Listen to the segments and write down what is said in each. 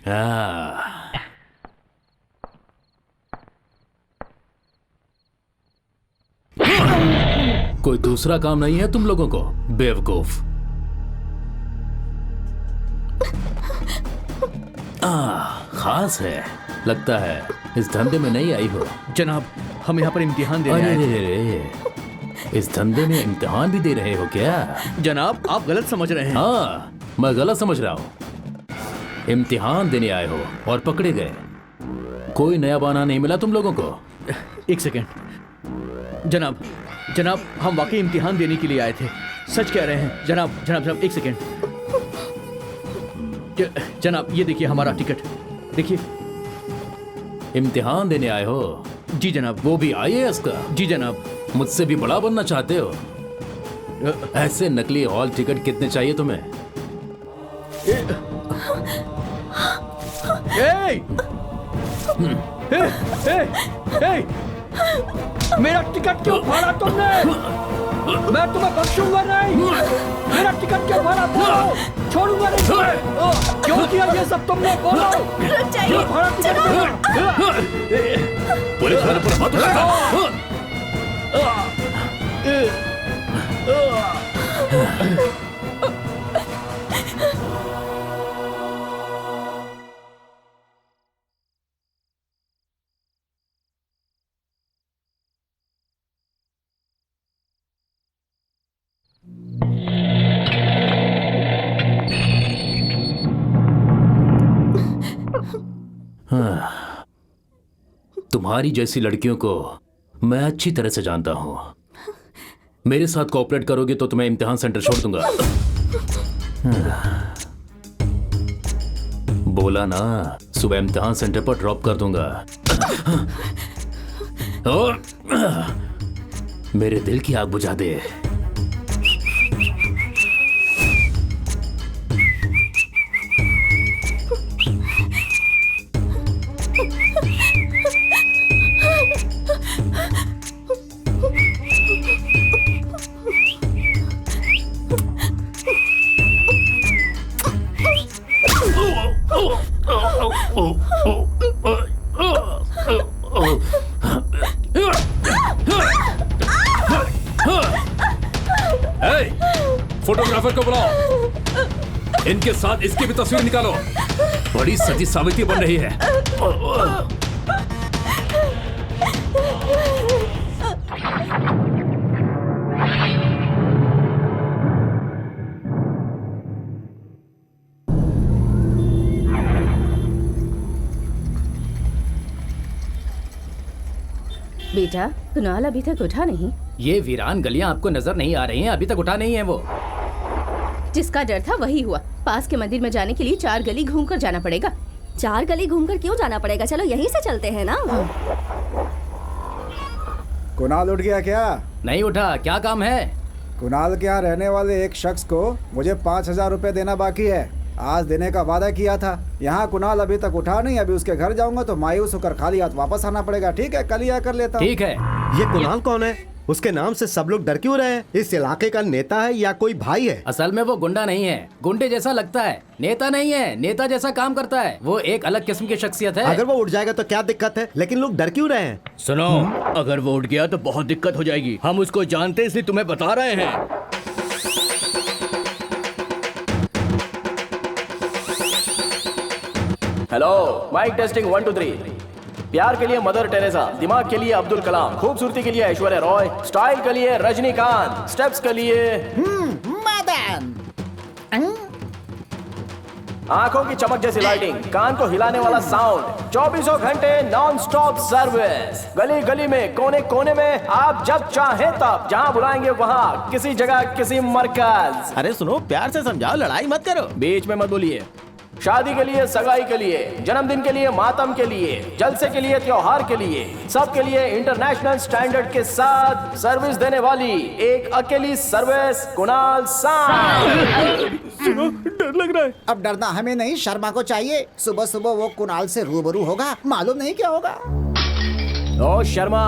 हाँ। कोई दूसरा काम नहीं है तुम लोगों को, बेवकूफ। खास है लगता है, इस धंधे में नहीं आई हो। जनाब, हम यहाँ पर इम्तिहान देने आए थे। अरे, इस धंधे में इम्तिहान भी दे रहे हो क्या? जनाब, आप गलत समझ रहे हैं। हाँ, मैं गलत समझ रहा हूँ। इम्तिहान देने आए हो और पकड़े गए। कोई नया बहाना नहीं मिला तुम लोगों को? एक सेकेंड जनाब, जनाब हम वाकई इम्तिहान देने के लिए आए थे, सच कह रहे हैं जनाब। जनाब जनाब एक सेकेंड। जनाब ये देखिए हमारा टिकट, देखिए। इम्तिहान देने आए हो? जी जनाब। वो भी IAS का? जी जनाब। मुझसे भी बड़ा बनना चाहते हो? ऐसे नकली हॉल टिकट कितने चाहिए तुम्हें? मेरा टिकट क्यों फाड़ा तुमने? मैं तुम्हें बख्शूंगा नहीं। मेरा टिकट क्यों फाड़ा? बोलो, छोड़ूंगा नहीं तुम्हें। क्यों किया ये सब तुमने? बोलो, क्यों फाड़ा टिकट? पुलिस वालों पर हाथ उठाओ। तुम्हारी जैसी लड़कियों को मैं अच्छी तरह से जानता हूं। मेरे साथ कोऑपरेट करोगे तो तुम्हें इम्तिहान सेंटर छोड़ दूंगा। बोला ना, सुबह इम्तिहान सेंटर पर ड्रॉप कर दूंगा। मेरे दिल की आग बुझा दे। फोटोग्राफर को बुलाओ। इनके साथ इसकी भी तस्वीर निकालो। बड़ी सती सावित्री बन रही है। बेटा, कुणाल अभी तक उठा नहीं? ये वीरान गलियां आपको नजर नहीं आ रही हैं? अभी तक उठा नहीं है वो। जिसका डर था वही हुआ। पास के मंदिर में जाने के लिए 4 गली घूमकर जाना पड़ेगा। 4 गली घूमकर क्यों जाना पड़ेगा? चलो यहीं से चलते हैं ना। कुणाल उठ गया क्या? नहीं उठा। क्या काम है? कुणाल के यहाँ रहने वाले एक शख्स को मुझे 5,000 रुपए देना बाकी है। आज देने का वादा किया था। यहाँ कुणाल अभी तक उठा नहीं। अभी उसके घर जाऊंगा तो मायूस होकर खाली हाथ वापस आना पड़ेगा। ठीक है, कल ही आकर लेता हूँ। ठीक है। ये कुणाल कौन है? उसके नाम से सब लोग डर क्यों रहे हैं? इस इलाके का नेता है या कोई भाई है? असल में वो गुंडा नहीं है। गुंडे जैसा लगता है। नेता नहीं है, नेता जैसा काम करता है। वो एक अलग किस्म की शख्सियत है। अगर वो उठ जाएगा तो क्या दिक्कत है? लेकिन लोग डर क्यों रहे हैं? सुनो, अगर वो उठ गया तो बहुत दिक्कत हो जाएगी। हम उसको जानते हैं, इसलिए तुम्हें बता रहे हैं। Hello, mike testing 1 2 3। प्यार के लिए मदर टेरेसा, दिमाग के लिए अब्दुल कलाम, खूबसूरती के लिए ऐश्वर्या रॉय, स्टाइल के लिए रजनीकांत, स्टेप्स के लिए मदन, आंखों की चमक जैसी लाइटिंग, कान को हिलाने वाला साउंड, 24 घंटे नॉन स्टॉप सर्विस। गली गली में, कोने कोने में, आप जब चाहे तब, जहां बुलाएंगे वहां, किसी जगह किसी मरकज। अरे सुनो, प्यार से समझाओ, लड़ाई मत करो। बीच में मत बोलिए। शादी के लिए, सगाई के लिए, जन्मदिन के लिए, मातम के लिए, जलसे के लिए, त्योहार के लिए, सब के लिए इंटरनेशनल स्टैंडर्ड के साथ सर्विस देने वाली एक अकेली सर्विस, कुणाल सांड। सुनो, डर लग रहा है। अब डरना हमें नहीं, शर्मा को चाहिए। सुबह सुबह वो कुणाल से रूबरू होगा, मालूम नहीं क्या होगा। ओ शर्मा,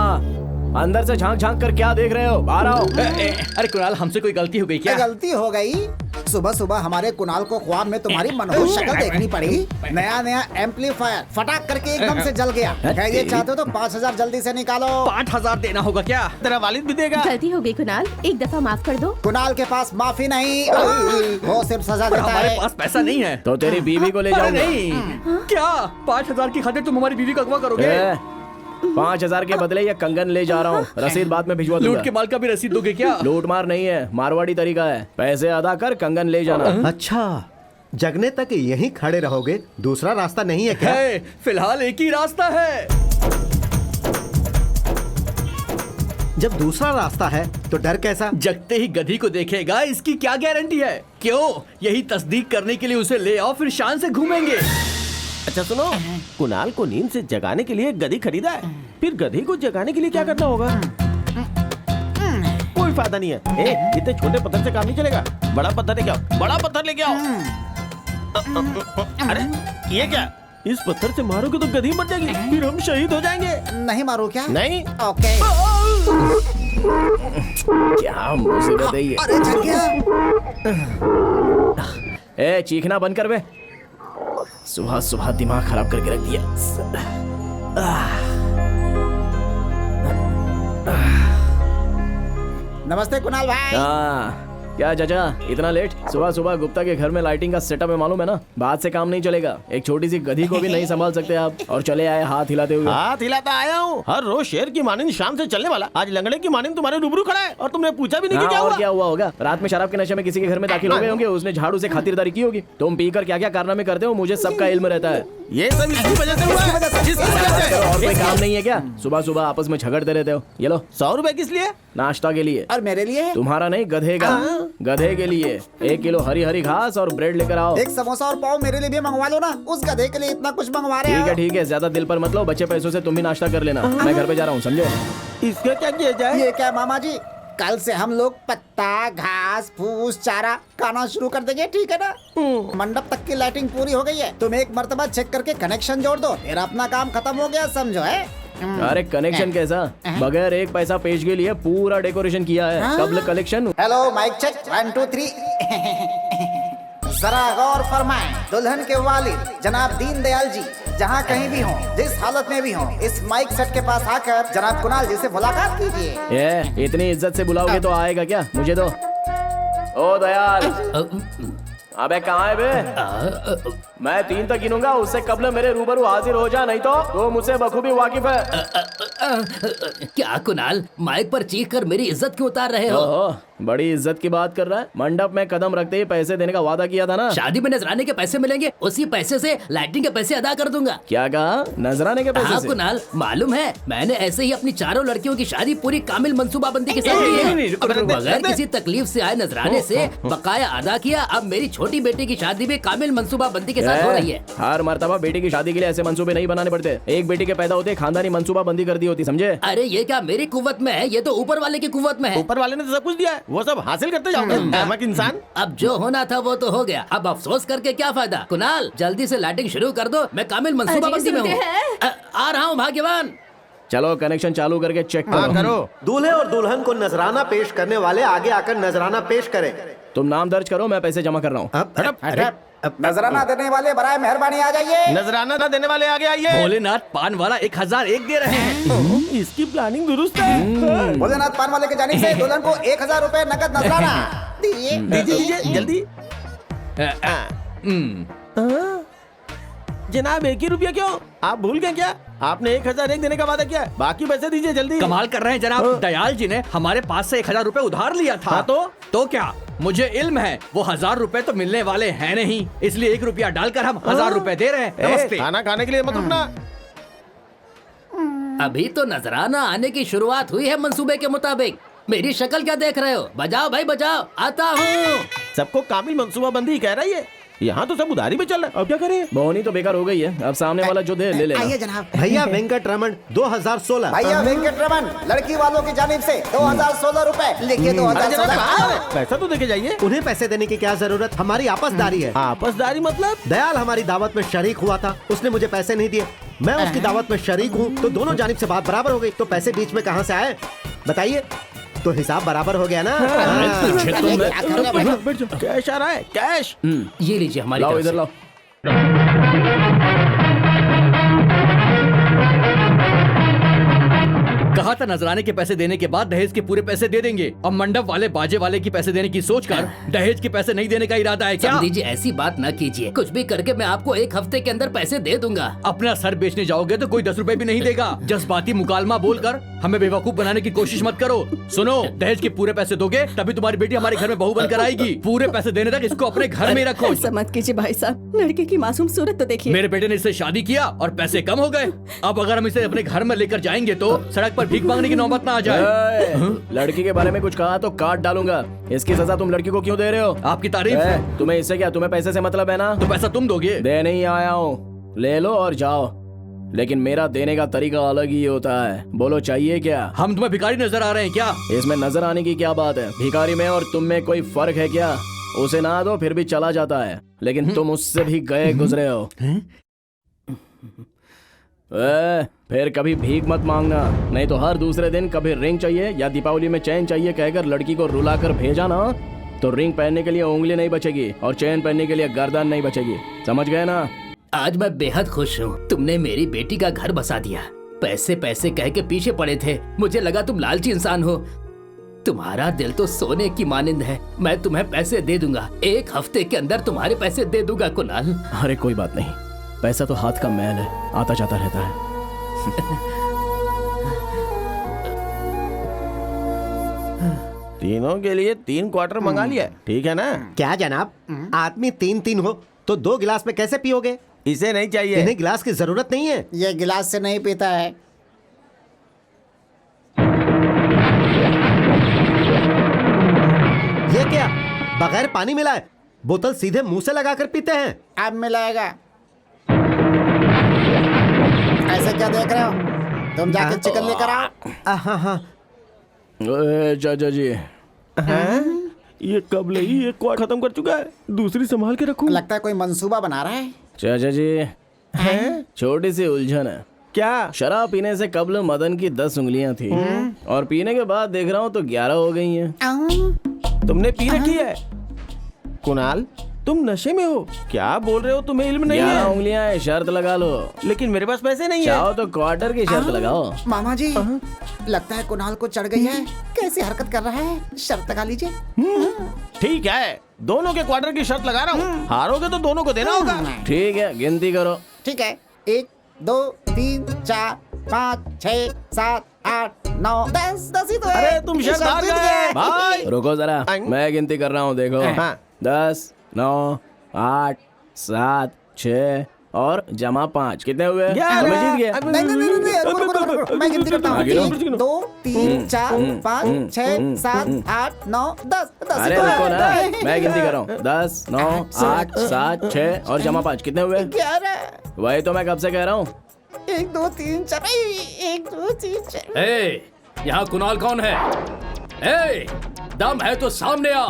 अंदर से झांक झांक कर क्या देख रहे हो? बाहर आओ। अरे कुणाल, हमसे कोई गलती हो गई क्या? गलती हो गई? सुबह सुबह हमारे कुणाल को ख्वाब में तुम्हारी मनहूस शक्ल देखनी पड़ी। नया नया एम्पलीफायर फटाक करके एकदम से जल गया। ये चाहते हो तो 5,000 जल्दी से निकालो। 8,000 देना होगा क्या? तेरा वालिद भी देगा। गलती हो गई कुणाल, एक दफा माफ कर दो। कुणाल के पास माफी नहीं, वो सिर्फ सजा देता हमारे है। पास पैसा नहीं है। तो तेरी बीवी को ले अरे जाऊंगा। नहीं, क्या 5,000 की खातिर तुम हमारी बीवी का अगवा करोगे? 5,000 के बदले ये कंगन ले जा रहा हूँ, रसीद बाद में भिजवा दूंगा। लूट के माल का भी रसीद दोगे क्या? लूट मार नहीं है, मारवाड़ी तरीका है। पैसे अदा कर, कंगन ले जाना। अच्छा, जगने तक यहीं खड़े रहोगे? दूसरा रास्ता नहीं है क्या? है, फिलहाल एक ही रास्ता है। जब दूसरा रास्ता है तो डर कैसा? जगते ही गधी को देखेगा, इसकी क्या गारंटी है? क्यों? यही तस्दीक करने के लिए उसे ले आओ, फिर शान से घूमेंगे। अच्छा सुनो, कुणाल को नींद से जगाने के लिए गधी खरीदा है, फिर गधी को जगाने के लिए क्या करना होगा? कोई फायदा नहीं है। इतने छोटे पत्थर से काम नहीं चलेगा। बड़ा पत्थर लेके आओ, बड़ा पत्थर लेके आओ। अरे ये क्या? इस पत्थर से मारोगे तो गधी मर जाएगी, फिर हम शहीद हो जाएंगे। नहीं मारो क्या? नहीं। ओके। क्या मुसीबत है ये? अरे जग गया। ए, चीखना बंद कर बे। सुबह सुबह दिमाग खराब करके रख दिया। नमस्ते कुणाल भाई। क्या चाचा इतना लेट? सुबह सुबह गुप्ता के घर में लाइटिंग का सेटअप है, मालूम है ना? बात से काम नहीं चलेगा। एक छोटी सी गधी को भी नहीं संभाल सकते आप, और चले आए हाथ हिलाते हुए। हाथ हिलाता आया हूँ। हर रोज शेर की मानिंद शाम से चलने वाला, आज लंगड़े की मानिंद तुम्हारे रूबरू खड़ा है और तुमने पूछा भी नहीं कि क्या और हुआ? क्या हुआ होगा? रात में शराब के नशे में किसी के घर में दाखिल हो गए होंगे, उसने झाड़ू से खातिरदारी की होगी। तुम पीकर क्या क्या कारनामे करते हो, मुझे सबका इल्म रहता है। ये सब इसकी वजह से हुआ है। जिसकी वजह से। और कोई काम नहीं है क्या? सुबह सुबह आपस में झगड़ते रहते हो। ये लो 100 रुपए किस लिए? नाश्ता के लिए। और मेरे लिए? तुम्हारा नहीं, गधे का। गधे के लिए 1 किलो हरी हरी घास और ब्रेड लेकर आओ। एक समोसा और पाव मेरे लिए भी मंगवा लो ना। उस गधे के लिए इतना कुछ मंगवा रहे हो। ठीक है, ज्यादा दिल पर मत लो। बचे पैसों से तुम भी नाश्ता कर लेना। मैं घर पे जा रहा हूँ, समझे? इसका क्या किया जाए? ये क्या मामा जी, कल से हम लोग पत्ता, घास, फूस, चारा खाना शुरू कर देंगे, ठीक है ना? मंडप तक की लाइटिंग पूरी हो गई है। तुम एक मर्तबा चेक करके कनेक्शन जोड़ दो, फिर अपना काम खत्म हो गया, समझो है? अरे कनेक्शन कैसा? बगैर एक पैसा पेश के लिए पूरा डेकोरेशन किया है। कब कलेक्शन? Hello, mic check 1 2 3। जरा गौर फरमाएं, दुल्हन के वालिद जनाब दीनदयाल जी जहाँ कहीं भी हों, जिस हालत में भी हों, इस माइक सेट के पास आकर जनाब कुणाल जी से मुलाकात कीजिए। ये इतनी इज्जत से बुलाओगे तो आएगा क्या? मुझे दो। ओ दयाल, अबे कहाँ है बे? मैं 3 तक गिनूंगा, उससे कबल मेरे रूबरू हाजिर हो जा, नहीं तो मुझसे बखूबी वाकिफ है। क्या कुणाल, माइक पर चीख कर मेरी इज्जत क्यों उतार रहे हो? ओहो, बड़ी इज्जत की बात कर रहा है। मंडप में कदम रखते ही पैसे देने का वादा किया था ना। शादी में नजराने के पैसे मिलेंगे, उसी पैसे से लाइटिंग के पैसे अदा कर दूंगा। क्या कहा? नजराने के पैसे हाँ से? कुणाल, मालूम है मैंने ऐसे ही अपनी चारों लड़कियों की शादी पूरी कामिल मंसूबाबंदी के साथ की है। बगैर किसी तकलीफ से आए नजराने से बकाया अदा किया। अब मेरी छोटी बेटी की शादी भी कामिल मंसूबाबंदी के साथ हो रही है। हर मर्तबा बेटी की शादी के लिए ऐसे मंसूबे नहीं बनाने पड़ते। एक बेटी के पैदा होते खानदानी मंसूबा बंदी कर दी होती, समझे? अरे ये क्या मेरी कुव्वत में है, ये तो ऊपर वाले की कुव्वत में है। ऊपर वाले ने तो सब कुछ दिया है, वो सब हासिल करते जाओगे। अहमक इंसान। अब जो होना था वो तो हो गया, अब अफसोस करके क्या फायदा? कुणाल जल्दी से लाइटिंग शुरू कर दो, मैं कामिल मंसूबाबंदी में हूँ। आ रहा हूँ भाग्यवान। चलो कनेक्शन चालू करके चेक करो। दूल्हे और दुल्हन को नजराना पेश करने वाले आगे आकर नजराना पेश करें। तुम नाम दर्ज करो, मैं पैसे जमा कर रहा हूँ। नजराना देने वाले बराए मेहरबानी आ जाइए। नजराना ना देने वाले आगे आइए। भोलेनाथ पान वाला 1001 दे रहे हैं। इसकी प्लानिंग दुरुस्त है। भोलेनाथ पान वाले की जानिब से दुल्हन को 1000 रुपए नकद नजराना दीजिए जल्दी। जनाब 1 ही रुपया क्यों? आप भूल गए क्या? आपने 1001 देने का वादा किया है, बाकी पैसे दीजिए जल्दी। कमाल कर रहे हैं जनाब, दयाल जी ने हमारे पास से 1000 रुपए उधार लिया था। हाँ तो क्या? मुझे इल्म है वो 1000 रुपए तो मिलने वाले हैं नहीं, इसलिए 1 रुपया डालकर हम 1000 रुपए दे रहे हैं। नमस्ते। खाना खाने के लिए मत रुकना। अभी तो नजराना आने की शुरुआत हुई है मंसूबे के मुताबिक। मेरी शक्ल क्या देख रहे हो? बजाओ भाई बजाओ, आता हूँ। सबको कामिल मंसूबाबंदी कह रही है, यहाँ तो सब उधारी पे चल रहा है। अब क्या करें? बोनी तो बेकार हो गई है, अब सामने वाला जो दे ले लेना। आइए जनाब। भैया वेंकट रमन 2016। भैया वेंकट रमन लड़की वालों की जानिब से 2016 रुपए लिखिए। 2016 पैसा तो देके जाइए। उन्हें पैसे देने की क्या जरूरत, हमारी आपसदारी है। आपसदारी मतलब? दयाल हमारी दावत में शरीक हुआ था, उसने मुझे पैसे नहीं दिए, मैं उसकी दावत में शरीक हूँ, तो दोनों जानिब से बात बराबर हो गई। तो पैसे बीच में कहाँ से आए बताइए? तो हिसाब बराबर हो गया ना। कैश आ रहा है, कैश। ये लीजिए हमारी लाओ तरफ इधर से। लाओ। कहा था नजराने के पैसे देने के बाद दहेज के पूरे पैसे दे देंगे। अब मंडप वाले बाजे वाले की पैसे देने की सोचकर दहेज के पैसे नहीं देने का इरादा है क्या? समझी जी, ऐसी बात न कीजिए। कुछ भी करके मैं आपको 1 हफ्ते के अंदर पैसे दे दूंगा। अपना सर बेचने जाओगे तो कोई 10 रुपए भी नहीं देगा। जज्बाती मुकालमा बोलकर हमें बेवकूफ बनाने की कोशिश मत करो। सुनो, दहेज के पूरे पैसे दोगे तभी तुम्हारी बेटी हमारे घर में बहू बनकर आएगी। पूरे पैसे देने तक इसको अपने घर में रखो। ऐसा मत कीजिए भाई साहब, लड़के की मासूम सूरत तो देखिए। मेरे बेटे ने इससे शादी किया और पैसे कम हो गए। अब अगर हम इसे अपने घर में लेकर जाएंगे तो सड़क पर भीख मांगने की नौबत ना आ जाए। लड़की के बारे में कुछ कहा तो काट डालूंगा। इसकी सजा तुम लड़की को क्यों दे रहे हो? आपकी तारीफ। तुम्हें इससे क्या? तुम्हें पैसे से मतलब है ना? तो पैसा तुम दोगे? दे नहीं आया हूँ, ले लो और जाओ। लेकिन मेरा देने का तरीका अलग ही होता है। बोलो चाहिए क्या? हम तुम्हें भिखारी नजर आ रहे हैं क्या? इसमें नजर आने की क्या बात है? भिखारी में और तुम में कोई फर्क है क्या? उसे ना दो फिर भी चला जाता है, लेकिन तुम उससे भी गए गुजरे हो। फिर कभी भीख मत मांगना, नहीं तो हर दूसरे दिन कभी रिंग चाहिए या दीपावली में चैन चाहिए कहकर लड़की को रुलाकर भेजा ना, तो रिंग पहनने के लिए उंगली नहीं बचेगी और चैन पहनने के लिए गर्दन नहीं बचेगी। समझ गए ना? आज मैं बेहद खुश हूँ। तुमने मेरी बेटी का घर बसा दिया। पैसे पैसे कह के पीछे पड़े थे। मुझे लगा तुम लालची इंसान हो। तुम्हारा दिल तो सोने की मानिंद है। मैं तुम्हें पैसे दे दूंगा। 1 हफ्ते के अंदर तुम्हारे पैसे दे दूंगा कुणाल। अरे कोई बात नहीं, पैसा तो हाथ का मैल है, आता जाता रहता है। तीनों के लिए 3 क्वार्टर मंगा लिया, ठीक है ना? क्या जनाब, आदमी 3-3 हो तो 2 गिलास में कैसे पियोगे? इसे नहीं चाहिए। इन्हें गिलास की जरूरत नहीं है। ये गिलास से नहीं पीता है। ये क्या, बगैर पानी मिलाए बोतल सीधे मुंह से लगाकर पीते हैं? अब मिलाएगा। ऐसे क्या देख रहे हो? तुम जाके चिकन लेकर आओ। हाँ। चाचा जी, ये कब ले ही 1 क्वार्टर खत्म कर चुका है, दूसरी संभाल के रखूं। लगता है कोई मंसूबा बना रहा है। चाचा जी, छोटी सी उलझन है। क्या? शराब पीने से कब्ल मदन की 10 उंगलियां थी और पीने के बाद देख रहा हूँ तो 11 हो गई हैं। तुमने पी रखी है? कुणाल, तुम नशे में हो? क्या बोल रहे हो? तुम्हें इल्म नहीं 11 है? उंगलियां है, शर्त लगा लो। लेकिन मेरे पास पैसे नहीं है। चाहो तो क्वार्टर की शर्त लगाओ। मामा जी, लगता है कुणाल को चढ़ गई है। कैसी हरकत कर रहा है? शर्त लगा लीजिए। ठीक है, दोनों के क्वार्टर की शर्त लगा रहा हूँ। हारोगे तो दोनों को देना होगा। ठीक है, गिनती करो। ठीक है, 1 2 3 4 5 6 7 8 9 10 10 ही तो है। अरे तुम शर्त हार गए भाई। रुको जरा, मैं गिनती कर रहा हूँ, देखो। हाँ। 10 9 8 7 6 और जमा 5 कितने हुए? मैं जीत गया। नहीं, रुको, मैं गिनती करता हूँ। आगे लो। 1 2 3 4 5 6 7 8 9 10 10 अरे रुको ना, मैं गिनती कर रहा हूँ। 10 9 8 7 6 और जमा 5 कितने हुए? 11। वही तो मैं कब से कह रहा हूँ। 1 2 3 4 1 2 3 4। ए, यहाँ कुणाल कौन है? ए, दम है तो सामने आ।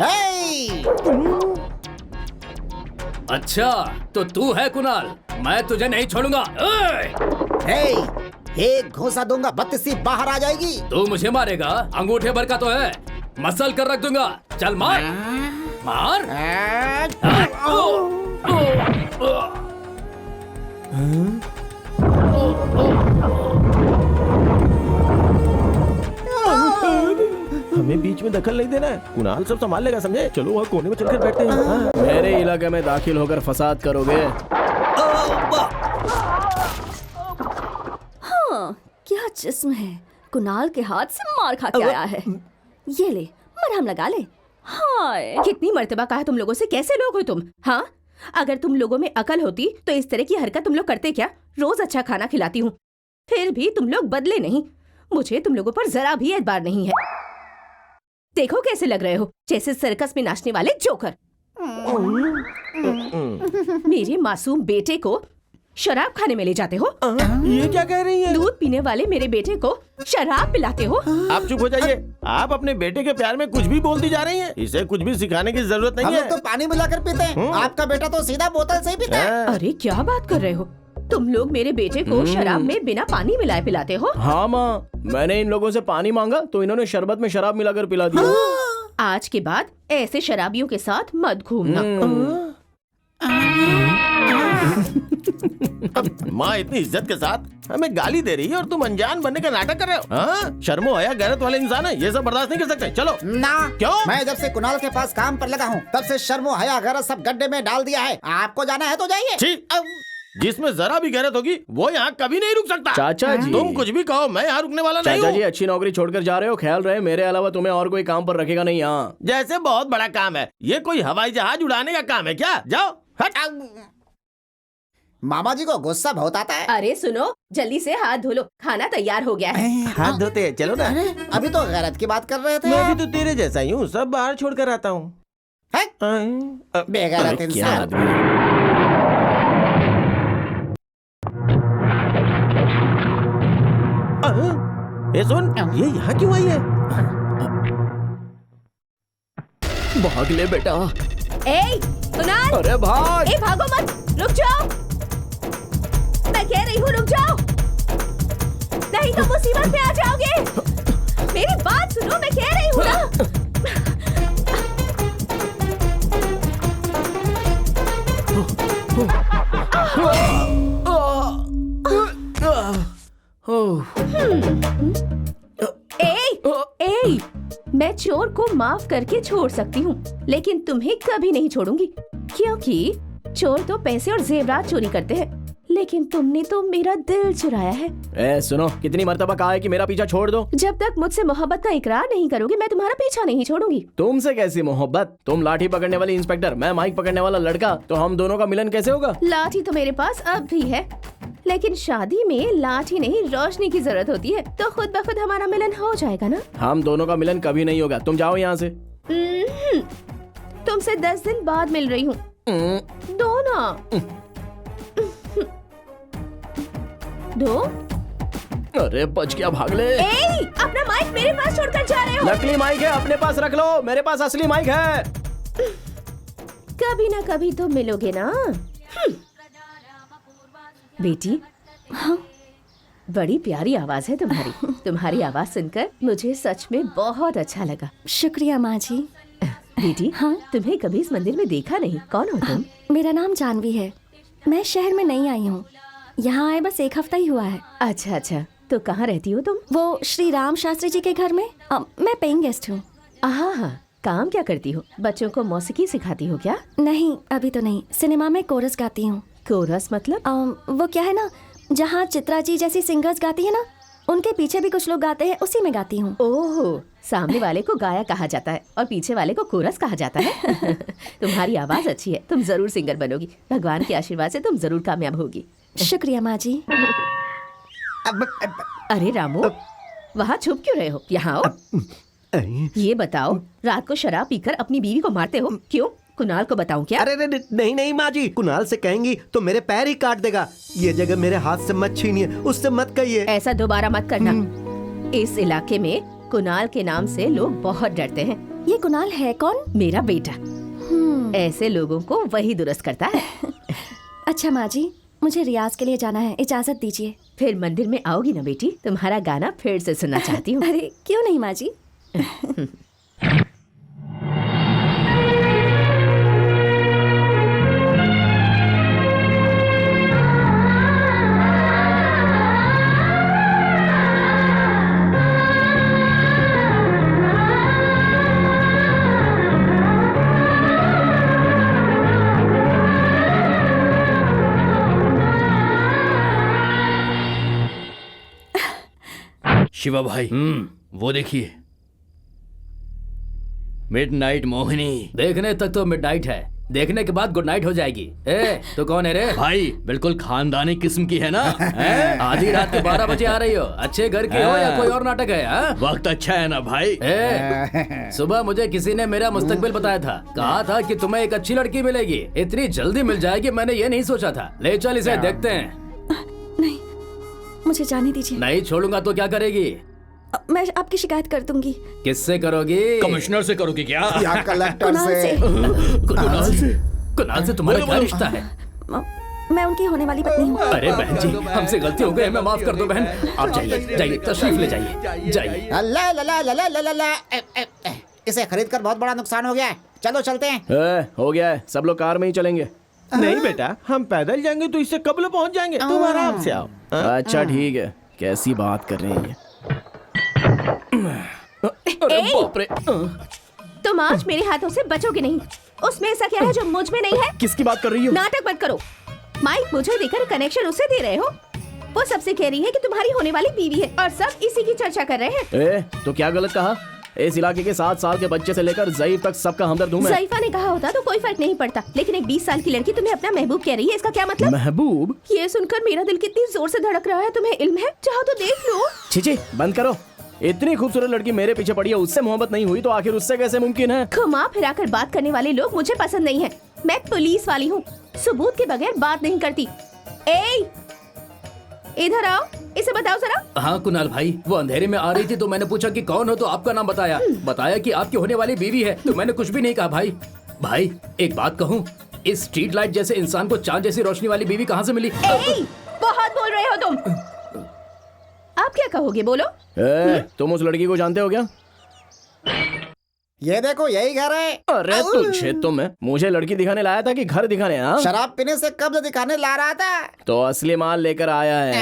अच्छा, तो तू है कुणाल? मैं तुझे नहीं छोड़ूंगा। एक घूंसा दूंगा, 32 बाहर आ जाएगी। तू मुझे मारेगा? अंगूठे भर का तो है, मसल कर रख दूंगा। चल मार मार। हमें बीच में दखल नहीं देना है। कुणाल सब संभाल लेगा, समझे? चलो वहाँ कोने में चलकर बैठते हैं। हाँ। मेरे इलाके में दाखिल होकर फसाद करोगे? हाँ, क्या जिस्म है। कुणाल के हाथ से मार खा के आया है। ये ले, मरहम लगा ले। हाय, कितनी मर्तबा कहा तुम लोगों से, कैसे लोग हो तुम? हाँ, अगर तुम लोगों में अकल होती तो इस तरह की हरकत तुम लोग करते क्या? रोज अच्छा खाना खिलाती हूँ, फिर भी तुम लोग बदले नहीं। मुझे तुम लोगों पर जरा भी एतबार नहीं है। देखो कैसे लग रहे हो, जैसे सर्कस में नाचने वाले जोकर। मेरे मासूम बेटे को शराब खाने में ले जाते हो। ये क्या कह रही है? दूध पीने वाले मेरे बेटे को शराब पिलाते हो। आप चुप हो जाइए। आप अपने बेटे के प्यार में कुछ भी बोलती जा रही हैं। इसे कुछ भी सिखाने की जरूरत नहीं हम है। लोग तो पानी मिलाकर पीते हैं। आपका बेटा तो सीधा बोतल से ही पीता है। अरे क्या बात कर रहे हो? तुम लोग मेरे बेटे को शराब में बिना पानी मिलाए पिलाते हो। हाँ माँ, मैंने इन लोगों से पानी मांगा तो इन्होंने शरबत में शराब मिलाकर पिला दिया। आज के बाद ऐसे शराबियों के साथ मत घूमना। माँ इतनी इज्जत के साथ हमें गाली दे रही है और तुम अनजान बनने का नाटक कर रहे हो। हाँ? शर्मो आया, गैरत वाले इंसान है, ये सब बर्दाश्त नहीं कर सकते। चलो ना क्यों? मैं जब से कुणाल के पास काम पर लगा हूँ तब से शर्मो हया गैरत सब गड्ढे में डाल दिया है। आपको जाना है तो जाइए। छी, जिसमें जरा भी गैरत होगी वो यहाँ कभी नहीं रुक सकता। चाचा जी, तुम कुछ भी कहो, मैं यहाँ रुकने वाला नहीं चाचा जी हूँ। अच्छी नौकरी छोड़कर जा रहे हो, ख्याल रहे मेरे अलावा तुम्हें और कोई काम पर रखेगा नहीं यहाँ। जैसे बहुत बड़ा काम है, ये कोई हवाई जहाज उड़ाने का काम है क्या? जाओ हट। मामा जी को गुस्सा बहुत आता है। अरे सुनो, जल्दी से हाथ धो लो, खाना तैयार हो गया है। हाथ धोते हैं, चलो ना। अभी तो गैरत की बात कर रहे थे। मैं भी तो तेरे जैसा ही हूँ, सब बाहर छोड़ कर आता हूँ। बेगैरत इंसान। ये सुन, ये यहाँ क्यों आई है? भाग ले बेटा। ए, कुणाल! अरे भाग! ए, भागो मत, रुक जाओ। मैं कह रही हूँ रुक जाओ, नहीं तो मुसीबत में आ जाओगे। मेरी बात सुनो, मैं कह रही हूँ ना। ए, मैं चोर को माफ करके छोड़ सकती हूँ, लेकिन तुम्हें कभी नहीं छोड़ूंगी, क्योंकि चोर तो पैसे और जेवरात चोरी करते हैं, लेकिन तुमने तो मेरा दिल चुराया है। ए सुनो, कितनी मर्तबा कहा है कि मेरा पीछा छोड़ दो। जब तक मुझसे मोहब्बत का इकरार नहीं करोगे, मैं तुम्हारा पीछा नहीं छोड़ूंगी। तुमसे कैसी मोहब्बत? तुम लाठी पकड़ने वाली इंस्पेक्टर, मैं माइक पकड़ने वाला लड़का, तो हम दोनों का मिलन कैसे होगा? लाठी तो मेरे पास अब भी है, लेकिन शादी में लाठी नहीं रोशनी की जरूरत होती है, तो खुद ब खुद हमारा मिलन हो जाएगा ना। हम दोनों का मिलन कभी नहीं होगा, तुम जाओ यहाँ से। तुमसे 10 दिन बाद मिल रही हूँ, दो ना। दो। अरे बच गया, भाग ले। अपना माइक मेरे पास छोड़कर जा रहे हो। नकली माइक है, अपने पास रख लो, मेरे पास असली माइक है। कभी ना कभी तो मिलोगे ना। बेटी, हाँ? बड़ी प्यारी आवाज है तुम्हारी। तुम्हारी आवाज सुनकर मुझे सच में बहुत अच्छा लगा। शुक्रिया माँ जी। बेटी, हाँ? तुम्हें कभी इस मंदिर में देखा नहीं, कौन हो तुम? मेरा नाम जानवी है, मैं शहर में नहीं आई हूँ, यहाँ आए बस 1 हफ्ता ही हुआ है। अच्छा अच्छा, तो कहाँ रहती हो तुम? वो श्री राम शास्त्री जी के घर में। मैं पेइंग गेस्ट हूँ। हाँ, काम क्या करती हो? बच्चों को मौसीकी सिखाती हो क्या? नहीं, अभी तो नहीं, सिनेमा में कोरस गाती हूँ। कोरस मतलब? वो क्या है ना, जहाँ चित्रा जी जैसी सिंगर्स गाती है ना, उनके पीछे भी कुछ लोग गाते हैं, उसी में गाती हूँ। ओह, सामने वाले को गाया कहा जाता है और पीछे वाले को कोरस कहा जाता है। तुम्हारी आवाज अच्छी है, तुम जरूर सिंगर बनोगी। भगवान के आशीर्वाद से तुम जरूर कामयाब होगी। शुक्रिया माँ जी। अरे रामू, वहाँ छुप क्यों रहे हो? यहाँ आओ। ये बताओ, रात को शराब पीकर अपनी बीवी को मारते हो क्यों? कुणाल को बताऊं क्या? अरे नहीं नहीं माँ जी, कुणाल से कहेंगी तो मेरे पैर ही काट देगा। ये जगह मेरे हाथ से मत छीनिए, उससे मत कहिए। ऐसा दोबारा मत करना। इस इलाके में कुणाल के नाम से लोग बहुत डरते हैं। ये कुणाल है कौन? मेरा बेटा। ऐसे लोगों को वही दुरुस्त करता है। अच्छा माँ जी, मुझे रियाज के लिए जाना है, इजाजत दीजिए। फिर मंदिर में आओगी ना बेटी? तुम्हारा गाना फिर से सुनना चाहती हूँ। अरे क्यों नहीं माँ जी। शिवा भाई, वो देखिए, मिडनाइट मोहिनी। देखने तक तो मिडनाइट है, देखने के बाद गुड नाइट हो जाएगी। ए, तो कौन है रे? भाई बिल्कुल खानदानी किस्म की है ना। आधी रात के 12 बजे आ रही हो? अच्छे घर के हो या कोई और नाटक है? वक्त अच्छा है ना भाई। सुबह मुझे किसी ने मेरा मुस्तकबिल बताया था, कहा था कि तुम्हें एक अच्छी लड़की मिलेगी, इतनी जल्दी मिल जाएगी मैंने ये नहीं सोचा था। ले चल इसे, देखते हैं। नहीं, मुझे जाने दीजिए। नहीं छोड़ूंगा तो क्या करेगी? मैं आपकी शिकायत कर दूंगी। किससे करोगी? कमिश्नर से करोगी क्या? या कलेक्टर से? कुणाल से? कुणाल से तुम्हारा क्या रिश्ता है? मैं उनकी होने वाली पत्नी हूँ। अरे बहन जी, हमसे गलती हो गई, हमें माफ कर दो बहन। आप जाइए जाइए, तशरीफ ले जाइए जाइए। अल्लाह ला ला ला ला ला ला ला। इसे खरीद कर बहुत बड़ा नुकसान हो गया है, चलो चलते हैं। हो गया है, सब लोग कार में ही चलेंगे। नहीं बेटा, हम पैदल जाएंगे तो इससे कब लोग पहुंच जाएंगे, तुम आराम से आओ। अच्छा ठीक है, कैसी बात कर रहे हैं अरे बाप रे। तुम आज मेरे हाथों से बचोगे नहीं। उसमें ऐसा क्या है जो मुझ में नहीं है? किसकी बात कर रही हो? नाटक मत करो। माइक मुझे देकर कनेक्शन उसे दे रहे हो। वो सबसे कह रही है कि तुम्हारी होने वाली बीवी है और सब इसी की चर्चा कर रहे हैं। तो क्या गलत कहा? इस इलाके के 7 साल के बच्चे से लेकर ज़ईफ तक सबका हमदर्द हूं मैं। ज़ईफा ने कहा होता तो कोई फर्क नहीं पड़ता, लेकिन एक 20 साल की लड़की तुम्हें अपना महबूब कह रही है, इसका क्या मतलब? महबूब? ये सुनकर मेरा दिल कितनी जोर से धड़क रहा है, तुम्हें इल्म है? चाहो तो देख लो। छी बंद करो। इतनी खूबसूरत लड़की मेरे पीछे पड़ी है, उससे मोहब्बत नहीं हुई तो आखिर उससे कैसे मुमकिन है? घुमा फिराकर बात करने वाले लोग मुझे पसंद नहीं है। मैं पुलिस वाली हूँ, सबूत के बगैर बात नहीं करती। इधर आओ, इसे बताओ जरा। हाँ कुणाल भाई, वो अंधेरे में आ रही थी तो मैंने पूछा कि कौन हो, तो आपका नाम बताया कि आपकी होने वाली बीवी है, तो मैंने कुछ भी नहीं कहा। भाई एक बात कहूँ, इस स्ट्रीट लाइट जैसे इंसान को चांद जैसी रोशनी वाली बीवी कहाँ से मिली? बहुत बोल रहे हो तुम। आप क्या कहोगे, बोलो। तुम उस लड़की को जानते हो क्या? ये देखो, यही घर है। अरे तुझे तो मैं मुझे लड़की दिखाने लाया था कि घर दिखाने? हाँ, शराब पीने से कब्ज दिखाने ला रहा था तो असली माल लेकर आया है।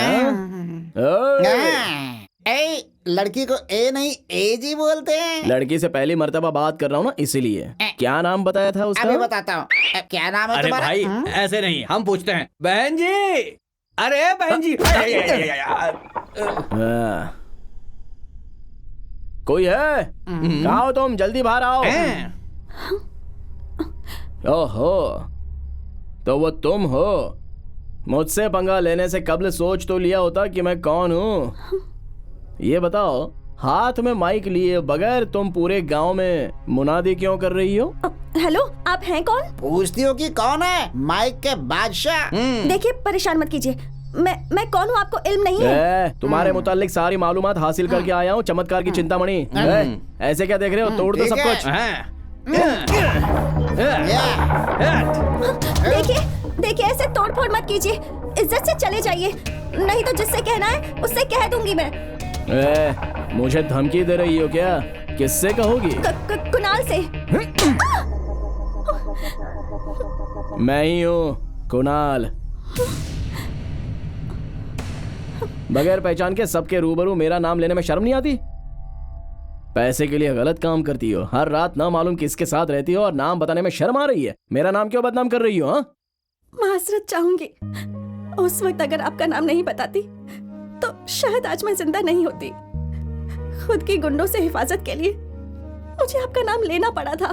लड़की को ए नहीं एज ही बोलते हैं। लड़की से पहली मर्तबा बात कर रहा हूँ ना, इसीलिए। क्या नाम बताया था उसका? अभी बताता हूँ। क्या नाम है तुम्हारा? अरे भाई ऐसे नहीं, हम पूछते हैं। बहन जी, अरे बहन जी। कोई है? कहाँ हो तुम? जल्दी बाहर आओ। ओहो, तो वो तुम हो। मुझसे पंगा लेने से कब्ल सोच तो लिया होता कि मैं कौन हूँ। ये बताओ, हाथ में माइक लिए बगैर तुम पूरे गांव में मुनादी क्यों कर रही हो? हेलो, आप हैं कौन? पूछती हो कि कौन है? माइक के बादशाह। देखिए, परेशान मत कीजिए। मैं कौन हूँ आपको इल्म नहीं है? तुम्हारे मुतालिक सारी मालूमात हासिल करके आया हूँ, चमत्कार की चिंतामणि। ऐसे क्या देख रहे हो? तोड़ दो सब कुछ। देखिए, ऐसे तोड़ फोड़ मत कीजिए। इज्जत से चले जाइए, नहीं तो जिससे कहना है उससे कह दूंगी मैं। मुझे धमकी दे रही हो क्या? किससे कहोगी? कुणाल से। मैं ही हूँ, कुणाल। बगैर पहचान के सबके रूबरू मेरा नाम लेने में शर्म नहीं आती? पैसे के लिए गलत काम करती हो, हर रात ना मालूम किसके साथ रहती हो और नाम बताने में शर्म आ रही है। मेरा नाम क्यों बदनाम कर रही हो? हाँ, माजरत चाहूंगी। उस वक्त अगर आपका नाम नहीं बताती तो शायद आज मैं जिंदा नहीं होती। खुद की गुंडों से हिफाजत के लिए मुझे आपका नाम लेना पड़ा था।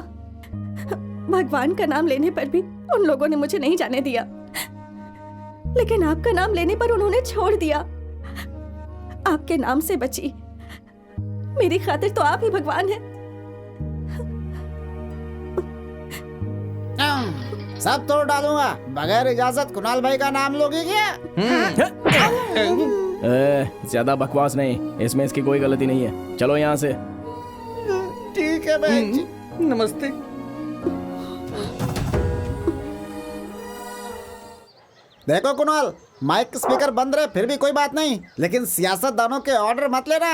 भगवान का नाम लेने पर भी उन लोगों ने मुझे नहीं जाने दिया, लेकिन आपका नाम लेने पर उन्होंने छोड़ दिया। आपके नाम से बची, मेरी खातिर तो आप ही भगवान हैं। सब तोड़ डालूंगा। बगैर इजाजत कुणाल भाई का नाम लोगे क्या? ज्यादा बकवास नहीं, इसमें इसकी कोई गलती नहीं है। चलो यहाँ से। ठीक है बहन जी। नमस्ते। देखो कुणाल, माइक स्पीकर बंद रहे फिर भी कोई बात नहीं, लेकिन सियासतदानों के ऑर्डर मत लेना।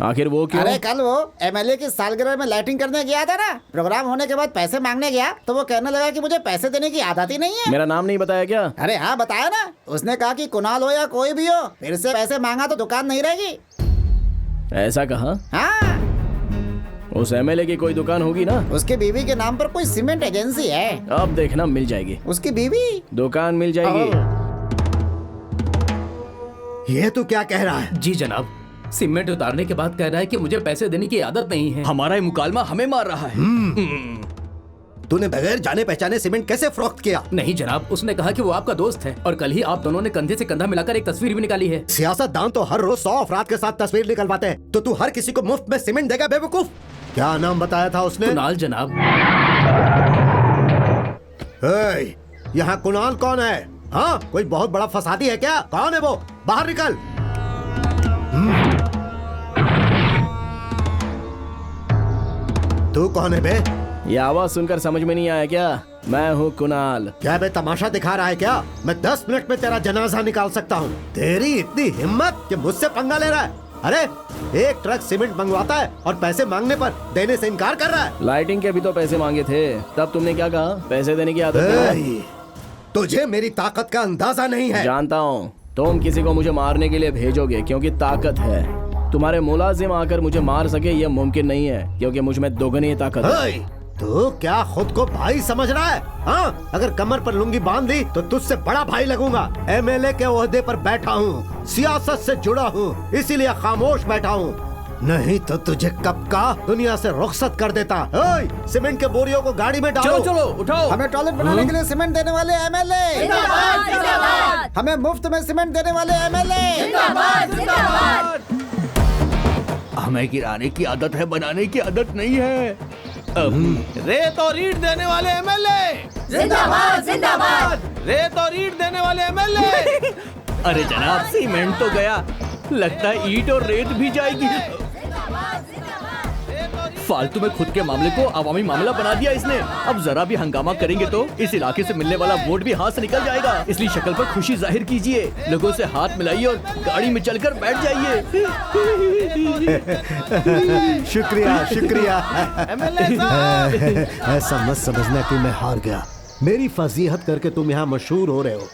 आखिर वो क्यों? अरे कल वो एमएलए की सालगिरह में लाइटिंग करने गया था ना, प्रोग्राम होने के बाद पैसे मांगने गया तो वो कहने लगा कि मुझे पैसे देने की आदत ही नहीं है। मेरा नाम नहीं बताया क्या? अरे हाँ बताया ना, उसने कहा कि कुणाल हो या कोई भी हो, फिर से पैसे मांगा तो दुकान नहीं रहेगी। ऐसा कहा? हाँ, उस एमएलए की कोई दुकान होगी ना? उसकी बीवी के नाम पर कोई सीमेंट एजेंसी है। अब देखना, मिल जाएगी। उसकी बीवी? दुकान मिल जाएगी। ये तू क्या कह रहा है? जी जनाब, सीमेंट उतारने के बाद कह रहा है कि मुझे पैसे देने की आदत नहीं है। हमारा ये मुकालमा हमें मार रहा है। तूने बगैर जाने पहचाने सीमेंट कैसे फरोख्त किया? नहीं जनाब, उसने कहा कि वो आपका दोस्त है और कल ही आप दोनों ने कंधे से कंधा मिलाकर एक तस्वीर भी निकाली है। सियासतदान तो हर रोज 100 अफराद के साथ तस्वीर निकलवाते हैं, तो तू हर किसी को मुफ्त में सीमेंट देगा बेवकूफ? क्या नाम बताया था उसने? कुणाल जनाब। यहाँ कुणाल कौन है? हाँ, कोई बहुत बड़ा फसादी है क्या? कौन है वो? बाहर निकल। तू कौन है बे? ये आवाज सुनकर समझ में नहीं आया क्या? मैं हूँ कुणाल। क्या बे तमाशा दिखा रहा है क्या? मैं 10 मिनट में तेरा जनाजा निकाल सकता हूँ। तेरी इतनी हिम्मत कि मुझसे पंगा ले रहा है? अरे एक ट्रक सीमेंट मंगवाता है और पैसे मांगने पर देने से इनकार कर रहा है। लाइटिंग के भी तो पैसे मांगे थे, तब तुमने क्या कहा? पैसे देने की आदत है। तुझे मेरी ताकत का अंदाजा नहीं है। जानता हूँ, तुम किसी को मुझे मारने के लिए भेजोगे क्योंकि ताकत है। तुम्हारे मुलाजिम आकर मुझे मार सके ये मुमकिन नहीं है क्योंकि मुझ में दोगुनी ताकत है। तू क्या खुद को भाई समझ रहा है? हाँ, अगर कमर पर लुंगी बांध दी तो तुझसे बड़ा भाई लगूंगा। एमएलए के ओहदे पर बैठा हूँ, सियासत से जुड़ा हूँ, इसीलिए खामोश बैठा हूँ। नहीं तो तुझे कब का दुनिया से रुखसत कर देता। सीमेंट के बोरियों को गाड़ी में डालो। चलो चलो उठाओ। हमें टॉयलेट बनाने के लिए सीमेंट देने वाले एमएलए, हमें मुफ्त में सीमेंट देने वाले एमएलए। हमें गिराने की आदत है, बनाने की आदत नहीं है। रेत और ईंट देने वाले एमएलए जिंदाबाद जिंदाबाद। रेत और ईंट देने वाले एमएलए। अरे जनाब, सीमेंट तो गया, लगता है ईंट और रेत भी जाएगी। फालतू में खुद के मामले को अवामी मामला बना दिया इसने। अब जरा भी हंगामा करेंगे तो इस इलाके से मिलने वाला वोट भी हाथ से निकल जाएगा। इसलिए शक्ल पर खुशी जाहिर कीजिए, लोगों से हाथ मिलाइए और गाड़ी में चलकर बैठ जाइए। शुक्रिया शुक्रिया। एमएलए साहब, ऐसा मत समझना कि मैं हार गया। मेरी फजीहत करके तुम यहाँ मशहूर हो रहे हो।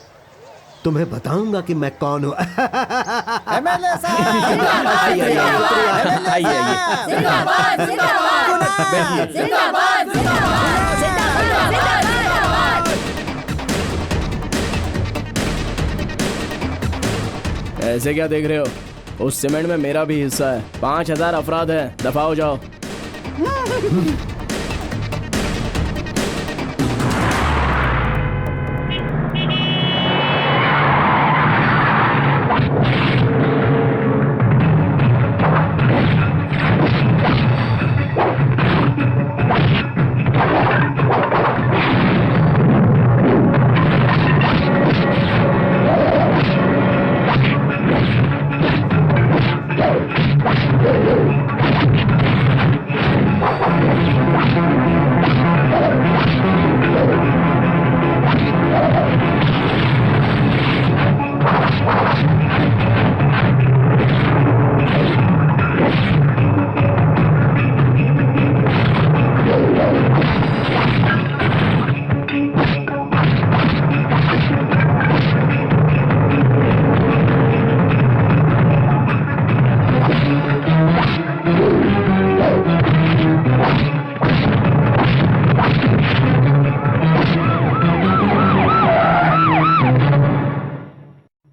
तुम्हें बताऊंगा कि मैं कौन हूँ। एमएलए साहब, जिंदाबाद जिंदाबाद जिंदाबाद ऐसे क्या देख रहे हो? उस सीमेंट में मेरा भी हिस्सा है। 5000 अफराद है, दफा हो जाओ।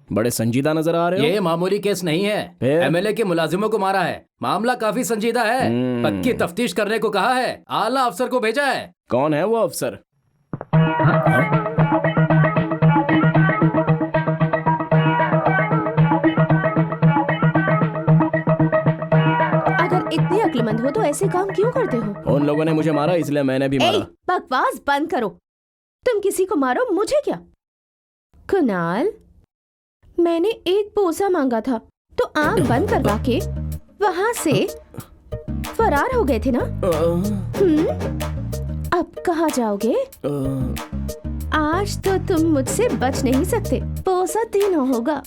बड़े संजीदा नजर आ रहे हो। ये मामूली केस नहीं है, एमएलए के मुलाजिमों को मारा है। मामला काफी संजीदा है, पक्की तफ्तीश करने को कहा है, आला अफसर को भेजा है। कौन है वो अफसर? अगर इतने अक्लमंद हो तो ऐसे काम क्यों करते हो? उन लोगों ने मुझे मारा इसलिए मैंने भी मारा। बकवास बंद करो। तुम किसी को मारो, मुझे क्या? कुणाल, मैंने एक पोसा मांगा था तो आंख बंद करवा के वहां से फरार हो गए थे ना? अब कहाँ जाओगे? आज तो तुम मुझसे बच नहीं सकते। पोसा तीनों होगा।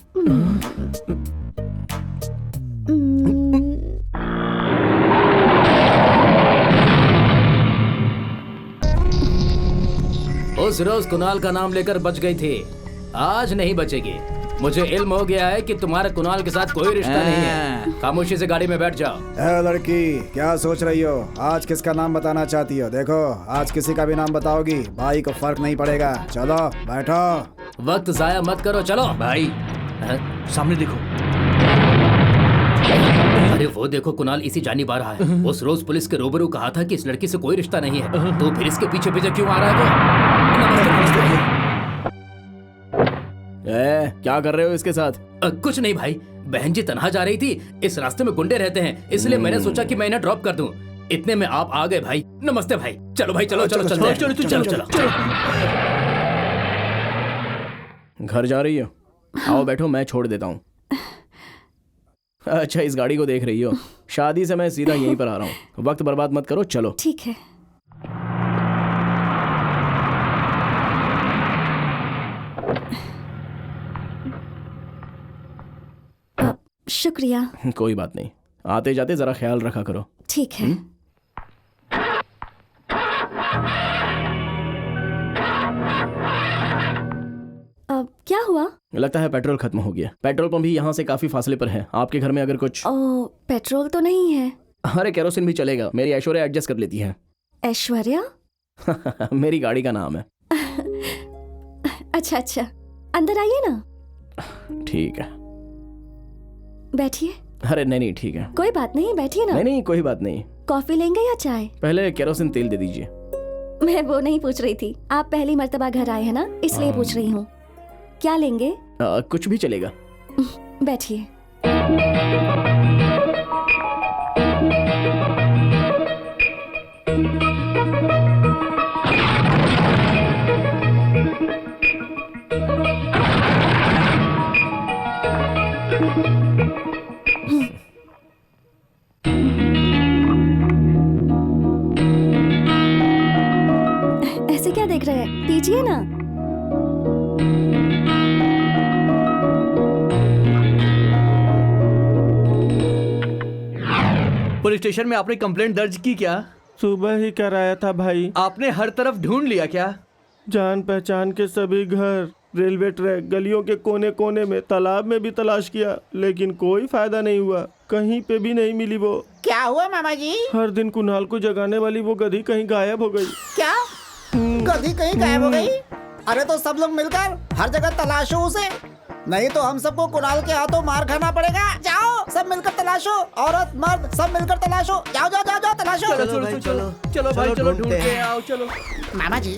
उस रोज कुणाल का नाम लेकर बच गई थी, आज नहीं बचेगी। मुझे इल्म हो गया है कि तुम्हारे कुणाल के साथ कोई रिश्ता नहीं है। खामोशी से गाड़ी में बैठ जाओ। ए लड़की, क्या सोच रही हो? आज किसका नाम बताना चाहती हो? देखो, आज किसी का भी नाम बताओगी भाई को फर्क नहीं पड़ेगा। चलो बैठो। वक्त जाया मत करो, चलो। भाई सामने देखो। अरे वो देखो, कुणाल इसी जानिब आ रहा है। उस रोज पुलिस के रूबरू कहा था कि इस लड़की से कोई रिश्ता नहीं है, तो फिर इसके पीछे पीछे क्यों आ रहा है वो? नमस्ते नमस्ते। क्या कर रहे हो इसके साथ? कुछ नहीं भाई, बहन जी तन्हा जा रही थी, इस रास्ते में गुंडे रहते हैं, इसलिए मैंने सोचा कि मैं इन्हें ड्रॉप कर दूं। इतने में आप आ गए भाई। नमस्ते भाई। चलो भाई, चलो चलो चलो चलो चलो चलो चलो। घर जा रही हो? आओ बैठो, मैं छोड़ देता हूँ। अच्छा, इस गाड़ी को देख रही हो? शादी से मैं सीधा यहीं पर आ रहा हूँ। वक्त बर्बाद मत करो, चलो। ठीक है। शुक्रिया। कोई बात नहीं, आते जाते जरा ख्याल रखा करो। ठीक है। अब क्या हुआ? लगता है पेट्रोल खत्म हो गया। पेट्रोल पंप भी यहाँ से काफी फासले पर है। आपके घर में अगर कुछ पेट्रोल तो नहीं है। अरे केरोसिन भी चलेगा, मेरी ऐश्वर्या एडजस्ट कर लेती है। ऐश्वर्या? मेरी गाड़ी का नाम है। अच्छा अच्छा, अंदर आइए ना। ठीक है, बैठिए। अरे नहीं ठीक है। कोई बात नहीं, बैठिए ना। नहीं कोई बात नहीं। कॉफी लेंगे या चाय? पहले केरोसिन तेल दे दीजिए। मैं वो नहीं पूछ रही थी, आप पहली मर्तबा घर आए हैं ना, इसलिए पूछ रही हूँ। क्या लेंगे? कुछ भी चलेगा। बैठिए। ऐसे क्या देख रहे हैं, पीजिए ना। पुलिस स्टेशन में आपने कंप्लेंट दर्ज की क्या? सुबह ही कराया था भाई। आपने हर तरफ ढूंढ लिया क्या? जान पहचान के सभी घर, रेलवे ट्रैक, गलियों के कोने कोने में, तालाब में भी तलाश किया, लेकिन कोई फायदा नहीं हुआ। कहीं पे भी नहीं मिली वो। क्या हुआ मामा जी? हर दिन कुणाल को जगाने वाली वो गधी कहीं गायब हो गई। क्या? गधी कहीं गायब हो गई? अरे तो सब लोग मिलकर हर जगह तलाशो उसे, नहीं तो हम सबको कुणाल के हाथों मार खाना पड़ेगा। जाओ सब मिलकर तलाशो, औरत मर्द सब मिलकर तलाशो। जाओ जाओ जाओ जाओ तलाशो। चलो भाई चलो ढूंढ के आओ। चलो मामा जी,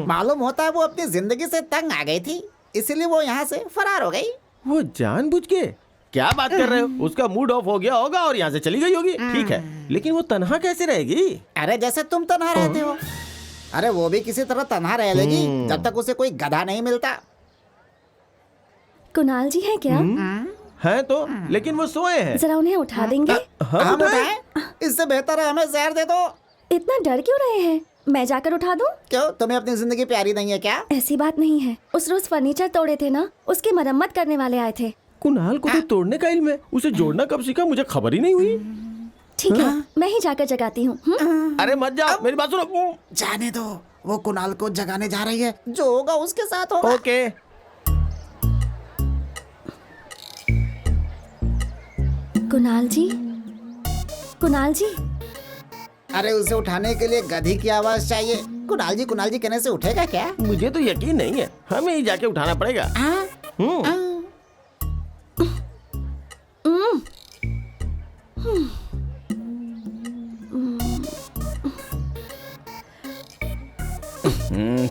मालूम होता है वो अपनी जिंदगी से तंग आ गई थी, इसलिए वो यहाँ से फरार हो गई। वो जानबूझ के? क्या बात कर रहे हो? उसका मूड ऑफ हो गया होगा और यहाँ से चली गई होगी। ठीक है, लेकिन वो तन्हा कैसे रहेगी? अरे जैसे तुम तन्हा रहते हो, अरे वो भी किसी तरह तन्हा रह लेगी जब तक उसे कोई गधा नहीं मिलता। कुणाल जी है क्या? है तो, लेकिन वो सोए हैं। जरा उन्हें उठा देंगे? हम उठाएं? इससे बेहतर है हमें जहर दे दो। इतना डर क्यों रहे हैं? मैं जाकर उठा दूं? क्यों, तुम्हें अपनी जिंदगी प्यारी नहीं है क्या? ऐसी बात नहीं है। उस रोज फर्नीचर तोड़े थे ना, उसकी मरम्मत करने वाले आए थे। कुणाल को तो तोड़ने का इल्म है, उसे जोड़ना कब सीखा? मुझे खबर ही नहीं हुई। ठीक है, मैं ही जाकर जगाती हूँ। अरे मत जाओ, मेरी बात सुनो। जाने दो, वो कुणाल को जगाने जा रही है, जो होगा उसके साथ होगा। ओके। कुणाल जी, कुणाल जी। अरे उसे उठाने के लिए गधी की आवाज चाहिए। कुणाल जी कहने से उठेगा क्या? मुझे तो यकीन नहीं है, हमें ही जाके उठाना पड़ेगा।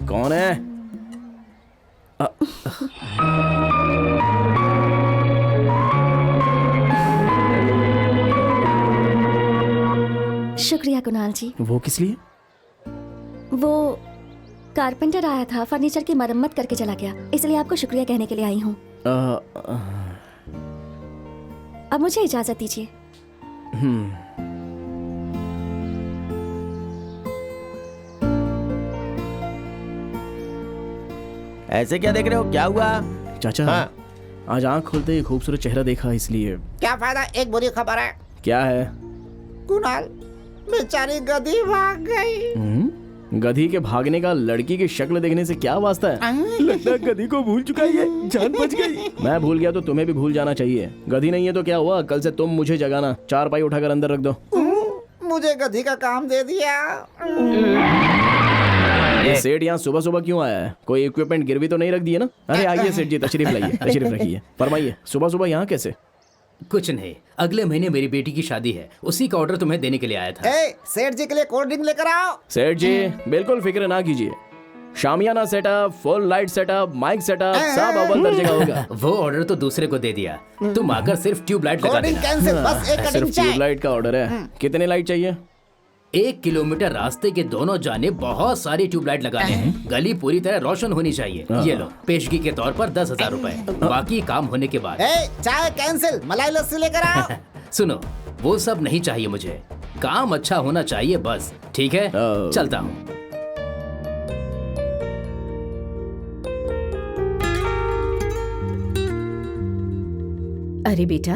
कौन है? शुक्रिया कुणाल जी। वो किस लिए? वो कारपेंटर आया था, फर्नीचर की मरम्मत करके चला गया, इसलिए आपको शुक्रिया कहने के लिए आई हूँ। अब मुझे इजाजत दीजिए। ऐसे क्या देख रहे हो? क्या हुआ? चाचा, हाँ? आज आँख खोलते ही खूबसूरत चेहरा देखा, इसलिए। क्या फायदा, एक बुरी खबर है। क्या है? कुणाल, बेचारी गधी भाग गई। गधी के भागने का लड़की की शक्ल देखने से क्या वास्ता है? लगता है गधी को भूल चुका है, जान बच गई। मैं भूल गया तो तुम्हें भी भूल जाना चाहिए। गधी नहीं है तो क्या हुआ, कल से तुम मुझे जगाना। चारपाई उठाकर अंदर रख दो। मुझे गधी का काम दे दिया। ये सेठ यहाँ सुबह सुबह क्यों आया है? कोई इक्विपमेंट गिरवी तो नहीं रख दिए ना? अरे आइए सेठ जी, तशरीफ लाइए, तशरीफ रखिए। फरमाइए, सुबह सुबह यहाँ कैसे? कुछ नहीं, अगले महीने मेरी बेटी की शादी है, उसी का ऑर्डर तुम्हें देने के लिए आया था। सेठ जी के लिए कोल्ड ड्रिंक लेकर आओ। सेठ जी बिल्कुल फिक्र ना कीजिए, शामियाना setup, full light setup, mike setup सब अव्वल दर्जे का होगा। वो ऑर्डर तो दूसरे को दे दिया, तुम आकर सिर्फ ट्यूबलाइट लगा देना। बस एक सिर्फ ट्यूबलाइट का ऑर्डर है। कितने लाइट चाहिए? 1 किलोमीटर रास्ते के दोनों जाने बहुत सारी ट्यूबलाइट लगाने हैं। गली पूरी तरह रोशन होनी चाहिए। ये लो, पेशगी के तौर पर 10,000 रुपए, बाकी काम होने के बाद। चाय कैंसिल, मलाई लस्सी लेकर आओ। सुनो, वो सब नहीं चाहिए मुझे, काम अच्छा होना चाहिए बस। ठीक है, चलता हूँ। अरे बेटा,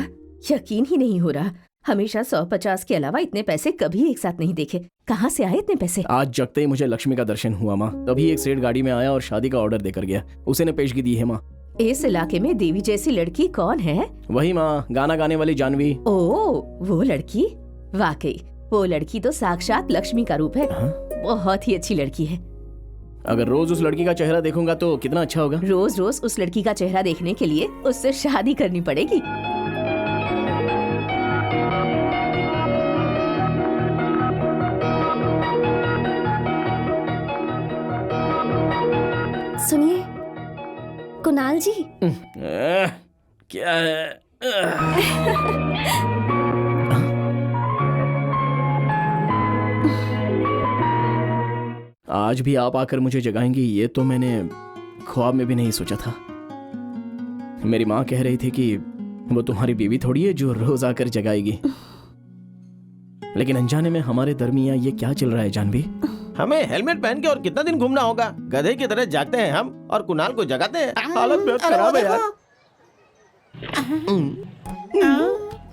यकीन ही नहीं हो रहा। हमेशा 150 के अलावा इतने पैसे कभी एक साथ नहीं देखे। कहाँ से आए इतने पैसे? आज जगते ही मुझे लक्ष्मी का दर्शन हुआ माँ। तभी एक सेठ गाड़ी में आया और शादी का ऑर्डर देकर गया। उसे ने पेशगी दी है माँ। इस इलाके में देवी जैसी लड़की कौन है? वही माँ, गाना गाने वाली जानवी। ओ, वो लड़की? वाकई वो लड़की तो साक्षात लक्ष्मी का रूप है। बहुत ही अच्छी लड़की है। अगर रोज उस लड़की का चेहरा देखूंगा तो कितना अच्छा होगा। रोज रोज उस लड़की का चेहरा देखने के लिए उससे शादी करनी पड़ेगी। सुनिए कुणाल जी। क्या है? आज भी आप आकर मुझे जगाएंगी, ये तो मैंने ख्वाब में भी नहीं सोचा था। मेरी माँ कह रही थी कि वो तुम्हारी बीवी थोड़ी है जो रोज आकर जगाएगी, लेकिन अनजाने में हमारे दरमियाँ ये क्या चल रहा है जानवी? हमें हेलमेट पहन के और कितना दिन घूमना होगा? गधे की तरह जागते हैं हम और कुणाल को जगाते हैं। हालत बहुत खराब है यार।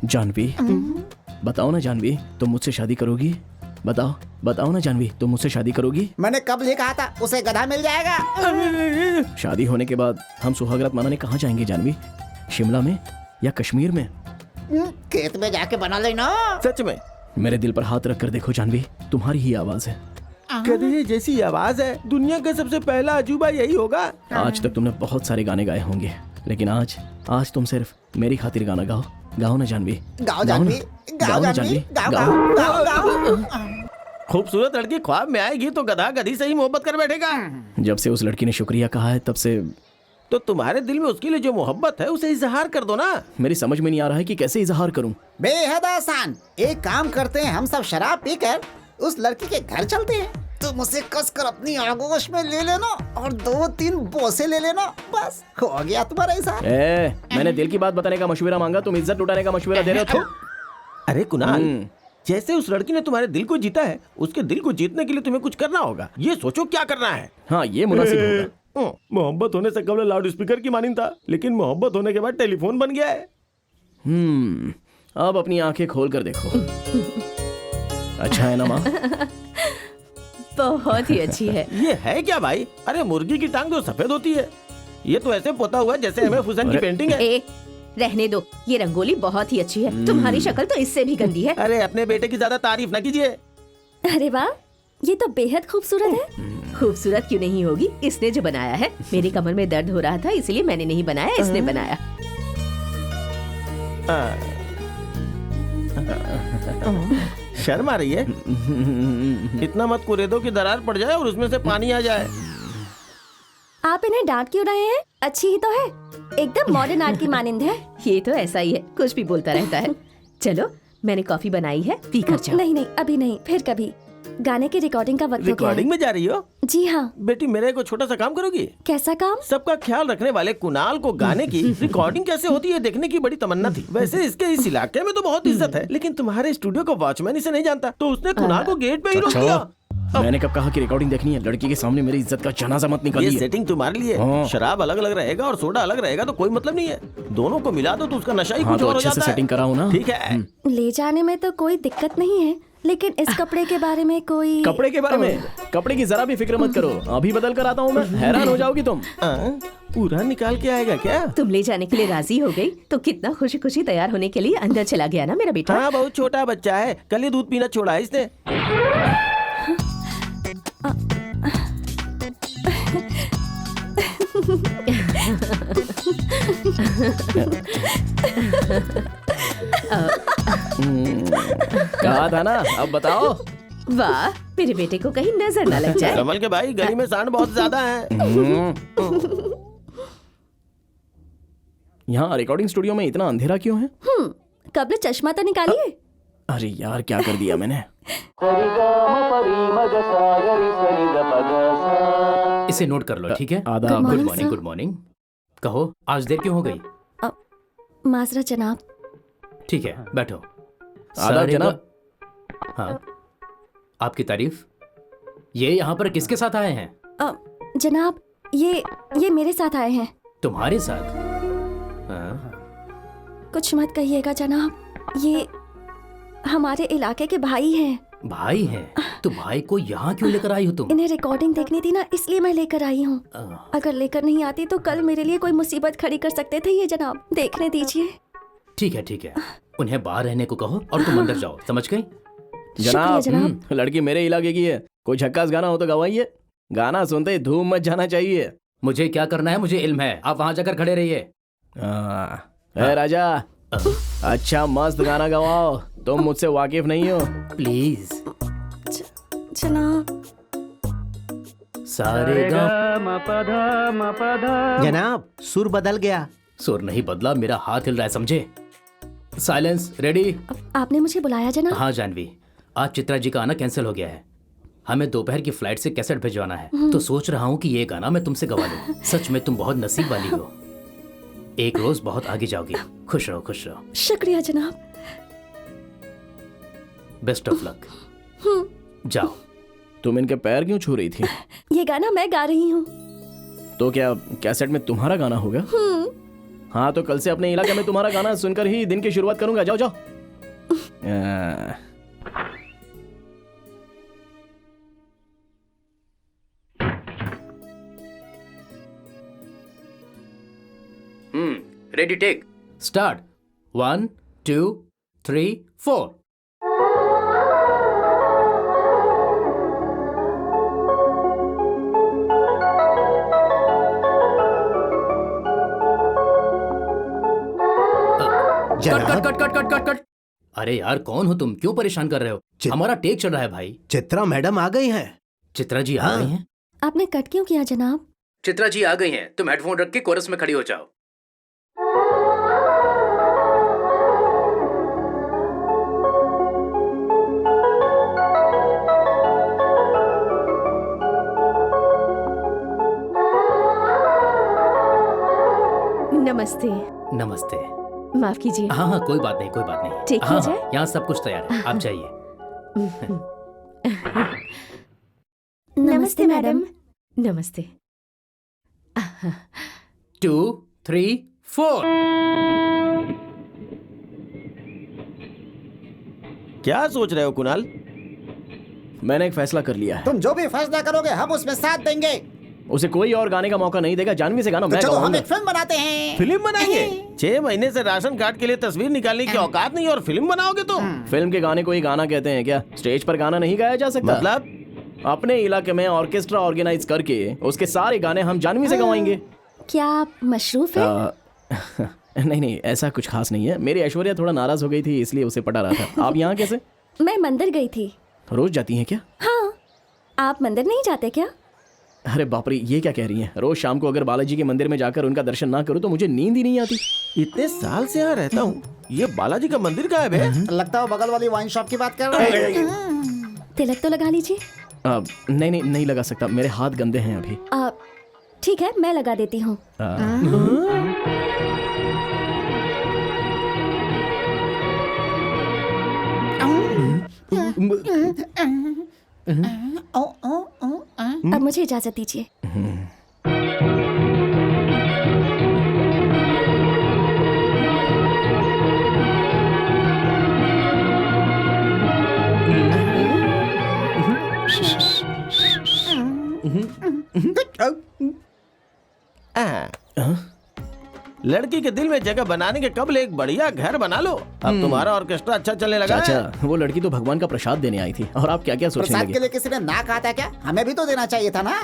जानवी, बताओ ना जानवी, तुम मुझसे शादी करोगी? बताओ ना जानवी, तुम मुझसे शादी करोगी? मैंने कब लिखा था उसे गधा मिल जाएगा। शादी होने के बाद हम सुहागरात मनाने कहाँ जाएंगे जानवी? शिमला में या कश्मीर में? खेत में जाके बना लेना। सच में? मेरे दिल पर हाथ रख कर देखो जानवी, तुम्हारी ही आवाज है। गधे जैसी आवाज है। दुनिया का सबसे पहला अजूबा यही होगा। आज तक तुमने बहुत सारे गाने गाए होंगे, लेकिन आज तुम सिर्फ मेरी खातिर गाना गाओ ना जानवी। गाओ जानवी, गाओ ना जानवी, गाओ। खूबसूरत लड़की ख्वाब में आएगी तो गधा गधी से ही मोहब्बत कर बैठेगा। जब से उस लड़की ने शुक्रिया कहा है तब से। तो तुम्हारे दिल में उसके लिए जो मोहब्बत है उसे इजहार कर दो ना। मेरी समझ में नहीं आ रहा है कि कैसे इजहार करूं। बेहद आसान। एक काम करते हैं, हम सब शराब पीकर उस लड़की के घर चलते हैं। तुम उसे कसकर अपनी आगोश में ले लेना और 2-3 बोसे ले लेना, बस हो गया तुम्हारा इजहार। मैंने दिल की बात बताने का मशवरा मांगा, तुम इज्जत लुटाने का मशवरा दे रहे हो। अरे कुणाल, जैसे उस लड़की ने तुम्हारे दिल को जीता है, उसके दिल को जीतने के लिए तुम्हें कुछ करना होगा। ये सोचो क्या करना है। हाँ, ये मुनासिब होगा। मोहब्बत होने से कबल लाउड स्पीकर की मानिंद था, लेकिन मोहब्बत होने के बाद टेलीफोन बन गया है। अब अपनी आंखें खोल कर देखो। अच्छा है ना माँ? बहुत ही अच्छी है। ये है क्या भाई? अरे मुर्गी की टांग जो सफेद होती है, ये तो ऐसे पोता हुआ है जैसे एम.एफ. हुसैन की पेंटिंग है। रहने दो, ये रंगोली बहुत ही अच्छी है। तुम्हारी शक्ल तो इससे भी गंदी है। अरे अपने बेटे की ज्यादा तारीफ न कीजिए। अरे वाह, ये तो बेहद खूबसूरत है। खूबसूरत क्यों नहीं होगी? इसने जो बनाया है। मेरी कमर में दर्द हो रहा था इसलिए मैंने नहीं बनाया, इसने बनाया। शर्म आ रही है? इतना मत कुरेदो कि दरार पड़ जाए और उसमें से पानी आ जाए। आप इन्हें डांट क्यों रहे हैं? अच्छी ही तो है, एकदम मॉडर्न आर्ट की मानिंद है। ये तो ऐसा ही है, कुछ भी बोलता रहता है। चलो, मैंने कॉफी बनाई है, पी कर जाओ। नहीं नहीं, अभी नहीं, फिर कभी। गाने की रिकॉर्डिंग का वक्त हो गया है। रिकॉर्डिंग में जा रही हो? जी हाँ। बेटी, मेरे को छोटा सा काम करोगी? कैसा काम? सबका ख्याल रखने वाले कुणाल को गाने की रिकॉर्डिंग कैसे होती है देखने की बड़ी तमन्ना थी। वैसे इसके इस इलाके में तो बहुत इज्जत है, लेकिन तुम्हारे स्टूडियो का वॉचमैन इसे नहीं जानता, तो उसने कुणाल को गेट पे ही रोक दिया। मैंने कब कहा कि रिकॉर्डिंग देखनी है? लड़की के सामने मेरी इज्जत का जनाजा मत निकालिए। ये सेटिंग तुम्हारे लिए। शराब अलग अलग रहेगा और सोडा अलग रहेगा तो कोई मतलब नहीं है। दोनों को मिला दो तो उसका नशा ही कुछ और हो जाता है। सेटिंग कराओ ना। ठीक है। ले जाने में तो कोई दिक्कत नहीं है, लेकिन इस कपड़े के बारे में कोई। कपड़े के बारे में? कपड़े की जरा भी फिक्र मत करो, अभी बदल कर आता हूँ मैं। हैरान हो जाओगी तुम। पूरा निकाल के आएगा क्या? तुम ले जाने के लिए राजी हो गई तो कितना खुशी खुशी तैयार होने के लिए अंदर चला गया ना मेरा बेटा। हाँ, बहुत छोटा बच्चा है, कल ही दूध पीना छोड़ा है इसने। कहा था ना, अब बताओ। वाह, मेरे बेटे को कहीं नजर न लग जाए। कमल के भाई, गली में सांड बहुत ज्यादा है। यहाँ रिकॉर्डिंग स्टूडियो में इतना अंधेरा क्यों है? कब्ल चश्मा तो निकालिए। अरे यार, क्या कर दिया मैंने? इसे नोट कर लो, ठीक है? आदाब। Good morning. Good morning. कहो, आज देर क्यों हो गई? माजरा जनाब। ठीक है, बैठो। आदाब जनाब। हाँ, आपकी तारीफ। ये यहाँ पर किसके साथ आए हैं? जनाब, ये मेरे साथ आए हैं। तुम्हारे साथ? हाँ। कुछ मत कहिएगा जनाब, ये हमारे इलाके के भाई हैं। भाई हैं? तो भाई को यहाँ क्यों लेकर आई हो तुम? इन्हें रिकॉर्डिंग देखनी थी ना, इसलिए मैं लेकर आई हूँ। अगर लेकर नहीं आती तो कल मेरे लिए कोई मुसीबत खड़ी कर सकते थे ये जनाब, देखने दीजिए। ठीक है, उन्हें बाहर रहने को कहो और तुम अंदर जाओ, समझ गई? जनाब, लड़की मेरे इलाके की है, कोई झक्कास गाना हो तो गवाइए। गाना सुनते ही धूम मच जाना चाहिए। मुझे क्या करना है मुझे इल्म है, आप वहाँ जाकर खड़े रहिए। राजा, अच्छा मस्त गाना गवाओ, तुम मुझसे वाकिफ नहीं हो। प्लीज। जनाब, सारे जनाब, सुर बदल गया। सुर नहीं बदला, मेरा हाथ हिल रहा है, समझे? Silence, ready? आपने मुझे बुलाया जनाब? हाँ जानवी, आज चित्रा जी का आना कैंसिल हो गया है। हमें दोपहर की फ्लाइट से कैसेट भिजवाना है, तो सोच रहा हूँ कि ये गाना मैं तुमसे गवा लूं। सच में तुम बहुत नसीब वाली हो, एक रोज बहुत आगे जाओगी। खुश रहो, खुश रहो। शुक्रिया जनाब। Best of luck. जाओ। तुम इनके पैर क्यों छू रही थी? ये गाना मैं गा रही हूँ। तो क्या कैसेट में तुम्हारा गाना होगा? हाँ, तो कल से अपने इलाके में तुम्हारा गाना सुनकर ही दिन की शुरुआत करूंगा। जाओ जाओ। Ready, take, start. 1 2 3 4। कट। अरे यार, कौन हो तुम? क्यों परेशान कर रहे हो? हमारा टेक चल रहा है भाई। चित्रा मैडम आ गई हैं। चित्रा जी आ गई हैं? आपने कट क्यों किया जनाब? चित्रा जी आ गई हैं, तुम हेडफोन रख के कोरस में खड़ी हो जाओ। नमस्ते। नमस्ते। माफ कीजिए। हाँ, कोई बात नहीं, कोई बात नहीं। ठीक है, जाए? यहाँ सब कुछ तैयार है, आप जाइए। नमस्ते मैडम। नमस्ते। 2 3 4। क्या सोच रहे हो कुणाल? मैंने एक फैसला कर लिया है। तुम जो भी फैसला करोगे हम उसमें साथ देंगे। उसे कोई और गाने का मौका नहीं देगा। जानवी से गाना तो मैं चलो हम गवाऊंगा। एक फिल्म बनाते हैं। फिल्म बनाएंगे? 6 महीने से राशन कार्ड के लिए तस्वीर निकालने की औकात नहीं और फिल्म बनाओगे तुम? फिल्म के गाने को ही गाना कहते हैं क्या? स्टेज पर गाना नहीं गाया जा सकता? मतलब? अपने इलाके में ऑर्केस्ट्रा ऑर्गेनाइज करके उसके सारे गाने हम जानवी से गवाएंगे। क्या आप मशरूफ हैं? नहीं, ऐसा कुछ खास नहीं है। मेरी ऐश्वर्या थोड़ा नाराज हो गई थी, इसलिए उसे पटा रहा था। आप यहाँ कैसे? मैं मंदिर गई थी। रोज जाती हैं क्या? हाँ, आप मंदिर नहीं जाते क्या? अरे बाप रे, ये क्या कह रही हैं? रोज शाम को अगर बालाजी के मंदिर में जाकर उनका दर्शन ना करूं तो मुझे नींद ही नहीं आती। इतने साल से यहाँ रहता हूँ, ये बालाजी का मंदिर कहाँ है बे? लगता है बगल वाली वाइन शॉप की बात कर रहे हैं। तिलक तो लगा लीजिए। नहीं लगा सकता, मेरे हाथ गंदे हैं अभी। ठीक है, मैं लगा देती हूँ। अब मुझे इजाजत दीजिए। लड़की के दिल में जगह बनाने के कबल एक बढ़िया घर बना लो। अब तुम्हारा ऑर्केस्ट्रा अच्छा चलने लगा है। चाचा, वो लड़की तो भगवान का प्रसाद देने आई थी, और आप क्या क्या सोचने प्रसाद के लगे? लिए किसी ने ना कहा था क्या? हमें भी तो देना चाहिए था ना।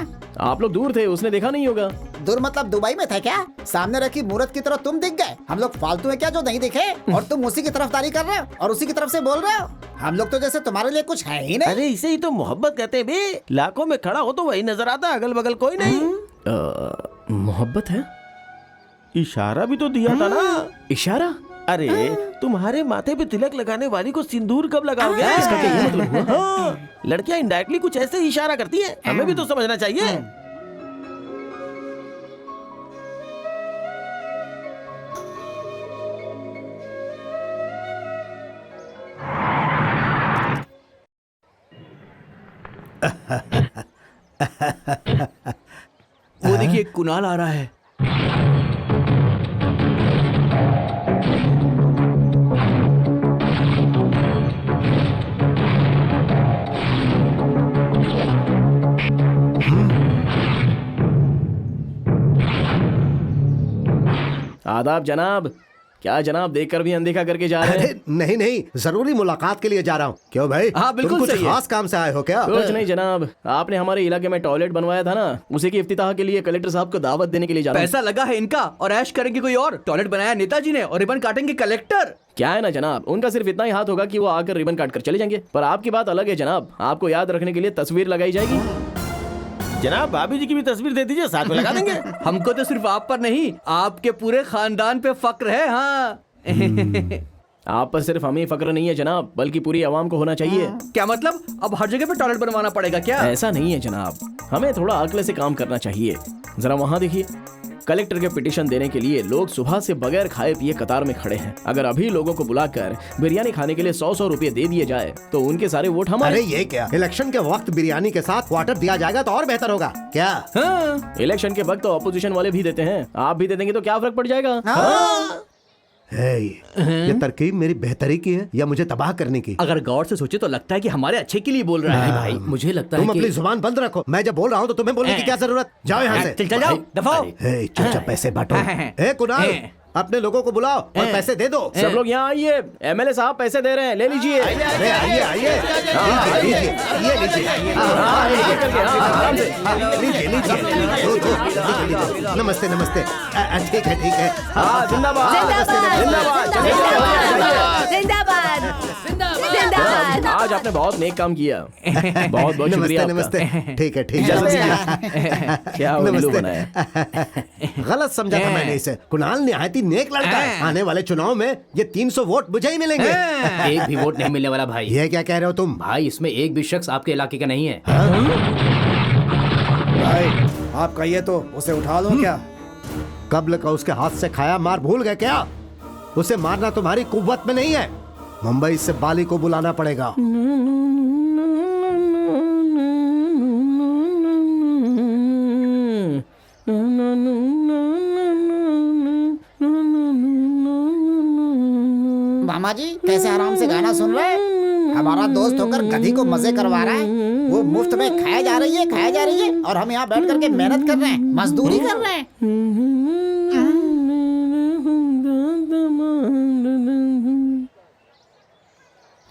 आप लोग दूर थे, उसने देखा नहीं होगा। दूर मतलब दुबई में थे क्या? सामने रखी मूर्त की तरफ तुम दिख गए। हम लोग फालतू है क्या जो नहीं दिखे? और तुम उसी की तरफदारी कर रहे हो और उसी की तरफ से बोल रहे हो। हम लोग तो जैसे तुम्हारे लिए कुछ है ही नहीं। अरे इसे ही तो मोहब्बत कहते हैं बे। लाखों में खड़ा हो तो वही नजर आता, अगल बगल कोई नहीं। मोहब्बत है? इशारा भी तो दिया था ना। इशारा? अरे तुम्हारे माथे पे तिलक लगाने वाली को सिंदूर कब लगाओगे? इसका क्या ये मतलब हुआ? हाँ, लड़कियां इनडायरेक्टली कुछ ऐसे ही इशारा करती हैं, हमें भी तो समझना चाहिए। वो देखिए, कुणाल आ रहा है। आदाब जनाब। क्या जनाब देखकर भी अनदेखा करके जा रहे हैं? अरे नहीं नहीं, जरूरी मुलाकात के लिए जा रहा हूँ। क्यों भाई? हाँ, बिल्कुल तुम कुछ सही है। खास काम से आए हो क्या? कुछ नहीं जनाब, आपने हमारे इलाके में टॉयलेट बनवाया था ना, उसी की इफ्तिताह के लिए कलेक्टर साहब को दावत देने के लिए जा रहा हूं। पैसा लगा है इनका और ऐश करेंगे कोई और। टॉयलेट बनाया नेताजी ने और रिबन काटेंगे कलेक्टर। क्या है ना जनाब, उनका सिर्फ इतना ही हाथ होगा कि वो आकर रिबन काट कर चले जाएंगे। पर आपकी बात अलग है जनाब, आपको याद रखने के लिए तस्वीर लगाई जाएगी। जनाब भाभी जी की भी तस्वीर दे दीजिए, साथ में लगा देंगे। हमको तो सिर्फ आप पर नहीं, आपके पूरे खानदान पे फक्र है। हाँ आप पर सिर्फ हमें फक्र नहीं है जनाब, बल्कि पूरी आवाम को होना चाहिए। क्या मतलब? अब हर जगह पे टॉयलेट बनवाना पड़ेगा क्या? ऐसा नहीं है जनाब, हमें थोड़ा अक्ल से काम करना चाहिए। जरा वहाँ देखिए, कलेक्टर के पिटीशन देने के लिए लोग सुबह से बगैर खाए पिए कतार में खड़े हैं। अगर अभी लोगों को बुलाकर बिरयानी खाने के लिए 100-100 रुपए दे दिए जाए तो उनके सारे वोट हमारे। अरे ये क्या, इलेक्शन के वक्त बिरयानी के साथ क्वार्टर दिया जाएगा तो और बेहतर होगा क्या? हाँ, इलेक्शन के वक्त तो ऑपोजिशन वाले भी देते हैं, आप भी दे देंगे तो क्या फर्क पड़ जाएगा? हाँ। ये तरकीब मेरी बेहतरी की है या मुझे तबाह करने की? अगर गौर से सोचे तो लगता है कि हमारे अच्छे के लिए बोल रहा है। भाई मुझे लगता है तुम कि अपनी जुबान बंद रखो, मैं जब बोल रहा हूँ तो तुम्हें बोलने की क्या जरूरत? जाओ यहाँ से। चल जाओ, दफाओ। चुपचाप पैसे बांटो। कुणाल, अपने लोगों को बुलाओ और पैसे दे दो। सब लोग यहाँ आइए, एमएलए साहब पैसे दे रहे हैं, ले लीजिए। अरे आइए आइए, ये लीजिए, नमस्ते नमस्ते। ठीक है ठीक है। जिंदाबाद जिंदाबाद जिंदाबाद। आज आपने बहुत नेक काम किया, बहुत बहुत शुक्रिया आपका। नमस्ते। ठीक है ठीक जल्दी है। क्या उल्लू बनाया? गलत समझा था मैंने इसे। कुणाल निहायती नेक लड़का है। आने वाले चुनाव में ये 300 वोट मुझे ही मिलेंगे। एक भी वोट नहीं मिलने वाला भाई। ये क्या कह रहे हो तुम? भाई इसमें एक भी शख्स आपके इलाके का नहीं है। भाई आप कहिए तो उसे उठा लूं क्या? कब्ल का उसके हाथ से खाया मार भूल गए क्या? उसे मारना तुम्हारी कुव्वत में नहीं है। मुंबई से बाली को बुलाना पड़ेगा। मामा जी कैसे आराम से गाना सुन रहे हैं? हमारा दोस्त होकर गधी को मजे करवा रहा है। वो मुफ्त में खाया जा रही है और हम यहाँ बैठ करके मेहनत कर रहे हैं, मजदूरी कर रहे हैं।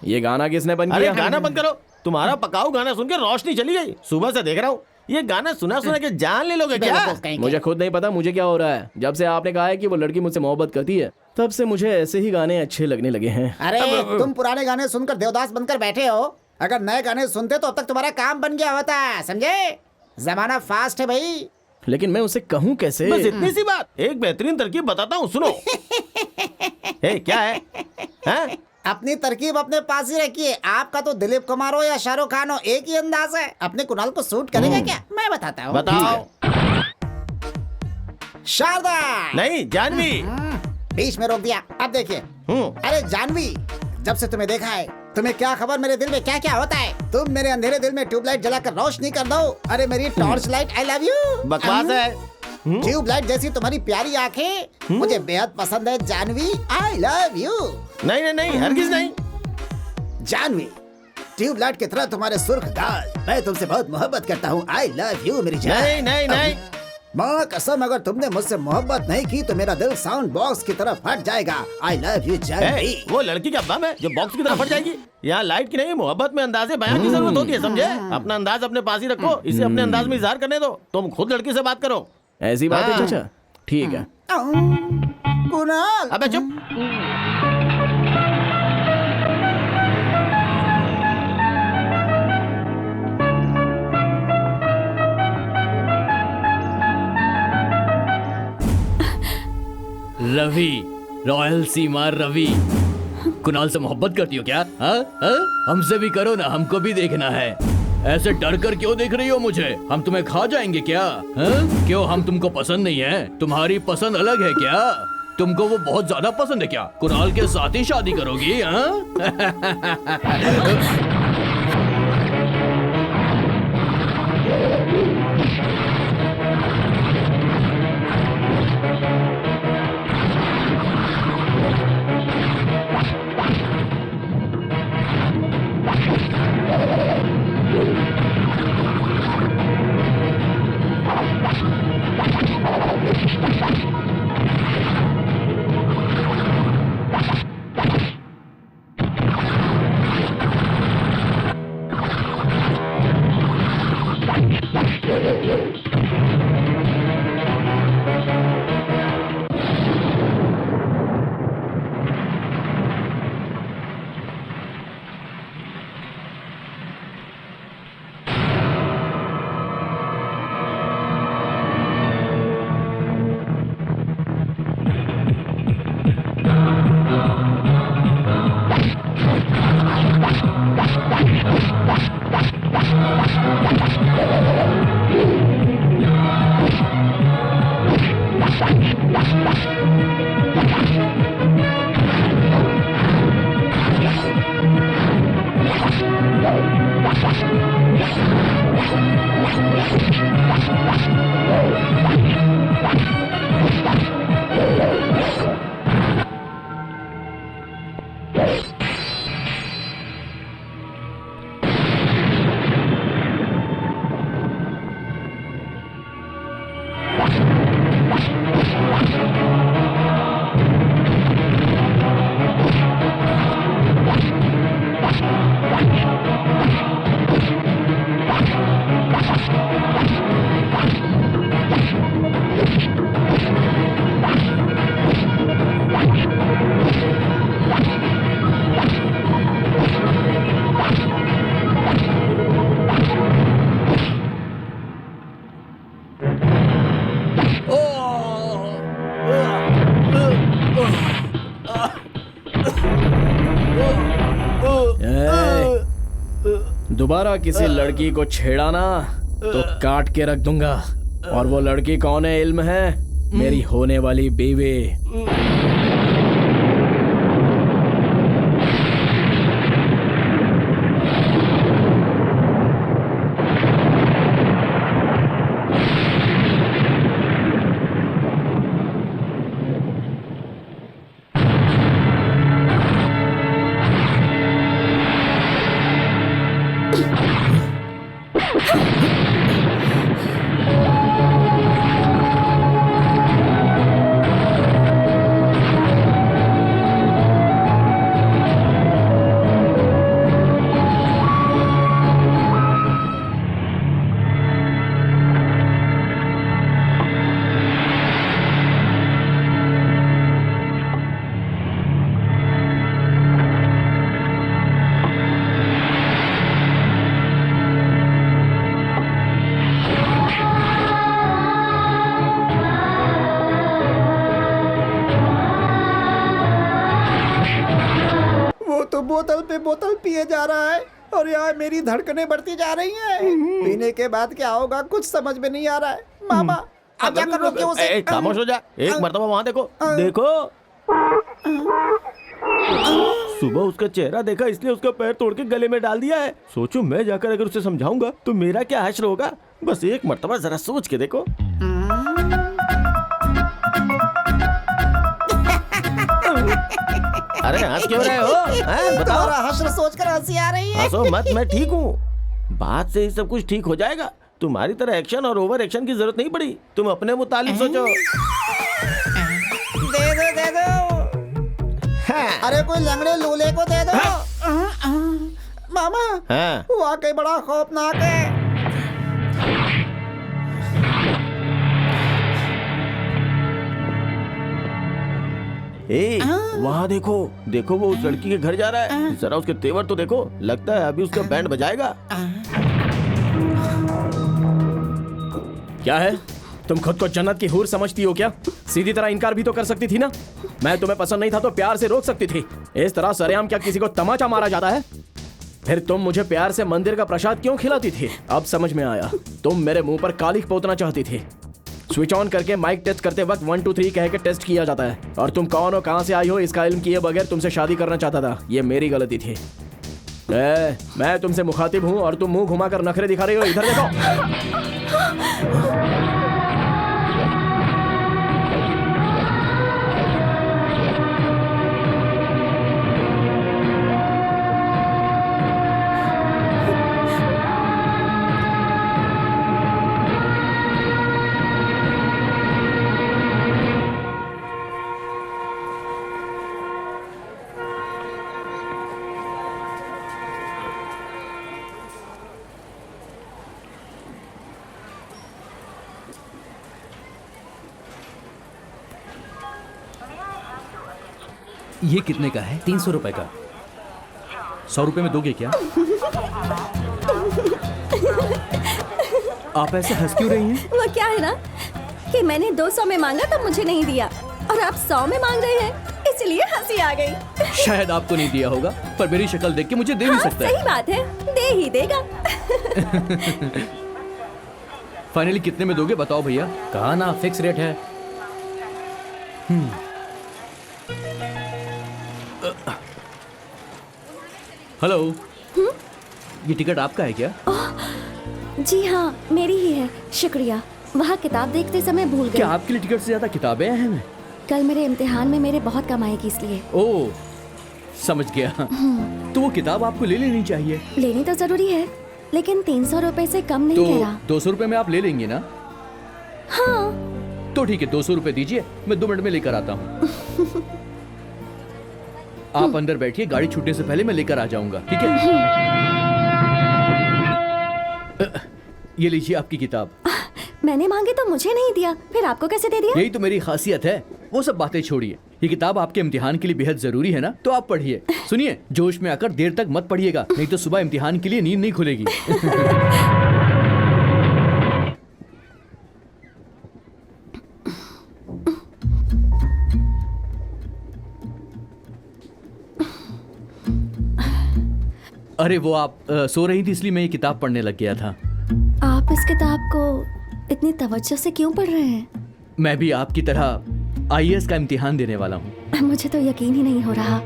ये गाना किसने बंद अरे किया? गाना बंद करो, तुम्हारा पकाऊ गाना सुन के रोशनी चली गई। सुबह से देख रहा हूँ, ये गाना सुना सुना के जान ले लोगे क्या? मुझे खुद नहीं पता मुझे क्या हो रहा है। जब से आपने कहा है कि वो लड़की मुझसे मोहब्बत करती है, तब से मुझे ऐसे ही गाने अच्छे लगने लगे हैं। अरे तुम पुराने गाने सुनकर देवदास बनकर बैठे हो। अगर नए गाने सुनते तो अब तक तुम्हारा काम बन गया होता, समझे? जमाना फास्ट है भाई। लेकिन मैं उसे कहूँ कैसे? बस इतनी सी बात। एक बेहतरीन तरकीब बताता हूँ, सुनो। क्या है? अपनी तरकीब अपने पास ही रखिए। आपका तो दिलीप कुमार हो या शाहरुख खान हो, एक ही अंदाज है। अपने कुणाल को सूट करेगा क्या? मैं बताता हूँ। बताओ। शारदा नहीं, जानवी। बीच में रोक दिया। अब देखिए। अरे जानवी, जब से तुम्हें देखा है, तुम्हें क्या खबर मेरे दिल में क्या क्या होता है? तुम मेरे अंधेरे दिल में ट्यूबलाइट जलाकर रोशनी कर दो। अरे मेरी torch light, I love you. बकवास है। ट्यूबलाइट जैसी तुम्हारी प्यारी आंखें मुझे बेहद पसंद है जानवी, आई लव यू। नहीं नहीं नहीं, हरगिज नहीं। जानवी, ट्यूबलाइट की तरह तुम्हारे सुर्ख गाल, मैं तुमसे बहुत मोहब्बत करता हूँ, आई लव यू मेरी जान। नहीं नहीं नहीं, माँ कसम, अगर तुमने मुझसे मोहब्बत नहीं की तो मेरा दिल साउंड बॉक्स की तरफ फट जाएगा। I love you Janvi. वो लड़की क्या बम है जो बॉक्स की तरफ फट जाएगी? यहाँ लाइट की नहीं, मोहब्बत में अंदाज़े बयान की जरूरत होती है, समझे? अपना अंदाज अपने पास ही रखो, इसे अपने अंदाज में इजहार करने दो। तुम खुद लड़की से बात करो। ऐसी बात है चाचा? ठीक है। कुणाल, अबे चुप। रवि, रॉयल सीमा रवि, कुणाल से मोहब्बत करती हो क्या? हमसे भी करो ना, हमको भी देखना है। ऐसे डर कर क्यों देख रही हो मुझे? हम तुम्हें खा जाएंगे क्या? क्यों, हम तुमको पसंद नहीं है? तुम्हारी पसंद अलग है क्या? तुमको वो बहुत ज्यादा पसंद है क्या? कुणाल के साथ ही शादी करोगी? दोबारा किसी लड़की को छेड़ा ना तो काट के रख दूंगा। और वो लड़की कौन है इल्म है? मेरी होने वाली बीवी। बोतल पे बोतल पिए जा रहा है और यहाँ मेरी धड़कनें बढ़ती जा रही हैं। पीने के बाद क्या होगा कुछ समझ में नहीं आ रहा है। मामा अब क्या करो क्यों उसे? खामोश हो जा। एक मर्तबा वहाँ देखो। देखो सुबह उसका चेहरा देखा इसलिए उसका पैर तोड़ के गले में डाल दिया है। सोचो मैं जाकर अगर उसे समझाऊंगा तो मेरा क्या हश्र होगा। बस एक मर्तबा जरा सोच के देखो। अरे हंस क्यों रहे हो? बताओ। हश्र सोचकर हंसी आ रही है। हंसो मत, मैं ठीक हूँ। बात से ही सब कुछ ठीक हो जाएगा। तुम्हारी तरह एक्शन और ओवर एक्शन की जरूरत नहीं पड़ी। तुम अपने मुतालिक सोचो। दे दो। अरे कोई लंगड़े लूले को दे दो। मामा वाकई बड़ा खौफनाक है। वहाँ देखो देखो वो उस लड़की के घर जा रहा है। जरा उसके तेवर तो देखो। लगता है अभी उसका बैंड बजाएगा। क्या है? तुम खुद को जन्नत की हूर समझती हो क्या? सीधी तरह इनकार भी तो कर सकती थी ना। मैं तुम्हें पसंद नहीं था तो प्यार से रोक सकती थी। इस तरह सरेआम क्या किसी को तमाचा मारा जाता है? फिर तुम मुझे प्यार से मंदिर का प्रसाद क्यों खिलाती थी? अब समझ में आया। तुम मेरे मुंह पर कालिख पोतना चाहती थी। स्विच ऑन करके माइक टेस्ट करते वक्त 1 2 3 कह के टेस्ट किया जाता है। और तुम कौन हो, कहां से आई हो, इसका इल्म किए बगैर तुमसे शादी करना चाहता था। ये मेरी गलती थी। मैं तुमसे मुखातिब हूं और तुम मुंह घुमाकर नखरे दिखा रही हो। इधर देखो। ये कितने का है? 300 रुपए का। 100 रुपए में दोगे क्या? आप ऐसे हंस क्यों रही हैं? वो क्या है ना कि मैंने 200 में मांगा तो मुझे नहीं दिया और आप 100 में मांग रहे हैं, इसलिए हंसी आ गई। शायद आपको नहीं दिया होगा पर मेरी शक्ल देख के मुझे दे भी सकता है। सही बात है, दे ही देगा। फाइनली कितने में दोगे बताओ भैया? कहा ना फिक्स रेट है। हेलो, ये टिकट आपका है क्या? जी हाँ, मेरी ही है, शुक्रिया। वहाँ किताब देखते समय भूल गई। क्या आपके लिए टिकट से ज्यादा किताबें हैं? कल मेरे इम्तिहान में मेरे बहुत काम आएगी इसलिए। ओह, समझ गया। तो वो किताब आपको ले लेनी चाहिए। लेनी तो जरूरी है, लेकिन 300 रुपए से कम नहीं कह रहा। 200 रुपए में आप ले लेंगे ना? हाँ। तो ठीक है, 200 रुपए दीजिए, मैं 2 मिनट में लेकर आता हूँ। आप अंदर बैठिए, गाड़ी छूटने से पहले मैं लेकर आ जाऊंगा, ठीक है? ये लीजिए आपकी किताब। मैंने मांगी तो मुझे नहीं दिया, फिर आपको कैसे दे दिया? यही तो मेरी खासियत है। वो सब बातें छोड़िए, ये किताब आपके इम्तिहान के लिए बेहद जरूरी है ना, तो आप पढ़िए। सुनिए, जोश में आकर देर तक मत पढ़िएगा, नहीं तो सुबह इम्तिहान के लिए नींद नहीं खुलेगी। अरे वो आप सो रही थी इसलिए मैं ये किताब पढ़ने लग गया था। आप इस किताब को इतनी तवज्जो से क्यों पढ़ रहे हैं? मैं भी आपकी तरह IAS का इम्तिहान देने वाला हूँ। मुझे तो यकीन ही नहीं हो रहा।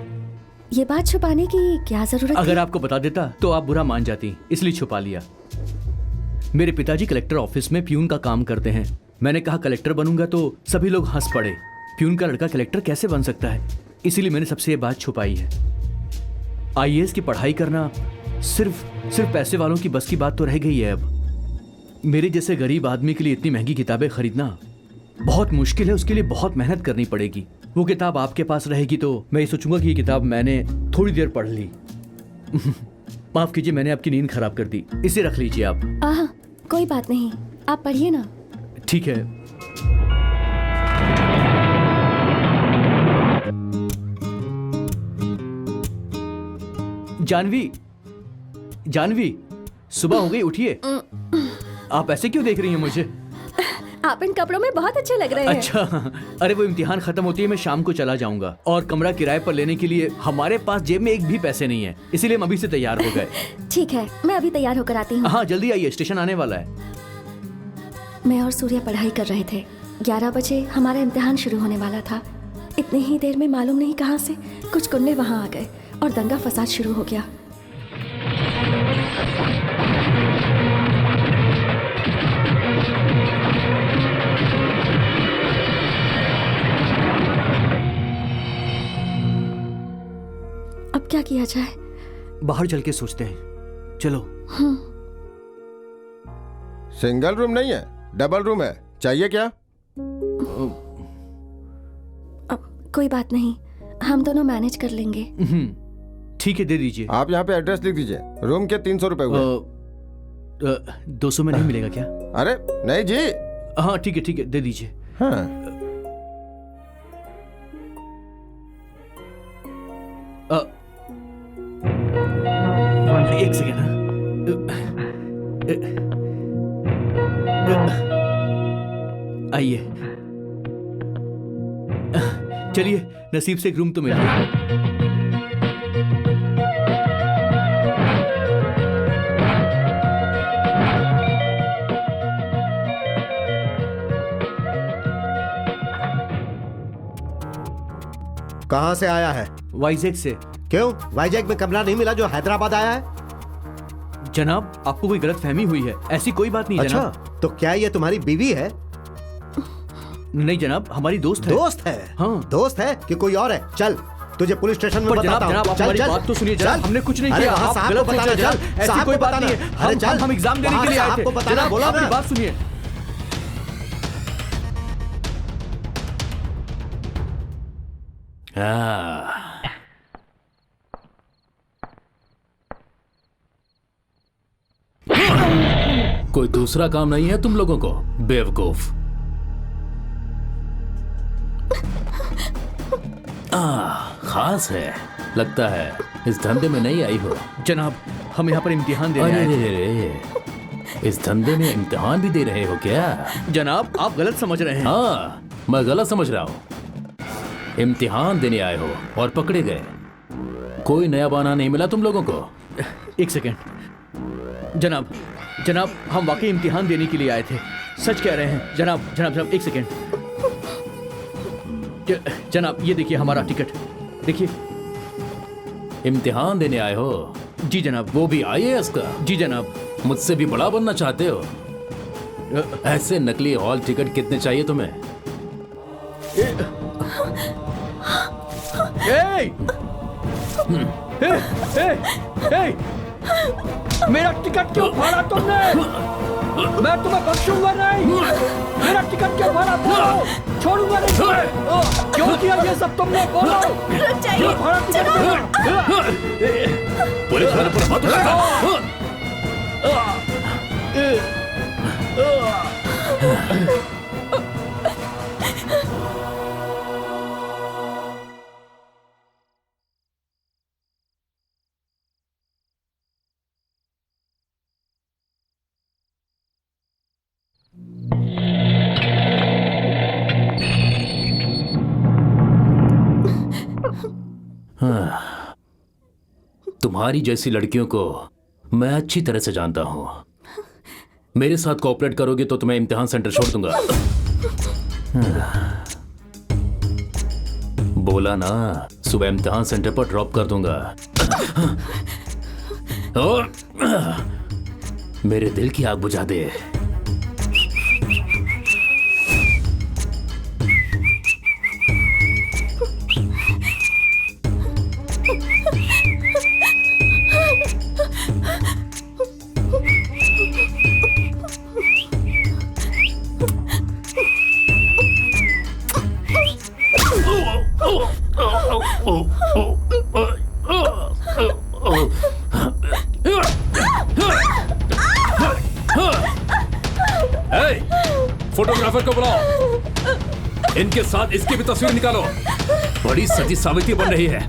ये बात छुपाने की क्या जरूरत अगर थी? आपको बता देता तो आप बुरा मान जाती, इसलिए छुपा लिया। मेरे पिताजी कलेक्टर ऑफिस में प्यून का काम करते हैं। मैंने कहा कलेक्टर बनूंगा तो सभी लोग हंस पड़े। प्यून का लड़का कलेक्टर कैसे बन सकता है, इसीलिए मैंने सबसे ये बात छुपाई है। IAS की पढ़ाई करना सिर्फ पैसे वालों की बस की बात तो रह गई है अब। मेरे जैसे गरीब आदमी के लिए इतनी महंगी किताबें खरीदना बहुत मुश्किल है, उसके लिए बहुत मेहनत करनी पड़ेगी। वो किताब आपके पास रहेगी तो मैं ये सोचूंगा कि ये किताब मैंने थोड़ी देर पढ़ ली। माफ कीजिए, मैंने आपकी नींद खराब कर दी, इसे रख लीजिए आप। कोई बात नहीं, आप पढ़िए ना। ठीक है। जानवी, सुबह हो गई, उठिए। आप ऐसे क्यों देख रही हैं मुझे? आप इन कपड़ों में बहुत अच्छे लग रहे हैं। अच्छा, अरे वो इम्तिहान खत्म होती है, मैं शाम को चला जाऊंगा और कमरा किराए पर लेने के लिए हमारे पास जेब में एक भी पैसे नहीं है, इसीलिए हम अभी से तैयार हो गए। ठीक है, मैं अभी तैयार होकर आती हूँ। हाँ, जल्दी आइए, स्टेशन आने वाला है। मैं और सूर्या पढ़ाई कर रहे थे। 11 बजे हमारा इम्तिहान शुरू होने वाला था। इतनी ही देर में मालूम नहीं कहाँ से कुछ गुंडे वहाँ आ गए और दंगा फसाद शुरू हो गया। अब क्या किया जाए? बाहर चल के सोचते हैं, चलो। सिंगल रूम नहीं है, डबल रूम है, चाहिए क्या? कोई बात नहीं, हम दोनों मैनेज कर लेंगे। ठीक है, दे दीजिए। आप यहाँ पे एड्रेस लिख दीजिए। रूम के 300 रुपए हुए। 200 में नहीं मिलेगा क्या? अरे नहीं जी। हाँ ठीक है, दे दीजिए। हाँ। एक सेकेंड। आइए, चलिए, नसीब से एक रूम तो मिल गया। कहाँ से आया है? वाइजैक से। क्यों? वाइजैक में कमरा नहीं मिला जो हैदराबाद आया है? जनाब, आपको कोई गलत फहमी हुई है, ऐसी कोई बात नहीं। अच्छा, जनाब। तो क्या ये तुम्हारी बीवी है? नहीं जनाब, हमारी दोस्त है। दोस्त है? हाँ। दोस्त है कि कोई और है? चल, तुझे पुलिस स्टेशन में बताता हूँ। जनाब, आप हमारी बात तो सुनिए जनाब, हमने कुछ नहीं किया। आप गलत सोच रहे हैं, ऐसी कोई बात नहीं है। हम एग्जाम देने के लिए आए थे। जनाब, बोला ना, बात सुनिए। कोई दूसरा काम नहीं है तुम लोगों को, बेवकूफ। खास है, लगता है इस धंधे में नहीं आई हो। जनाब, हम यहाँ पर इम्तिहान दे रहे हैं। इस धंधे में इम्तिहान भी दे रहे हो क्या? जनाब, आप गलत समझ रहे हैं। हाँ, मैं गलत समझ रहा हूँ। इम्तिहान देने आए हो और पकड़े गए। कोई नया बहाना नहीं मिला तुम लोगों को? एक सेकेंड। जनाब, हम वाकई इम्तिहान देने के लिए आए थे, सच कह रहे हैं। जनाब, एक सेकेंड। जनाब ये देखिए हमारा टिकट देखिए। इम्तिहान देने आए हो? जी जनाब। वो भी IAS का? जी जनाब। मुझसे भी बड़ा बनना चाहते हो? ऐसे नकली हॉल टिकट कितने चाहिए तुम्हें? मेरा टिकट क्यों फाड़ा तुमने? मैं तुम्हें बख्शूंगा नहीं। मेरा टिकट क्यों फाड़ा? बोलो, छोड़ूंगा नहीं। क्यों किया ये सब तुमने? बोलो, क्यों फाड़ा टिकट मेरा? पुलिस वाले पर हाथ उठाओ। तुम्हारी जैसी लड़कियों को मैं अच्छी तरह से जानता हूं। मेरे साथ कोऑपरेट करोगे तो तुम्हें इम्तिहान सेंटर छोड़ दूंगा। बोला ना, सुबह इम्तिहान सेंटर पर ड्रॉप कर दूंगा। मेरे दिल की आग बुझा दे। फोटोग्राफर को बुलाओ। इनके साथ इसकी भी तस्वीर निकालो। बड़ी सती सावित्री बन रही है।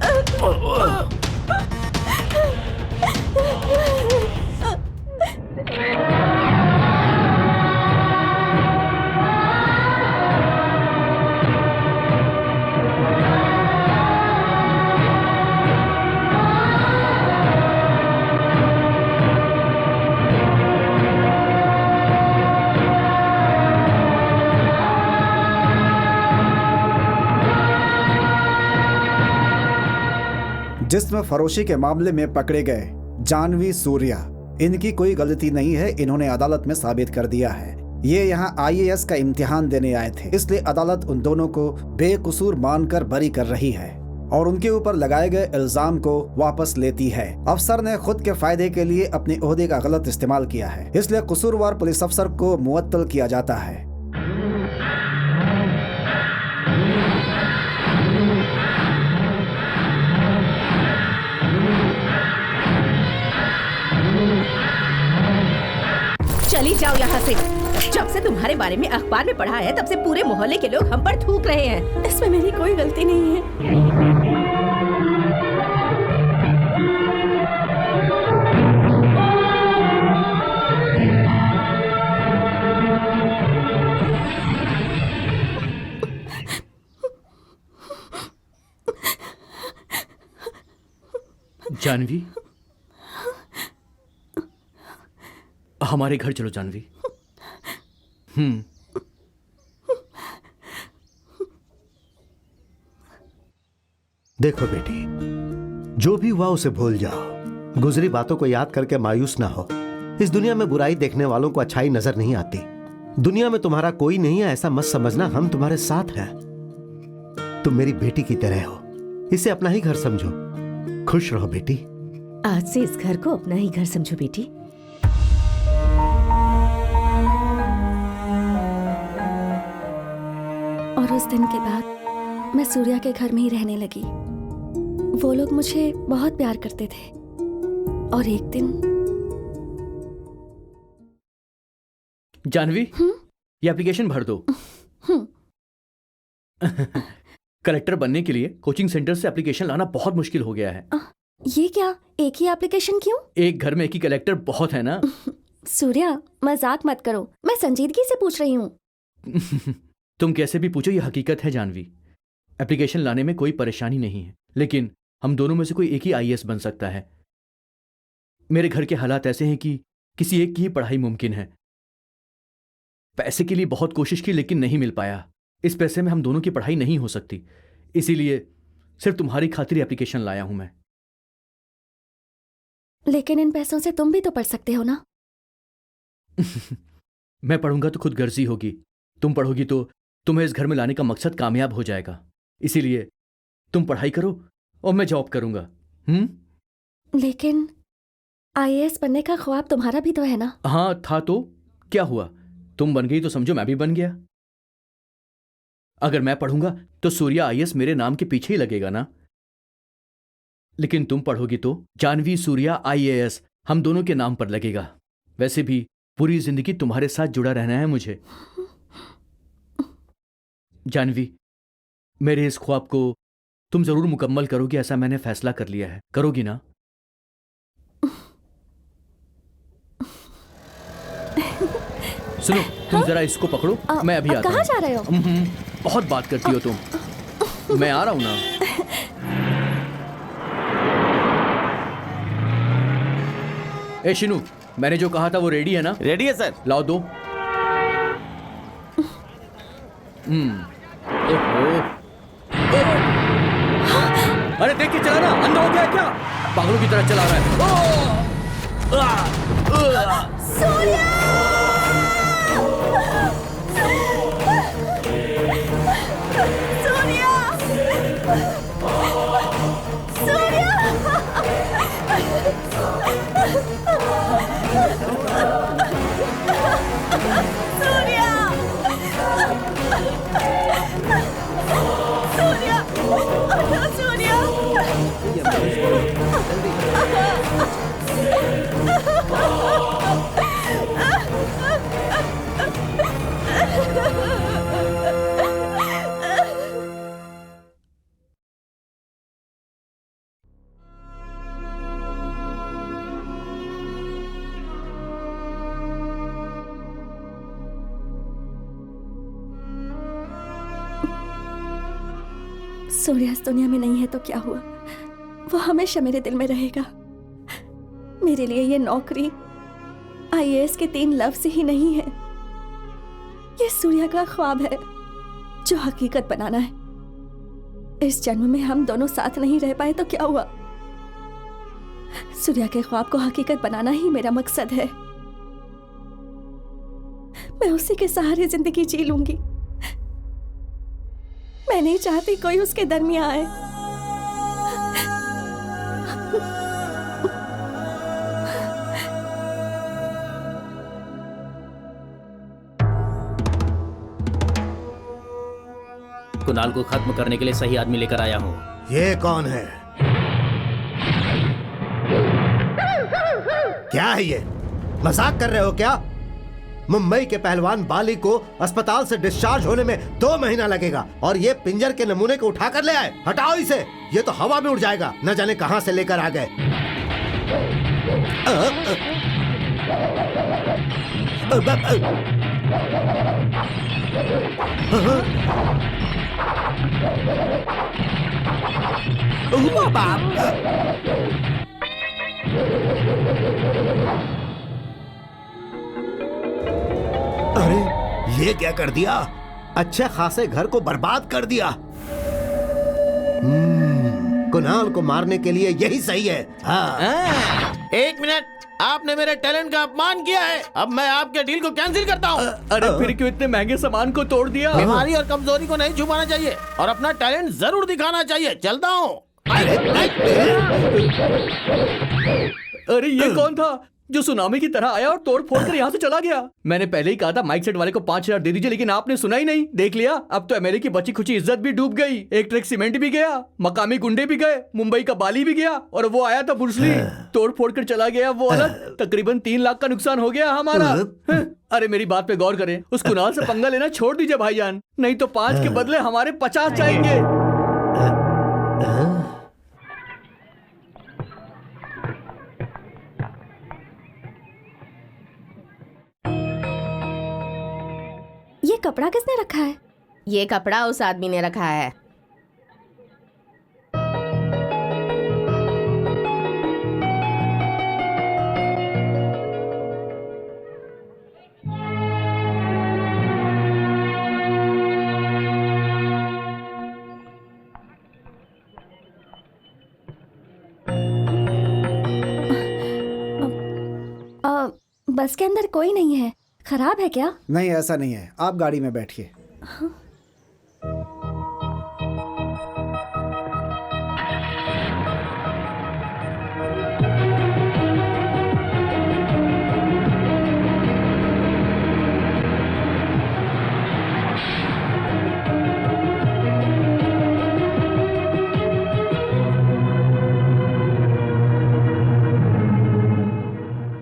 जिस्म फरोशी के मामले में पकड़े गए जानवी सूर्या, इनकी कोई गलती नहीं है, इन्होंने अदालत में साबित कर दिया है। ये यहाँ IAS का इम्तिहान देने आए थे, इसलिए अदालत उन दोनों को बेकसूर मानकर बरी कर रही है और उनके ऊपर लगाए गए इल्जाम को वापस लेती है। अफसर ने खुद के फायदे के लिए अपने ओहदे का गलत इस्तेमाल किया है, इसलिए कसूरवार पुलिस अफसर को मुअत्तल किया जाता है। चली जाओ यहाँ से। जब से तुम्हारे बारे में अखबार में पढ़ा है तब से पूरे मोहल्ले के लोग हम पर थूक रहे हैं। इसमें मेरी कोई गलती नहीं है। जानवी, हमारे घर चलो जानवी। देखो बेटी, जो भी हुआ उसे भूल जाओ। गुजरी बातों को याद करके मायूस ना हो। इस दुनिया में बुराई देखने वालों को अच्छाई नजर नहीं आती। दुनिया में तुम्हारा कोई नहीं है ऐसा मत समझना, हम तुम्हारे साथ हैं। तुम मेरी बेटी की तरह हो, इसे अपना ही घर समझो। खुश रहो बेटी। आज से इस घर को अपना ही घर समझो बेटी। और उस दिन के बाद मैं सूर्या के घर में ही रहने लगी। वो लोग मुझे बहुत प्यार करते थे और एक दिन जानवी, ये एप्लीकेशन भर दो। कलेक्टर बनने के लिए कोचिंग सेंटर से एप्लीकेशन लाना बहुत मुश्किल हो गया है। ये क्या, एक ही एप्लीकेशन क्यों? एक घर में एक ही कलेक्टर बहुत है ना। सूर्या, मजाक मत करो, मैं संजीदगी से पूछ रही हूँ। तुम कैसे भी पूछो, ये हकीकत है जानवी। एप्लीकेशन लाने में कोई परेशानी नहीं है, लेकिन हम दोनों में से कोई एक ही IAS बन सकता है। मेरे घर के हालात ऐसे हैं कि किसी एक की ही पढ़ाई मुमकिन है। पैसे के लिए बहुत कोशिश की लेकिन नहीं मिल पाया। इस पैसे में हम दोनों की पढ़ाई नहीं हो सकती, इसीलिए सिर्फ तुम्हारी खातिर एप्लीकेशन लाया हूं मैं। लेकिन इन पैसों से तुम भी तो पढ़ सकते हो ना। मैं पढ़ूंगा तो खुद गर्जी होगी, तुम पढ़ोगी तो तुम्हें इस घर में लाने का मकसद कामयाब हो जाएगा। इसीलिए तुम पढ़ाई करो और मैं जॉब करूंगा। लेकिन आईएएस बनने का ख्वाब तुम्हारा भी तो है ना। हाँ था, तो क्या हुआ? तुम बन गई तो समझो मैं भी बन गया। अगर मैं पढ़ूंगा तो सूर्या आईएएस मेरे नाम के पीछे ही लगेगा ना। लेकिन तुम पढ़ोगी तो जानवी सूर्या आईएएस हम दोनों के नाम पर लगेगा। वैसे भी पूरी जिंदगी तुम्हारे साथ जुड़ा रहना है मुझे। जानवी, मेरे इस ख्वाब को तुम जरूर मुकम्मल करोगी, ऐसा मैंने फैसला कर लिया है। करोगी ना? सुनो, तुम जरा इसको पकड़ो, मैं अभी आता हूं। कहाँ जा रहे हो? बहुत बात करती हो तुम। मैं आ रहा हूं ना। ए शिनू, मैंने जो कहा था वो रेडी है ना? रेडी है सर। लाओ दो। अरे देख के चलाना, अंधा हो गया है क्या? पागलों की तरह चला रहा है। सूर्या! सूर्या इस दुनिया में नहीं है तो क्या हुआ, वो हमेशा मेरे दिल में रहेगा। मेरे लिए ये नौकरी आईएएस के 3 लफ्ज ही नहीं है, ये सूर्या का ख्वाब है जो हकीकत बनाना है। इस जन्म में हम दोनों साथ नहीं रह पाए तो क्या हुआ, सूर्या के ख्वाब को हकीकत बनाना ही मेरा मकसद है। मैं उसी के सहारे जिंदगी जी लूंगी। मैं नहीं चाहती कोई उसके दरमियां आए। कुणाल को खत्म करने के लिए सही आदमी लेकर आया हूँ। ये कौन है? क्या है ये? मजाक कर रहे हो क्या? मुंबई के पहलवान बाली को अस्पताल से डिस्चार्ज होने में 2 महीना लगेगा और ये पिंजर के नमूने को उठाकर ले आए। हटाओ इसे, ये तो हवा में उड़ जाएगा। न जाने कहां से लेकर आ गए। अरे ये क्या कर दिया? अच्छे खासे घर को बर्बाद कर दिया। कुणाल को मारने के लिए यही सही है। हाँ। 1 मिनट, आपने मेरे टैलेंट का अपमान किया है। अब मैं आपके डील को कैंसिल करता हूँ। अरे फिर क्यों इतने महंगे सामान को तोड़ दिया? बीमारी और कमजोरी को नहीं छुपाना चाहिए और अपना टैलेंट जरूर दिखाना चाहिए। चलता हूँ। अरे ये कौन था जो सुनामी की तरह आया और तोड़ फोड़ कर यहाँ से चला गया? मैंने पहले ही कहा था माइक सेट वाले को 5000 दे दीजिए, लेकिन आपने सुना ही नहीं। देख लिया, अब तो एमएलए की बची खुची इज्जत भी डूब गई। एक ट्रक सीमेंट भी गया, मकामी गुंडे भी गए, मुंबई का बाली भी गया और वो आया था बुर्सली, तोड़ फोड़ कर चला गया वो अलग। तकरीबन 3 लाख का नुकसान हो गया हमारा। अरे मेरी बात पे गौर करें, उस कुणाल से पंगा लेना छोड़ दीजिए भाईजान, नहीं तो 5 के बदले हमारे 50 जाएंगे। ये कपड़ा किसने रखा है? ये कपड़ा उस आदमी ने रखा है। बस के अंदर कोई नहीं है। खराब है क्या? नहीं, ऐसा नहीं है, आप गाड़ी में बैठिए।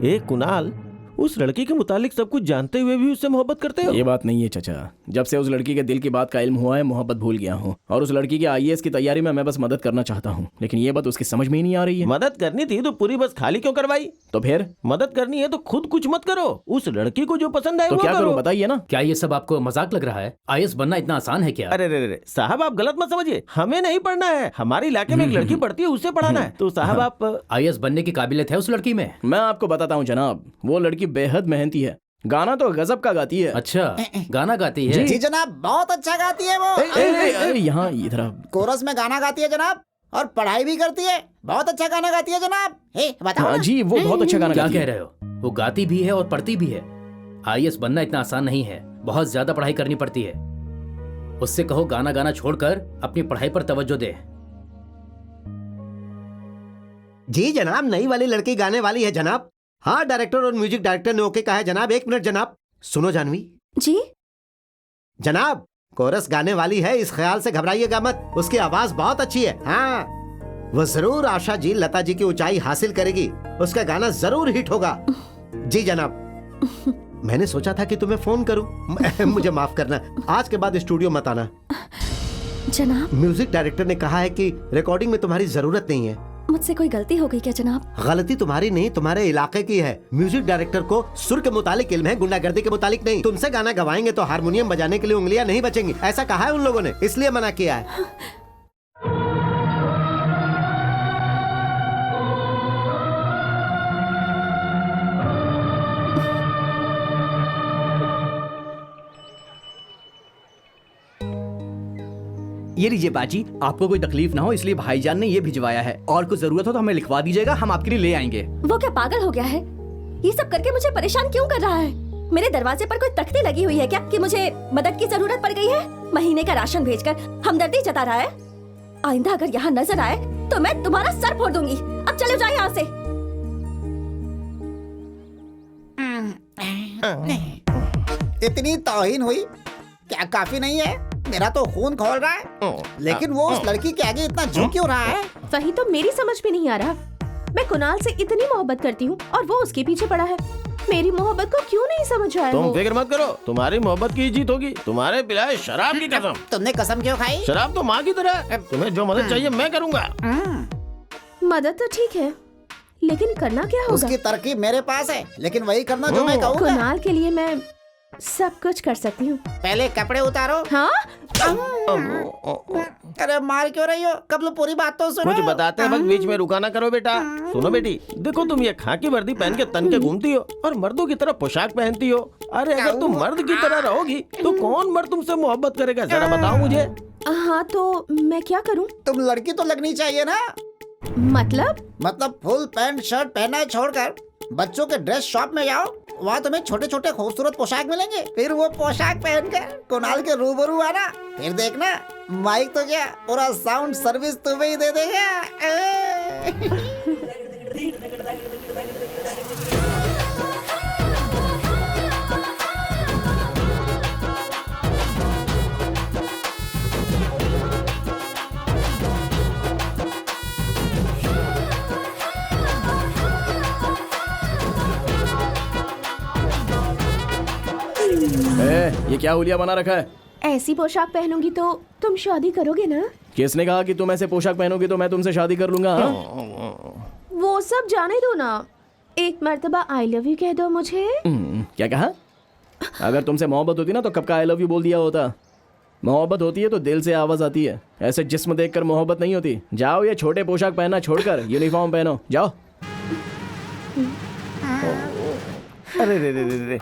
ए कुणाल, उस लड़की के मुतालिक सब कुछ जानते हुए भी उससे मोहब्बत करते हो? ये बात नहीं है चाचा। जब से उस लड़की के दिल की बात का इल्म हुआ है, मोहब्बत भूल गया हूँ। और उस लड़की के आईएएस की तैयारी में मैं बस मदद करना चाहता हूँ, लेकिन ये बात उसकी समझ में ही नहीं आ रही है। मदद करनी थी तो पूरी बस खाली क्यों करवाई? तो फिर मदद करनी है तो खुद कुछ मत करो, उस लड़की को जो पसंद है तो वो क्या करो। करूँ बताइए ना। क्या ये सब आपको मजाक लग रहा है? आईएएस बनना इतना आसान है क्या? अरे रे साहब, आप गलत मत समझिए। हमें नहीं पढ़ना है, हमारे इलाके में एक लड़की पढ़ती है, उसे पढ़ाना है। तो साहब आप आईएएस बनने की काबिलियत है उस लड़की में? मैं आपको बताता हूँ जनाब, वो लड़की बेहद मेहनती है, गाना तो गजब का गाती है। अच्छा, गाना गाती है? जी जनाब, बहुत अच्छा गाती है वो। यहाँ इधर कोरस में गाना गाती है जनाब, और पढ़ाई भी करती है। बहुत अच्छा गाना गाती है जनाब। हे बताओ ना। जी, वो बहुत अच्छा गाना क्या गाती कह रहे हो? वो गाती भी है और पढ़ती भी है। आईएएस बनना इतना आसान नहीं है, बहुत ज्यादा पढ़ाई करनी पड़ती है। उससे कहो गाना गाना छोड़कर अपनी पढ़ाई पर तवज्जो दे। जी जनाब, नई वाली लड़की गाने वाली है जनाब। हाँ, डायरेक्टर और म्यूजिक डायरेक्टर ने ओके कहा है जनाब। 1 मिनट जनाब। सुनो जानवी जी जनाब, कोरस गाने वाली है, इस ख्याल से घबराइएगा मत। उसकी आवाज बहुत अच्छी है। हाँ, वो जरूर आशा जी, लता जी की ऊंचाई हासिल करेगी। उसका गाना जरूर हिट होगा। जी जनाब, मैंने सोचा था कि तुम्हें फोन करूं। मुझे माफ करना, आज के बाद स्टूडियो मत आना। जनाब, म्यूजिक डायरेक्टर ने कहा है कि रिकॉर्डिंग में तुम्हारी जरूरत नहीं है। मुझसे कोई गलती हो गई क्या जनाब? गलती तुम्हारी नहीं, तुम्हारे इलाके की है। म्यूजिक डायरेक्टर को सुर के मुतालिक इल्म है, गुंडागर्दी के मुतालिक नहीं। तुमसे गाना गवाएंगे तो हारमोनियम बजाने के लिए उंगलियां नहीं बचेंगी, ऐसा कहा है उन लोगों ने, इसलिए मना किया है। ये लीजिए बाजी, आपको कोई तकलीफ ना हो इसलिए भाईजान ने ये भिजवाया है। और कुछ जरूरत हो तो हमें लिखवा दीजिएगा, हम आपके लिए ले आएंगे। वो क्या पागल हो गया है? ये सब करके मुझे परेशान क्यों कर रहा है? मेरे दरवाजे पर कोई तख्ती लगी हुई है क्या कि मुझे मदद की जरूरत पड़ गई है? महीने का राशन भेजकर हमदर्दी जता रहा है। आइंदा अगर यहाँ नजर आए तो मैं तुम्हारा सर फोड़ दूंगी। अब चले जाओ यहाँ से। इतनी तौहीन हुई क्या काफी नहीं है? मेरा तो खून खौल रहा है, लेकिन वो उस लड़की के आगे इतना झुक क्यों रहा है? वही तो मेरी समझ में नहीं आ रहा। मैं कुणाल से इतनी मोहब्बत करती हूँ और वो उसके पीछे पड़ा है। मेरी मोहब्बत को क्यों नहीं समझ रहा है? तुम वो फिक्र मत करो, तुम्हारी मोहब्बत की जीत होगी। तुम्हारे पिलाए शराब की कसम। तुमने कसम क्यों खाई? शराब तो माँ की तरह है। तुम्हें जो मदद चाहिए मैं करूँगा। मदद तो ठीक है, लेकिन करना क्या होगा? उसकी तरकीब मेरे पास है, लेकिन वही करना जो मैं कहूँगा। कुणाल के लिए मैं सब कुछ कर सकती हूँ। पहले कपड़े उतारो। हाँ? अरे मार क्यों रही हो? कब पूरी बात तो सुनो। कुछ बताते वक्त बीच में रुका ना करो बेटा। सुनो बेटी, देखो तुम ये खाकी वर्दी पहन के तन के घूमती हो और मर्दों की तरह पोशाक पहनती हो। अरे अगर तुम मर्द की तरह रहोगी तो कौन मर्द तुमसे मोहब्बत करेगा, जरा बताओ मुझे। हाँ तो मैं क्या करूँ? तुम लड़की तो लगनी चाहिए ना। मतलब फुल पैंट शर्ट पहना छोड़कर बच्चों के ड्रेस शॉप में जाओ, वहाँ तुम्हें छोटे छोटे खूबसूरत पोशाक मिलेंगे। फिर वो पोशाक पहनकर कुणाल के रूबरू आना, फिर देखना माइक तो क्या पूरा साउंड सर्विस तुम्हें ही दे देगा। ये क्या हुलिया बना रखा है? ऐसी पोशाक पहनूंगी तो तुम शादी करोगे ना? किसने कहा कि तुम ऐसे पोशाक पहनोगी तो मैं तुमसे शादी कर लूंगा? वो सब जाने दो ना, एक मर्तबा आई लव यू कह दो मुझे। क्या कहा? अगर तुमसे मोहब्बत होती ना तो कब का आई लव यू बोल दिया होता। मोहब्बत होती है तो दिल से आवाज आती है, ऐसे जिस्म देखकर मोहब्बत नहीं होती। जाओ ये छोटे पोशाक पहनना छोड़कर यूनिफॉर्म पहनो, जाओ। अरे रे रे रे रे,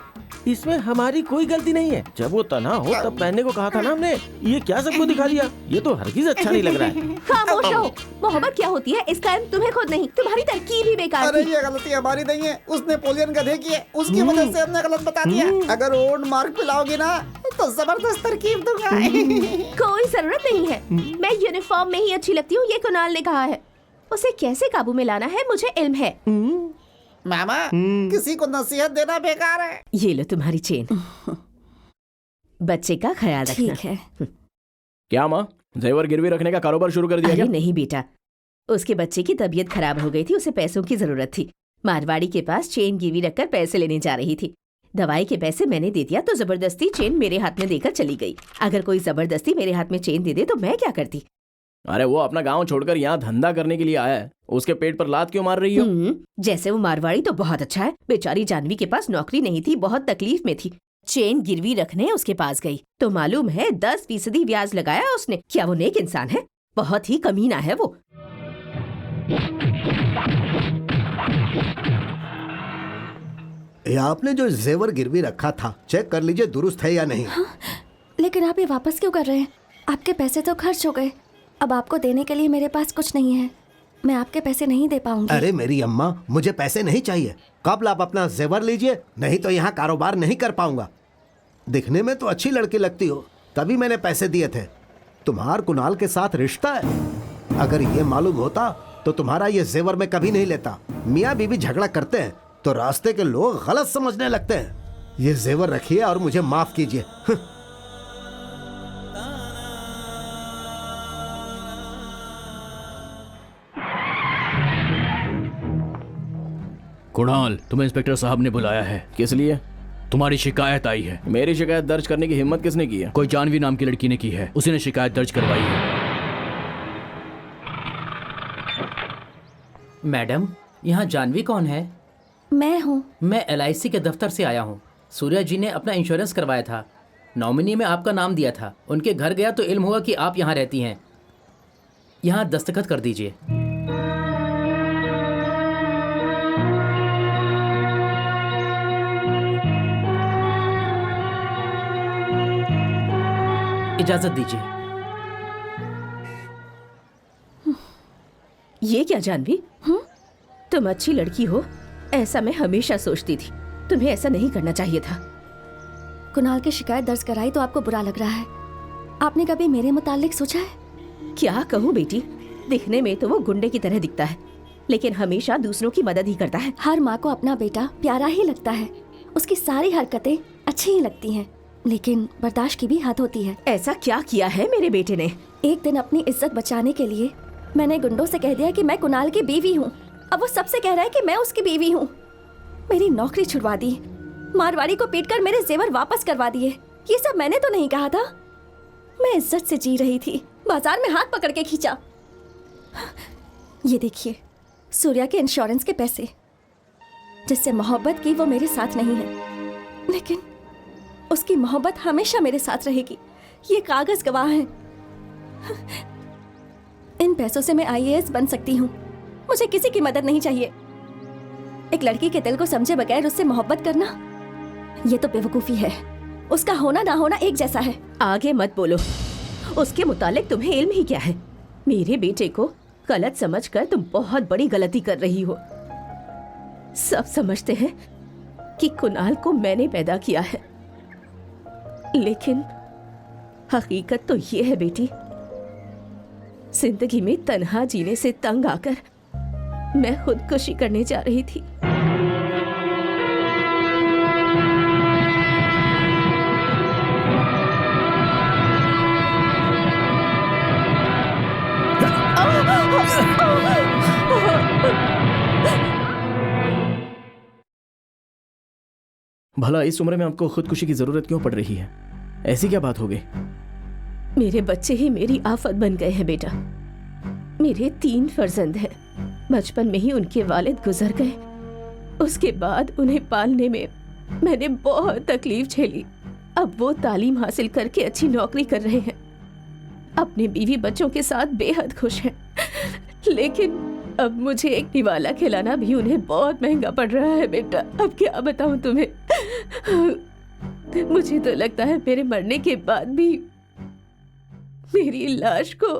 इसमें हमारी कोई गलती नहीं है। जब वो तन्हा हो तब पहनने को कहा था ना हमने। ये क्या सबको दिखा दिया? ये तो हरगिज अच्छा नहीं लग रहा है। खामोश रहो। मोहब्बत क्या होती है इसका इल्म तुम्हें खुद नहीं, तुम्हारी तरकीब ही बेकार अरे थी। ये गलती हमारी नहीं है, उस नेपोलियन गधे की है, उसकी वजह से हमने गलत बता दिया। अगर ओल्ड मार्क पिलाओगे ना तो जबरदस्त तरकीब दूंगा। कोई जरूरत नहीं है, मैं यूनिफॉर्म में ही अच्छी लगती हूँ, ये कुणाल ने कहा है। उसे कैसे काबू में लाना है मुझे इल्म है। मामा किसी को नसीहत देना बेकार है। ये लो तुम्हारी चेन, बच्चे का ख्याल रखना। ठीक है। क्या माँ, जेवर गिरवी रखने का कारोबार शुरू कर दिया अरे क्या? नहीं बेटा, उसके बच्चे की तबीयत खराब हो गई थी, उसे पैसों की जरूरत थी। मारवाड़ी के पास चेन गिरवी रखकर पैसे लेने जा रही थी। दवाई के पैसे मैंने दे दिया तो जबरदस्ती चेन मेरे हाथ में देकर चली गई। अगर कोई जबरदस्ती मेरे हाथ में चेन दे दे तो मैं क्या करती? अरे वो अपना गांव छोड़कर यहाँ धंधा करने के लिए आया है, उसके पेट पर लात क्यों मार रही हो? जैसे वो मारवाड़ी तो बहुत अच्छा है, बेचारी जानवी के पास नौकरी नहीं थी, बहुत तकलीफ में थी। चेन गिरवी रखने उसके पास गई तो मालूम है 10% ब्याज लगाया उसने। क्या वो नेक इंसान है? बहुत ही कमीना है वो। ये आपने जो जेवर गिरवी रखा था चेक कर लीजिए दुरुस्त है या नहीं। हाँ, लेकिन आप ये वापस क्यों कर रहे हैं? आपके पैसे तो खर्च हो गए, अब आपको देने के लिए मेरे पास कुछ नहीं है। मैं आपके पैसे नहीं दे पाऊंगी। अरे मेरी अम्मा, मुझे पैसे नहीं चाहिए। कब आप अपना जेवर लीजिए, नहीं तो यहाँ कारोबार नहीं कर पाऊंगा। दिखने में तो अच्छी लड़की लगती हो, तभी मैंने पैसे दिए थे। तुम्हार कुणाल के साथ रिश्ता है। अगर ये मालूम होता तो तुम्हारा ये जेवर मैं कभी नहीं लेता। मियाँ बीवी झगड़ा करते हैं तो रास्ते के लोग गलत समझने लगते हैं। ये जेवर रखिए और मुझे माफ कीजिए। कुणाल, तुम्हें इंस्पेक्टर साहब ने बुलाया है। किस लिए? तुम्हारी शिकायत आई है। मेरी शिकायत दर्ज करने की हिम्मत किसने की है? कोई जानवी नाम की लड़की ने की है, उसी ने शिकायत दर्ज करवाई है। मैडम, यहाँ जानवी कौन है? मैं हूँ। मैं LIC के दफ्तर से आया हूँ। सूर्या जी ने अपना इंश्योरेंस करवाया था, नॉमिनी में आपका नाम दिया था। उनके घर गया तो इल्म हुआ कि आप यहाँ रहती हैं। यहाँ दस्तखत कर दीजिए। इजाजत दीजिए। ये क्या जानवी? तुम अच्छी लड़की हो, ऐसा मैं हमेशा सोचती थी। तुम्हें ऐसा नहीं करना चाहिए था। कुणाल की शिकायत दर्ज कराई तो आपको बुरा लग रहा है। आपने कभी मेरे मुतालिक सोचा है? क्या कहूँ बेटी, दिखने में तो वो गुंडे की तरह दिखता है, लेकिन हमेशा दूसरों की मदद ही करता है। हर माँ को अपना बेटा प्यारा ही लगता है, उसकी सारी हरकतें अच्छी ही लगती हैं, लेकिन बर्दाश्त की भी हद होती है। ऐसा क्या किया है मेरे बेटे ने? एक दिन अपनी इज्जत बचाने के लिए मैंने गुंडों से कह दिया कि मैं कुणाल की बीवी हूँ। अब वो सबसे कह रहा है कि मैं उसकी बीवी हूँ। मेरी नौकरी छुड़वा दी, मारवाड़ी को पीटकर मेरे जेवर वापस करवा दिए। ये सब मैंने तो नहीं कहा था। मैं इज्जत से जी रही थी, बाजार में हाथ पकड़ के खींचा। ये देखिए, सूर्या के इंश्योरेंस के पैसे। जिससे मोहब्बत की वो मेरे साथ नहीं है, लेकिन उसकी मोहब्बत हमेशा मेरे साथ रहेगी। ये कागज गवाह है। इन पैसों से मैं IAS बन सकती हूँ। मुझे किसी की मदद नहीं चाहिए। एक लड़की के दिल को समझे बगैर उससे मोहब्बत करना, ये तो बेवकूफी है। उसका होना ना होना एक जैसा है। आगे मत बोलो, उसके मुतालिक तुम्हें इल्म ही क्या है? मेरे बेटे को गलत समझकर तुम बहुत बड़ी गलती कर रही हो। सब समझते हैं कि कुणाल को मैंने पैदा किया है, लेकिन हकीकत तो ये है बेटी, जिंदगी में तन्हा जीने से तंग आकर मैं खुदकुशी करने जा रही थी। भला इस उम्र में आपको खुदकुशी की जरूरत क्यों पड़ रही है? ऐसी क्या बात हो गई? मेरे बच्चे ही मेरी आफत बन गए हैं बेटा। मेरे 3 फर्जंद हैं। बचपन में ही उनके वालिद गुजर गए। उसके बाद उन्हें पालने में मैंने बहुत तकलीफ झेली। अब वो तालीम हासिल करके अच्छी नौकरी कर रहे हैं, अपने बीवी बच्चों के साथ बेहद खुश हैं। लेकिन अब मुझे एक निवाला खिलाना भी उन्हें बहुत महंगा पड़ रहा है बेटा। अब क्या बताऊं तुम्हें। मुझे तो लगता है मेरे मरने के बाद भी मेरी लाश को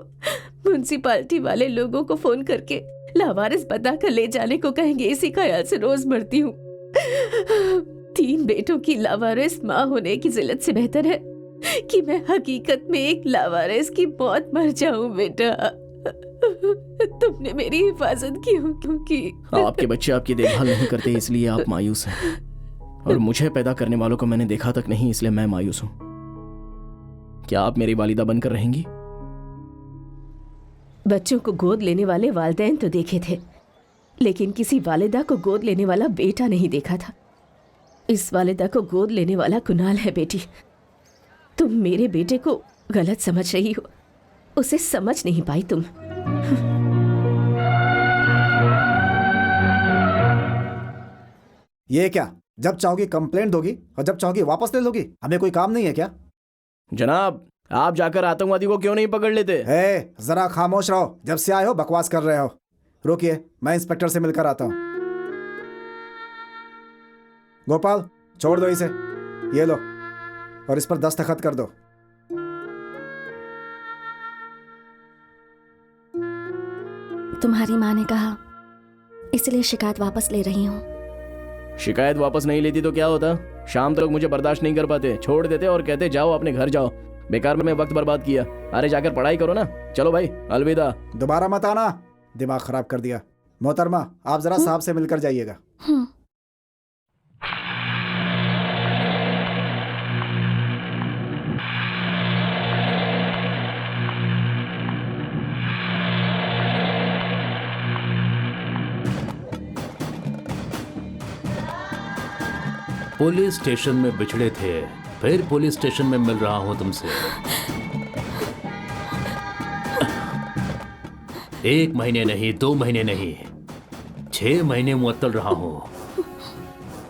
म्युनिसिपालिटी वाले लोगों को फोन करके लावारिस बताकर ले जाने को कहेंगे। इसी ख्याल से रोज मरती हूँ। 3 बेटों की लावारिस माँ होने की जिल्लत से बेहतर है कि मैं हकीकत में एक लावारिस की मौत मर जाऊं। बेटा, तुमने मेरी हिफाजत की हो क्योंकि आपके बच्चे आपकी देखभाल नहीं करते इसलिए आप मायूस हैं, और मुझे पैदा करने वालों को मैंने देखा तक नहीं इसलिए मैं मायूस हूं। क्या आप मेरी वालिदा बनकर रहेंगी? बच्चों को गोद लेने वाले वालिदैन तो देखे थे, लेकिन किसी वालिदा को गोद लेने वाला बेटा नहीं देखा था। इस वालिदा को गोद लेने वाला कुनाल है। बेटी, तुम मेरे बेटे को गलत समझ रही हो, उसे समझ नहीं पाई तुम। ये क्या, जब चाहोगी कंप्लेंट दोगी और जब चाहोगी वापस ले लोगी? हमें कोई काम नहीं है क्या? जनाब, आप जाकर आतंकवादी को क्यों नहीं पकड़ लेते? जरा खामोश रहो। जब से आए हो बकवास कर रहे हो। रुकिए, मैं इंस्पेक्टर से मिलकर आता हूँ। गोपाल, छोड़ दो इसे। ये लो, और इस पर दस्तखत कर दो। तुम्हारी माँ ने कहा, इसलिए शिकायत वापस ले रही हूँ। शिकायत वापस नहीं लेती तो क्या होता? शाम तक मुझे बर्दाश्त नहीं कर पाते, छोड़ देते और कहते जाओ अपने घर जाओ। बेकार में वक्त बर्बाद किया। अरे जाकर पढ़ाई करो ना। चलो भाई, अलविदा। दोबारा मत आना, दिमाग खराब कर दिया। मोहतरमा, आप जरा साहब से मिलकर जाइएगा। पुलिस स्टेशन में बिछड़े थे, फिर पुलिस स्टेशन में मिल रहा हूं तुमसे। 1 महीने नहीं, 2 महीने नहीं, 6 महीने मुअत्तल रहा हूं।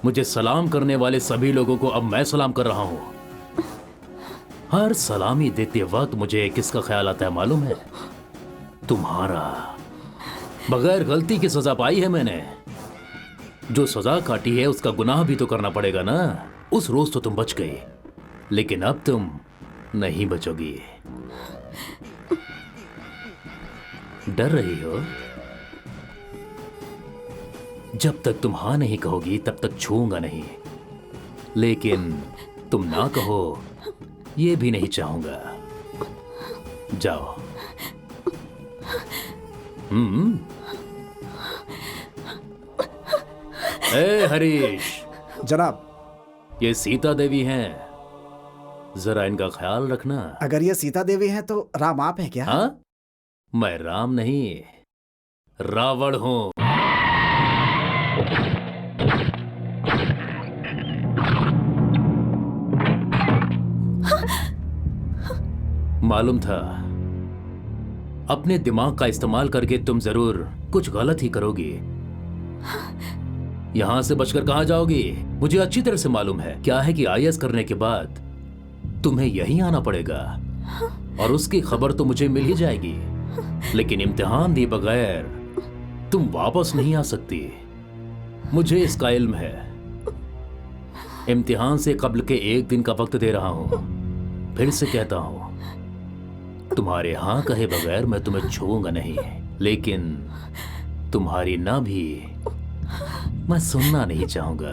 मुझे सलाम करने वाले सभी लोगों को अब मैं सलाम कर रहा हूं। हर सलामी देते वक्त मुझे किसका ख्याल आता है मालूम है? तुम्हारा। बगैर गलती की सजा पाई है मैंने। जो सजा काटी है उसका गुनाह भी तो करना पड़ेगा ना। उस रोज तो तुम बच गई, लेकिन अब तुम नहीं बचोगी। डर रही हो? जब तक तुम हाँ नहीं कहोगी तब तक छूऊंगा नहीं, लेकिन तुम ना कहो ये भी नहीं चाहूंगा। जाओ। ए हरीश। जनाब, ये सीता देवी हैं, जरा इनका ख्याल रखना। अगर ये सीता देवी हैं तो राम आप हैं क्या? हाँ? मैं राम नहीं, रावण हूं। मालूम था अपने दिमाग का इस्तेमाल करके तुम जरूर कुछ गलत ही करोगी। यहां से बचकर कहां जाओगी? मुझे अच्छी तरह से मालूम है। क्या है कि आईएएस करने के बाद तुम्हें यहीं आना पड़ेगा, और उसकी खबर तो मुझे मिल ही जाएगी, लेकिन इम्तिहान दिए बगैर तुम वापस नहीं आ सकती। मुझे इसका इल्म है। इम्तिहान से कब्ल के 1 दिन का वक्त दे रहा हूं। फिर से कहता हूं, तुम्हारे हाँ कहे बगैर मैं तुम्हें छूऊंगा नहीं, लेकिन तुम्हारी ना भी मैं सुनना नहीं चाहूंगा।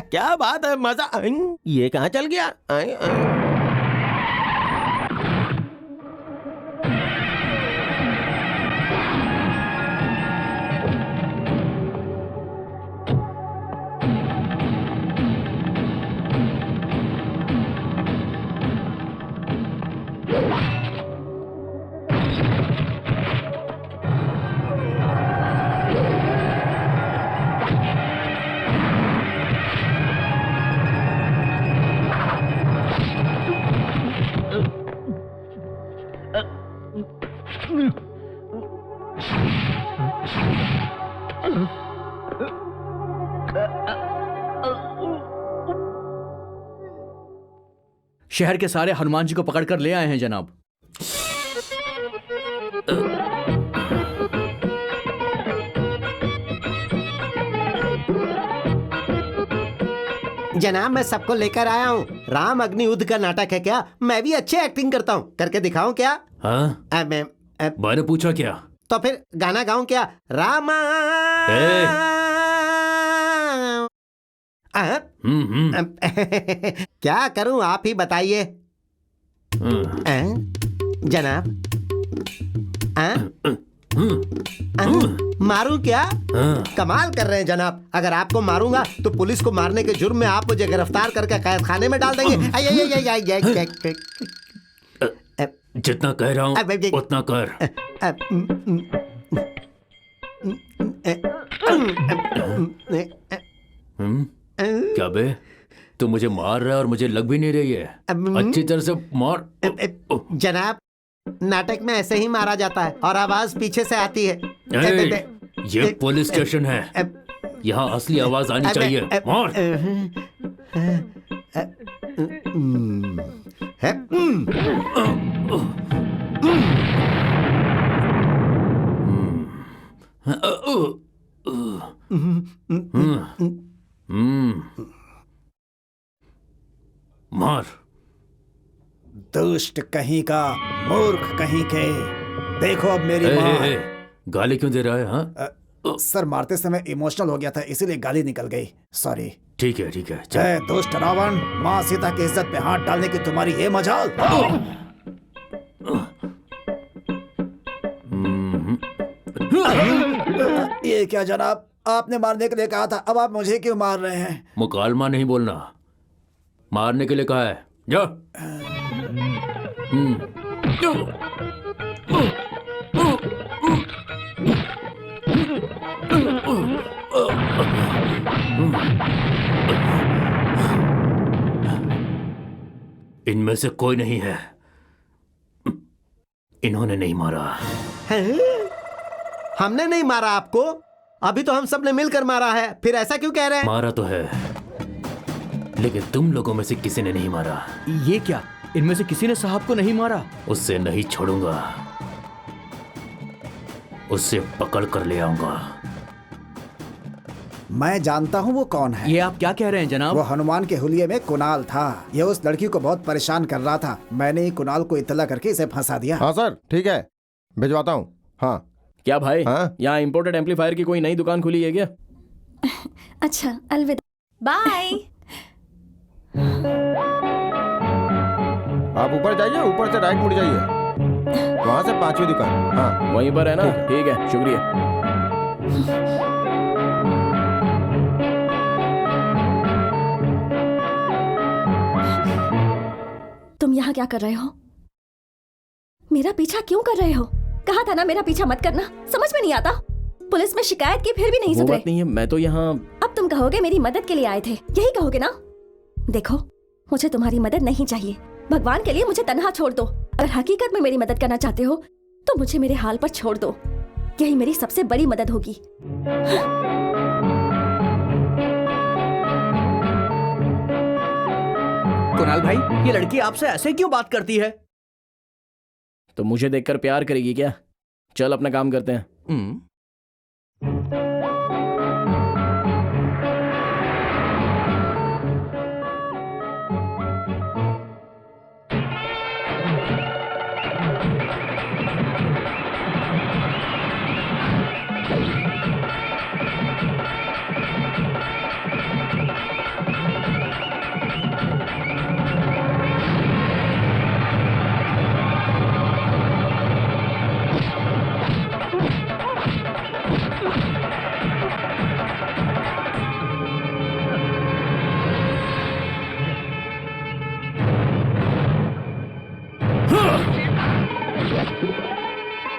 क्या बात है, मजा। ये कहाँ चल गया? शहर के सारे हनुमान जी को पकड़ कर ले आए हैं जनाब। जनाब मैं सबको लेकर आया हूँ। राम अग्नि युद्ध का नाटक है क्या? मैं भी अच्छी एक्टिंग करता हूँ, करके दिखाऊं क्या? हाँ? मैंने पूछा क्या? तो फिर गाना गाऊं क्या? रामा क्या करूं आप ही बताइए जनाब। मारूं क्या? कमाल कर रहे हैं जनाब। अगर आपको मारूंगा तो पुलिस को मारने के जुर्म में आप मुझे गिरफ्तार करके कैद खाने में डाल देंगे। जितना कह रहा हूँ उतना कर। क्या बे, तू मुझे मार रहा है और मुझे लग भी नहीं रही है। अच्छी तरह से मार। जनाब नाटक में ऐसे ही मारा जाता है और आवाज पीछे से आती है। ये पुलिस स्टेशन है, यहाँ असली आवाज आनी चाहिए। मार। मार। दुष्ट कहीं का, मूर्ख कहीं के। देखो अब मेरी माँ। गाली क्यों दे रहा है? हाँ सर, मारते समय इमोशनल हो गया था, इसीलिए गाली निकल गई। सॉरी। ठीक है ठीक है। जय दुष्ट रावण, माँ सीता की इज्जत पे हाथ डालने की तुम्हारी ये मजाल। ये क्या जनाब, आपने मारने के लिए कहा था, अब आप मुझे क्यों मार रहे हैं? मुकालमा नहीं बोलना, मारने के लिए कहा है। जा। इनमें से कोई नहीं है, इन्होंने नहीं मारा। हमने नहीं मारा आपको? अभी तो हम सब ने मिलकर मारा है, फिर ऐसा क्यों कह रहे हैं? मारा तो है, लेकिन तुम लोगों में से किसी ने नहीं मारा। ये क्या, इनमें से किसी ने साहब को नहीं मारा? उससे नहीं छोड़ूंगा, उससे पकड़ कर ले आऊंगा। मैं जानता हूँ वो कौन है। ये आप क्या कह रहे हैं जनाब? वो हनुमान के हुलिये में कुणाल था। ये उस लड़की को बहुत परेशान कर रहा था। मैंने ही कुणाल को इत्तला करके इसे फंसा दिया। हाँ सर, ठीक है, भिजवाता हूँ। हाँ क्या भाई, हाँ? यहाँ इम्पोर्टेड एम्पलीफायर की कोई नई दुकान खुली है क्या? अच्छा, अलविदा। बाय। आप ऊपर जाइए, ऊपर से राइट मुड़ जाइए, वहाँ से 5वीं दुकान। हाँ वहीं पर है ना? ठीक है, शुक्रिया। तुम यहाँ क्या कर रहे हो? मेरा पीछा क्यों कर रहे हो? कहा था ना मेरा पीछा मत करना। समझ में नहीं आता? पुलिस में शिकायत की फिर भी नहीं सुधरे। बात नहीं है, मैं तो यहाँ। अब तुम कहोगे मेरी मदद के लिए आए थे, यही कहोगे ना? देखो, मुझे तुम्हारी मदद नहीं चाहिए। भगवान के लिए मुझे तन्हा छोड़ दो। अगर हकीकत में मेरी मदद करना चाहते हो तो मुझे मेरे हाल पर छोड़ दो। यही मेरी सबसे बड़ी मदद होगी। कुणाल भाई, ये लड़की आपसे ऐसे क्यों बात करती है? तो मुझे देखकर प्यार करेगी क्या? चल अपना काम करते हैं।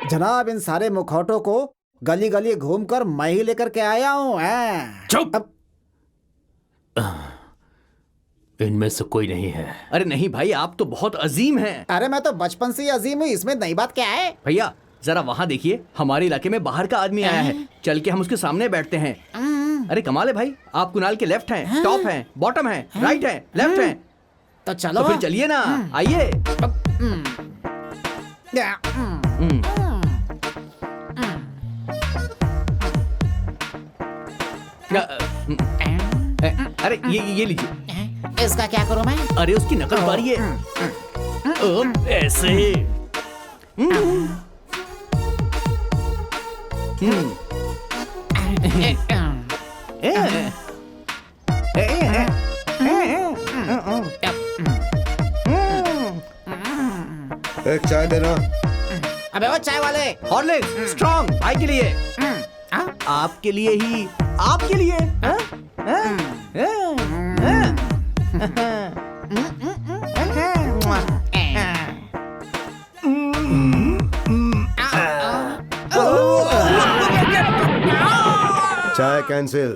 जनाब, इन सारे मुखौटों को गली गली घूमकर मैं ही लेकर के आया हूँ। चुप। इनमें से कोई नहीं है। अरे नहीं भाई, आप तो बहुत अजीम हैं। अरे मैं तो बचपन से ही अजीम हूँ, इसमें नई बात क्या है? भैया जरा वहाँ देखिए, हमारे इलाके में बाहर का आदमी आया है। चल के हम उसके सामने बैठते हैं। अरे कमाल है भाई, आप कुणाल के लेफ्ट हैं, टॉप हैं, बॉटम हैं, राइट हैं, लेफ्ट हैं। तो चलो। तो फिर चलिए ना, आइए। अरे ये लीजिए। इसका क्या करूं मैं? अरे उसकी नकल उतारिए। ऐसे। एक चाय देना। अबे वो चाय वाले। हॉर्लिक्स स्ट्रॉन्ग भाई के लिए। आपके लिए ही, आपके लिए। चाय कैंसिल।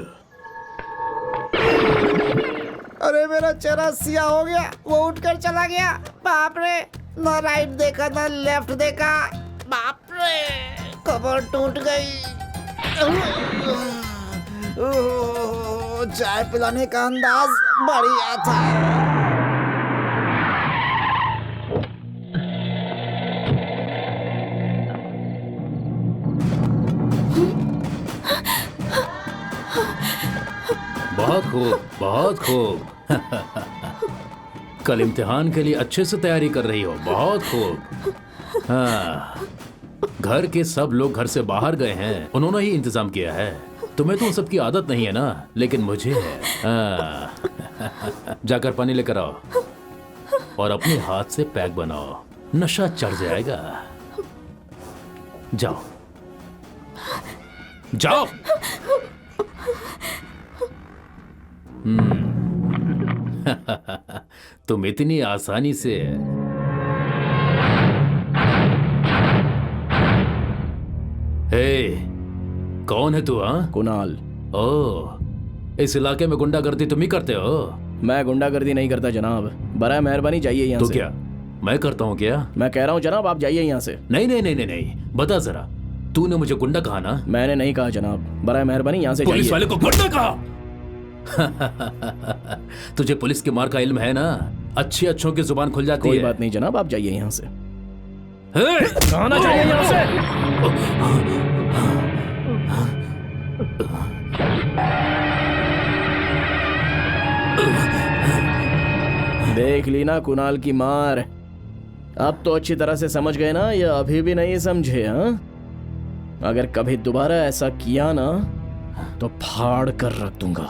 अरे मेरा चेहरा सिया हो गया, वो उठकर चला गया। बाप रे, ना राइट देखा ना लेफ्ट देखा। बाप रे, कमर टूट गई। चाय पिलाने का अंदाज बढ़िया था। बहुत खूब, बहुत खूब। कल इम्तिहान के लिए अच्छे से तैयारी कर रही हो, बहुत खूब। हाँ, घर के सब लोग घर से बाहर गए हैं, उन्होंने ही इंतजाम किया है। तुम्हें तो उन सबकी आदत नहीं है ना, लेकिन मुझे है। हाँ। जाकर पानी लेकर आओ और अपने हाथ से पैक बनाओ, नशा चढ़ जाएगा। जाओ जाओ। तुम इतनी आसानी से कौन है तू? हाँ, कुणाल। ओह, इस इलाके में गुंडागर्दी तुम ही करते हो? मैं गुंडागर्दी नहीं करता जनाब, बराए मेहरबानी जाइए यहाँ तो से। क्या मैं करता हूँ क्या? मैं कह रहा हूँ जनाब आप जाइए यहाँ से। नहीं नहीं नहीं नहीं नहीं, बता जरा, तूने मुझे गुंडा कहा ना? मैंने नहीं कहा जनाब, बराए मेहरबानी यहाँ से जाइए। पुलिस वाले को गुंडा कहा? तुझे पुलिस के मार का इल्म है ना? अच्छी अच्छों की जुबान खुल जाती है। कोई बात नहीं जनाब, आप जाइए यहाँ से। कहना चाहिए यहाँ से। देख ली ना कुणाल की मार। अब तो अच्छी तरह से समझ गए ना, या अभी भी नहीं समझे? हाँ, अगर कभी दोबारा ऐसा किया ना तो फाड़ कर रख दूंगा।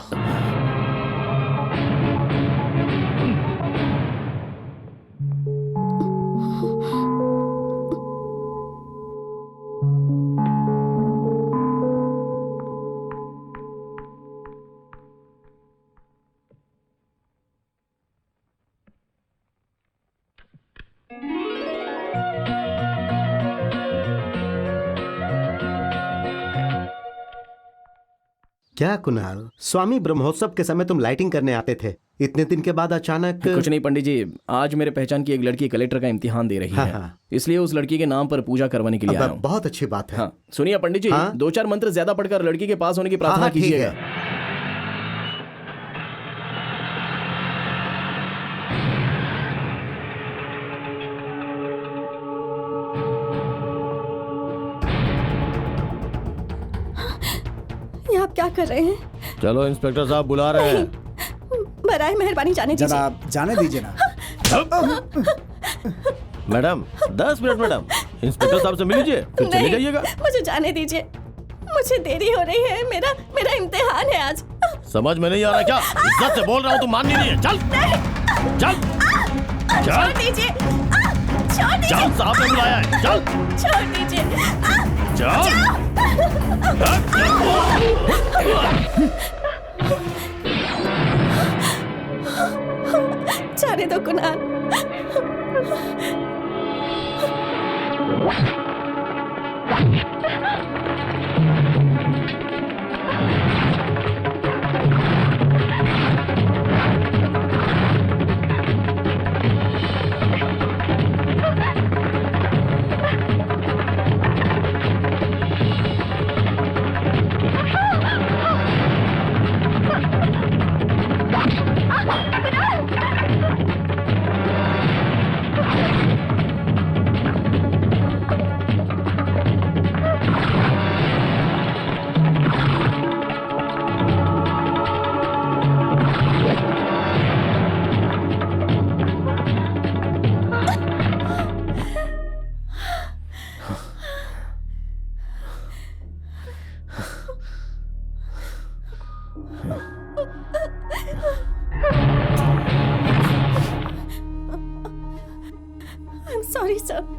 क्या कुणाल, स्वामी ब्रह्मोत्सव के समय तुम लाइटिंग करने आते थे, इतने दिन के बाद अचानक? कुछ नहीं पंडित जी, आज मेरे पहचान की एक लड़की कलेक्टर का इम्तिहान दे रही है। हाँ। इसलिए उस लड़की के नाम पर पूजा करवाने के लिए आया हूं। बहुत अच्छी बात है। हाँ, सुनिए पंडित जी, हाँ? 2-4 मंत्र ज्यादा पढ़कर लड़की के पास होने की प्रार्थना कीजिएगा। ये आप क्या कर रहे हैं? चलो इंस्पेक्टर साहब बुला रहे हैं। बराए मेहरबानी जाने दीजिए। जनाब जाने दीजिए ना। मैडम 10 मिनट मैडम, इंस्पेक्टर साहब से मिल लीजिए, फिर चले जाइएगा। मुझे जाने दीजिए, मुझे देरी हो रही है, मेरा इम्तिहान है आज। समझ में नहीं आ रहा क्या? इज्जत से बोल रहा हूँ, तुम मान नहीं रही है। चल चल छोड़ दीजिए, छोड़ दीजिए। चल, साहब ने बुलाया है। चल छोड़ दीजिए। चल। जाने दो कुणाल। सब।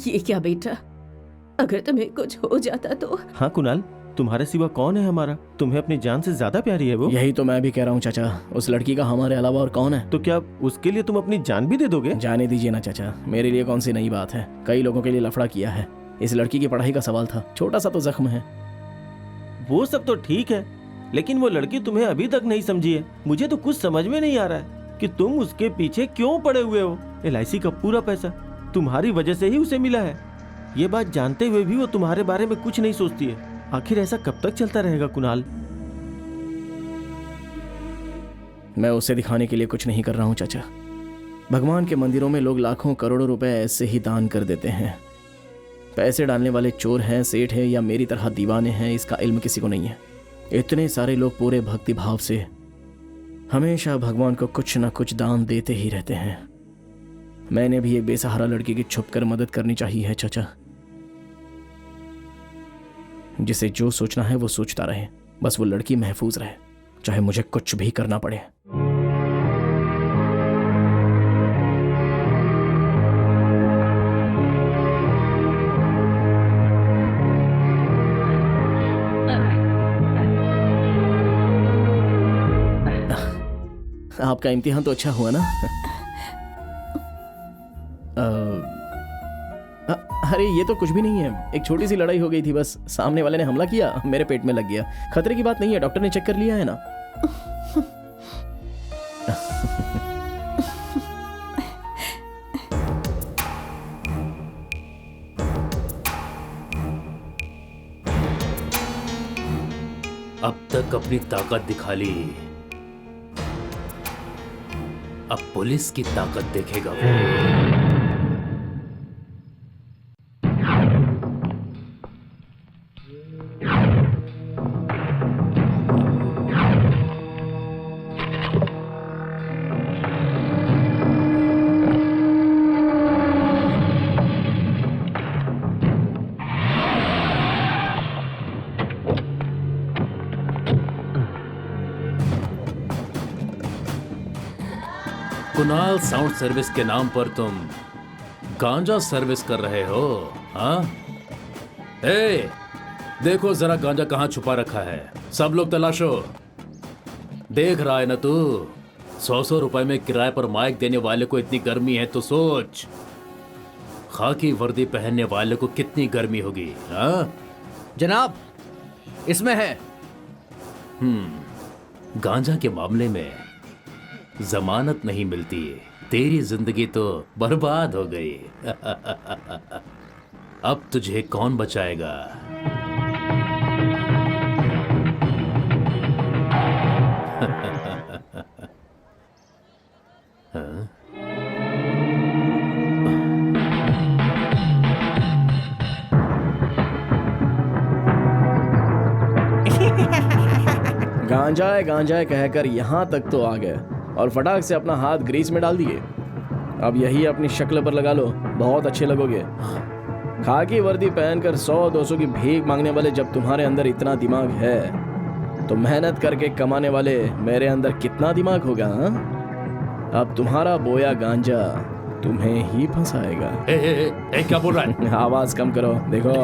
ये क्या बेटा, अगर तुम्हें कुछ हो जाता तो? हाँ कुणाल, तुम्हारे सिवा कौन है हमारा? तुम्हें अपनी जान से ज्यादा प्यारी है वो। यही तो मैं भी कह रहा हूँ चाचा, उस लड़की का हमारे अलावा और कौन है? तो क्या उसके लिए तुम अपनी जान भी दे दोगे? जाने दीजिए ना चाचा, मेरे लिए कौन सी नई बात है, कई लोगों के लिए लफड़ा किया है। इस लड़की की पढ़ाई का सवाल था, छोटा सा तो जख्म है। वो सब तो ठीक है, लेकिन वो लड़की तुम्हें अभी तक नहीं समझी है। मुझे तो कुछ समझ में नहीं आ रहा है कि तुम उसके पीछे क्यों पड़े हुए हो। LIC का पूरा पैसा तुम्हारी वजह से ही उसे मिला है। ये बात जानते हुए भी वो तुम्हारे बारे में कुछ नहीं सोचती है। आखिर ऐसा कब तक चलता रहेगा कुणाल? मैं उसे दिखाने के लिए कुछ नहीं कर रहा हूँ चाचा। भगवान के मंदिरों में लोग लाखों करोड़ों रुपए ऐसे ही दान कर देते हैं। पैसे डालने वाले चोर हैं, सेठ हैं या मेरी तरह दीवाने हैं, इसका इल्म किसी को नहीं है। इतने सारे लोग पूरे भक्ति भाव से हमेशा भगवान को कुछ ना कुछ दान देते ही रहते हैं। मैंने भी एक बेसहारा लड़की की छुपकर मदद करनी चाहिए है चाचा। जिसे जो सोचना है वो सोचता रहे, बस वो लड़की महफूज रहे, चाहे मुझे कुछ भी करना पड़े। आपका इम्तिहान तो अच्छा हुआ ना? अरे ये तो कुछ भी नहीं है, एक छोटी सी लड़ाई हो गई थी बस। सामने वाले ने हमला किया, मेरे पेट में लग गया। खतरे की बात नहीं है, डॉक्टर ने चेक कर लिया है ना। अब तक अपनी ताकत दिखा ली, अब पुलिस की ताकत देखेगा वो। कुणाल साउंड सर्विस के नाम पर तुम गांजा सर्विस कर रहे हो? हाँ? देखो जरा गांजा कहाँ छुपा रखा है। सब लोग तलाशो। देख रहा है ना तू, 100 रुपए में किराए पर माइक देने वाले को इतनी गर्मी है तो सोच खाकी वर्दी पहनने वाले को कितनी गर्मी होगी। हाँ जनाब, इसमें है। गांजा के मामले में जमानत नहीं मिलती, तेरी जिंदगी तो बर्बाद हो गई। अब तुझे कौन बचाएगा? हाँ? गांजा है कहकर यहाँ तक तो आ गए और फटाक से अपना हाथ ग्रीस में डाल दिए। अब यही अपनी शक्ल पर लगा लो, बहुत अच्छे लगोगे। खाकी वर्दी पहनकर 100-200 की भीख मांगने वाले जब तुम्हारे अंदर इतना दिमाग है तो मेहनत करके कमाने वाले मेरे अंदर कितना दिमाग होगा? हा? अब तुम्हारा बोया गांजा तुम्हें ही फंसाएगा। क्या बोल रहा है? आवाज कम करो। देखो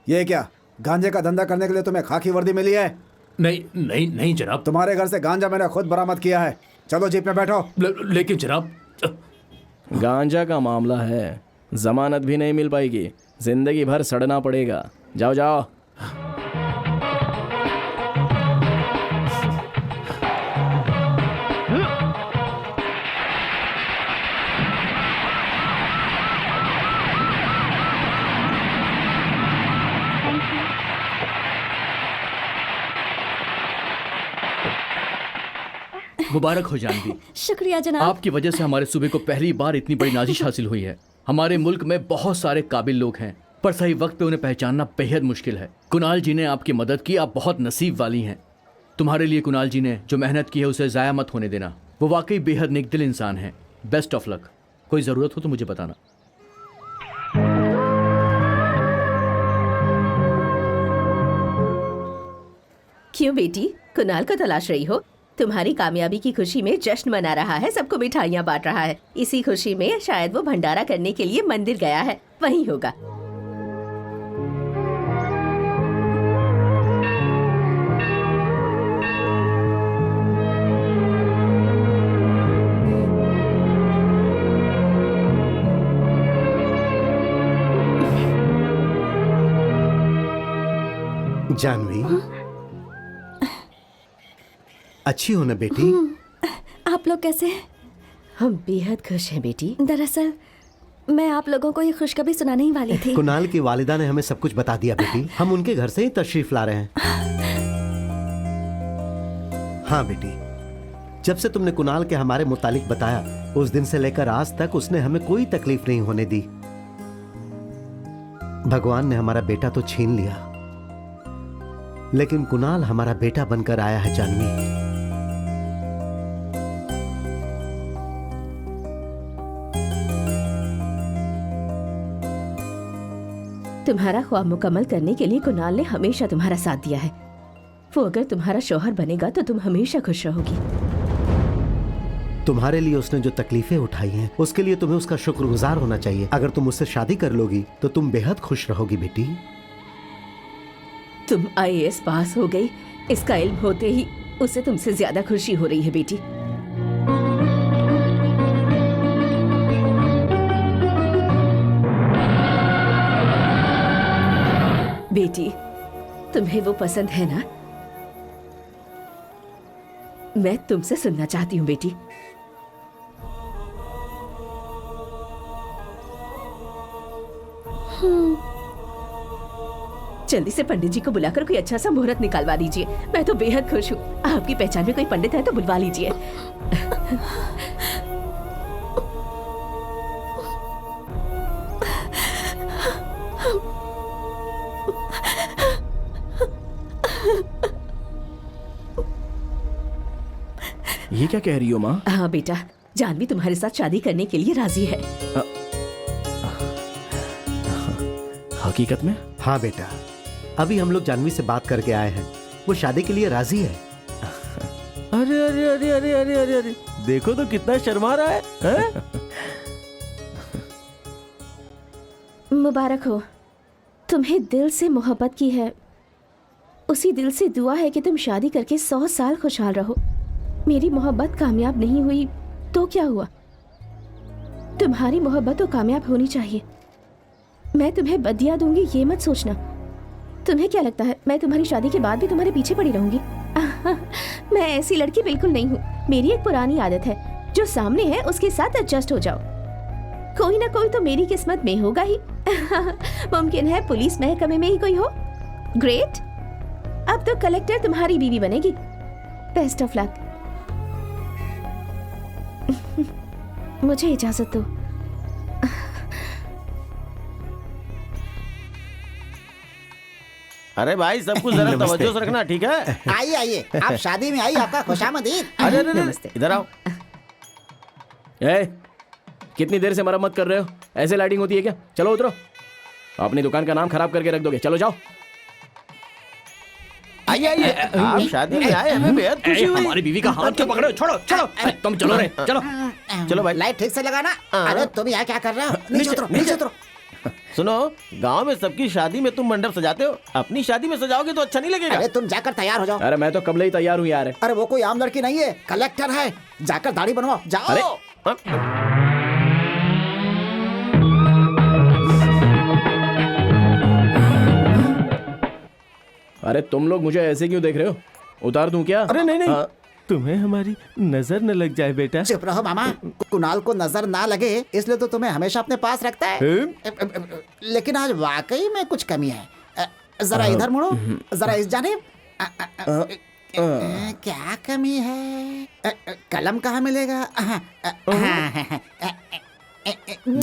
ये क्या, गांजे का धंधा करने के लिए तुम्हें खाकी वर्दी मिली है? नहीं नहीं नहीं जनाब, तुम्हारे घर से गांजा मैंने खुद बरामद किया है। चलो जीप में बैठो। लेकिन जनाब, गांजा का मामला है, जमानत भी नहीं मिल पाएगी, जिंदगी भर सड़ना पड़ेगा। जाओ जाओ। मुबारक हो जानवी। शुक्रिया जनाब। आपकी वजह से हमारे सूबे को पहली बार इतनी बड़ी नाजिश हासिल हुई है। हमारे मुल्क में बहुत सारे काबिल लोग हैं पर सही वक्त पे उन्हें पहचानना बेहद मुश्किल है। कुणाल जी ने आपकी मदद की, आप बहुत नसीब वाली हैं। तुम्हारे लिए कुणाल जी ने जो मेहनत की है उसे ज़ाया मत होने देना। वो वाकई बेहद नेक दिल इंसान है। Best of luck. कोई ज़रूरत हो तो मुझे बताना। क्यों बेटी, कुणाल को तलाश रही हो? तुम्हारी कामयाबी की खुशी में जश्न मना रहा है, सबको मिठाइयाँ बांट रहा है। इसी खुशी में शायद वो भंडारा करने के लिए मंदिर गया है, वहीं होगा। जानवी, अच्छी हो ना बेटी? आप लोग कैसे हैं? हम बेहद खुश हैं बेटी। दरअसल मैं आप लोगों को ये खुशखबरी सुनाने ही वाली थी। कुणाल की वालिदा ने हमें सब कुछ बता दिया बेटी। हम उनके घर से ही तशरीफ ला रहे हैं। हाँ बेटी, जब से तुमने कुणाल के हमारे मुतालिक बताया, उस दिन से लेकर आज तक उसने हमें कोई तकलीफ नहीं होने दी। भगवान ने हमारा बेटा तो छीन लिया, लेकिन कुणाल हमारा बेटा बनकर आया है जानवी। तुम्हारा ख्वाब मुकम्मल करने के लिए कुणाल ने हमेशा तुम्हारा साथ दिया है। वो अगर तुम्हारा शौहर बनेगा तो तुम हमेशा खुश रहोगी। तुम्हारे लिए उसने जो तकलीफें उठाई हैं, उसके लिए तुम्हें उसका शुक्रगुजार होना चाहिए। अगर तुम उससे शादी कर लोगी तो तुम बेहद खुश रहोगी बेटी। तुम IAS पास हो गई, इसका इल्म होते ही उसे तुमसे ज्यादा खुशी हो रही है बेटी। बेटी, तुम्हें वो पसंद है ना? मैं तुमसे सुनना चाहती हूँ बेटी। जल्दी से पंडित जी को बुलाकर कोई अच्छा सा मुहूर्त निकालवा दीजिए। मैं तो बेहद खुश हूँ। आपकी पहचान में कोई पंडित है तो बुलवा लीजिए। ये क्या कह रही हो माँ? हाँ बेटा, जानवी तुम्हारे साथ शादी करने के लिए राजी है। हकीकत में? हाँ बेटा, अभी हम लोग जानवी से बात करके आए हैं। वो शादी के लिए राजी है। अरे अरे अरे अरे अरे अरे अरे, देखो तो कितना शर्मा रहा है, हैं? मुबारक हो, तुम्हें दिल से मोहब्बत की है। उसी दिल से दुआ है कि तुम शादी करके 100 साल खुशहाल रहो। मेरी मोहब्बत कामयाब नहीं हुई तो क्या हुआ? तुम्हारी मोहब्बत तो कामयाब होनी चाहिए। मैं तुम्हें बदिया दूंगी ये मत सोचना। तुम्हें क्या लगता है मैं तुम्हारी शादी के बाद भी तुम्हारे पीछे पड़ी रहूंगी? मैं ऐसी लड़की बिल्कुल नहीं हूँ। मेरी एक पुरानी आदत है, जो सामने है उसके साथ एडजस्ट हो जाओ। कोई ना कोई तो मेरी किस्मत में होगा ही। मुमकिन है पुलिस महकमे में ही कोई हो। ग्रेट, अब तो कलेक्टर तुम्हारी बीवी बनेगी। Best of luck. मुझे इजाजत दो। अरे भाई सब कुछ जरा तवज्जो से रखना, ठीक है? आइए आइए, आप शादी में आई, आपका खुशामदीद। अरे अरे अरे, इधर आओ। कितनी देर से मरम्मत कर रहे हो? ऐसे लाइटिंग होती है क्या? चलो उतरो, अपनी दुकान का नाम खराब करके रख दोगे। चलो जाओ। आइए आइए, आप शादी में आए, हमें बेहद खुशी हुई। हमारी बीवी का हाथ क्यों पकड़े हो? छोड़ो छोड़ो, तुम चलो रे, चलो चलो भाई। लाइट ठीक से लगाना। अरे तुम यहाँ क्या कर रहे हो? नीचे उतरो, नीचे उतरो। सुनो, गांव में सबकी शादी में तुम मंडप सजाते हो, अपनी शादी में सजाओगे तो अच्छा नहीं लगेगा। अरे तुम जाकर तैयार हो जाओ। अरे मैं तो कब ही तैयार हूँ यार। अरे वो कोई आम लड़की नहीं है, कलेक्टर है। जाकर दाढ़ी बनवाओ, जाओ। अरे तुम लोग मुझे ऐसे क्यों देख रहे हो? उतार दूं क्या? अरे नहीं नहीं, तुम्हें हमारी नजर न लग जाए बेटा। चुप रहो मामा। कुणाल को नजर ना लगे इसलिए तो तुम्हें हमेशा अपने पास रखता है। लेकिन आज वाकई में कुछ कमी है। जरा इधर मुड़ो, जरा इस जानिब। क्या कमी है? कलम कहाँ मिलेगा?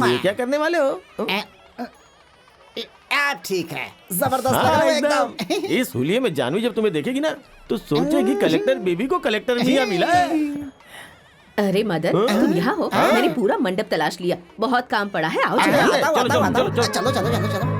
ये क्या करने वाले हो? ठीक है, जबरदस्त लग रहा है एकदम। इस हुलिये में जानवी जब तुम्हें देखेगी ना तो सोचेगी कलेक्टर बेबी को कलेक्टर मियां मिला है। अरे मदन, तुम यहाँ हो? मैंने पूरा मंडप तलाश लिया, बहुत काम पड़ा है। आओ चलो चलो चलो चलो।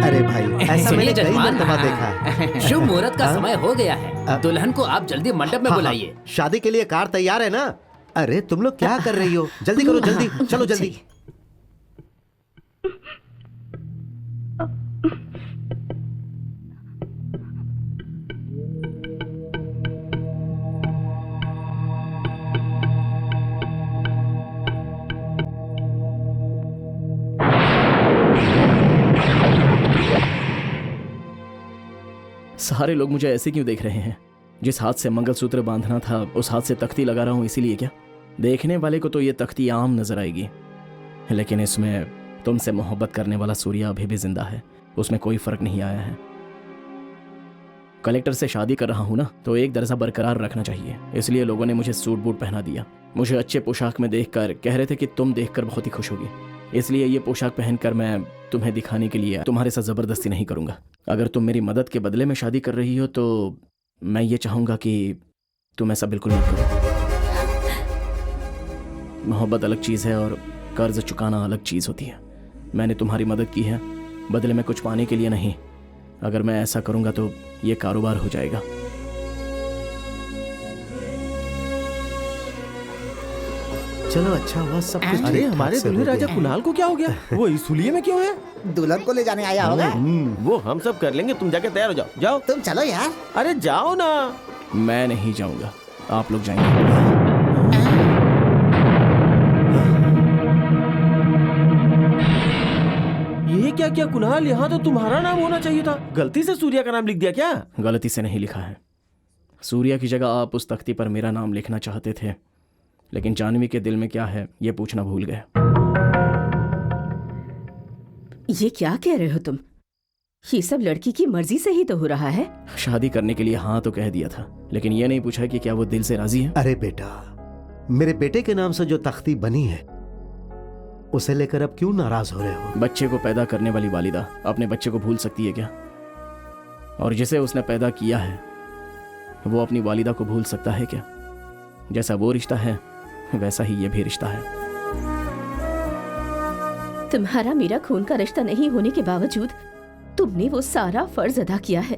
अरे भाई, ऐसा मैंने कई मर्तबा देखा है। शुभ मुहूर्त का समय हो गया है, दुल्हन को आप जल्दी मंडप में बुलाइए। शादी के लिए कार तैयार है ना? अरे तुम लोग क्या कर रही हो? जल्दी करो, जल्दी चलो जल्दी। सारे लोग मुझे ऐसे क्यों देख रहे हैं? जिस हाथ से मंगलसूत्र बांधना था उस हाथ से तख्ती लगा रहा हूं, इसीलिए क्या? देखने वाले को तो ये तख्ती आम नजर आएगी, लेकिन इसमें तुमसे मोहब्बत करने वाला सूर्या अभी भी जिंदा है। उसमें कोई फर्क नहीं आया है। कलेक्टर से शादी कर रहा हूं ना, तो एक दर्जा बरकरार रखना चाहिए। इसलिए लोगों ने मुझे सूट बूट पहना दिया। मुझे अच्छे पोशाक में देखकर कह रहे थे कि तुम देखकर बहुत ही खुश होगी, इसलिए ये पोशाक पहनकर मैं तुम्हें दिखाने के लिए तुम्हारे साथ जबरदस्ती नहीं करूंगा। अगर तुम मेरी मदद के बदले में शादी कर रही हो तो मैं ये चाहूंगा कि तुम ऐसा बिल्कुल मत करो। मोहब्बत अलग चीज़ है और कर्ज चुकाना अलग चीज़ होती है। मैंने तुम्हारी मदद की है, बदले में कुछ पाने के लिए नहीं। अगर मैं ऐसा करूंगा तो ये कारोबार हो जाएगा। चलो अच्छा हुआ सब कुछ। अरे हमारे दुल्हे राजा कुणाल को क्या हो गया? वो इस हुलिये में क्यों है? दुल्हन को ले जाने आया होगा। वो हम सब कर लेंगे, तुम जाके तैयार हो जाओ। जाओ तुम चलो यार। अरे जाओ ना। मैं नहीं जाऊंगा, आप लोग जाएंगे। ये क्या किया कुणाल? यहाँ तो तुम्हारा नाम होना चाहिए था, गलती से सूर्या का नाम लिख दिया क्या? गलती से नहीं लिखा है। सूर्या की जगह आप उस तख्ती पर मेरा नाम लिखना चाहते थे, लेकिन जानवी के दिल में क्या है ये पूछना भूल गए। ये क्या कह रहे हो तुम? ये सब लड़की की मर्जी से ही तो हो रहा है। शादी करने के लिए हाँ तो कह दिया था, लेकिन ये नहीं पूछा कि क्या वो दिल से राजी है। अरे बेटा, मेरे बेटे के नाम से जो तख्ती बनी है उसे लेकर अब क्यों नाराज हो रहे हो? बच्चे को पैदा करने वाली वालिदा अपने बच्चे को भूल सकती है क्या? और जिसे उसने पैदा किया है वो अपनी वालिदा को भूल सकता है क्या? जैसा वो रिश्ता है वैसा ही ये भी रिश्ता है। तुम्हारा मेरा खून का रिश्ता नहीं होने के बावजूद तुमने वो सारा फर्ज अदा किया है,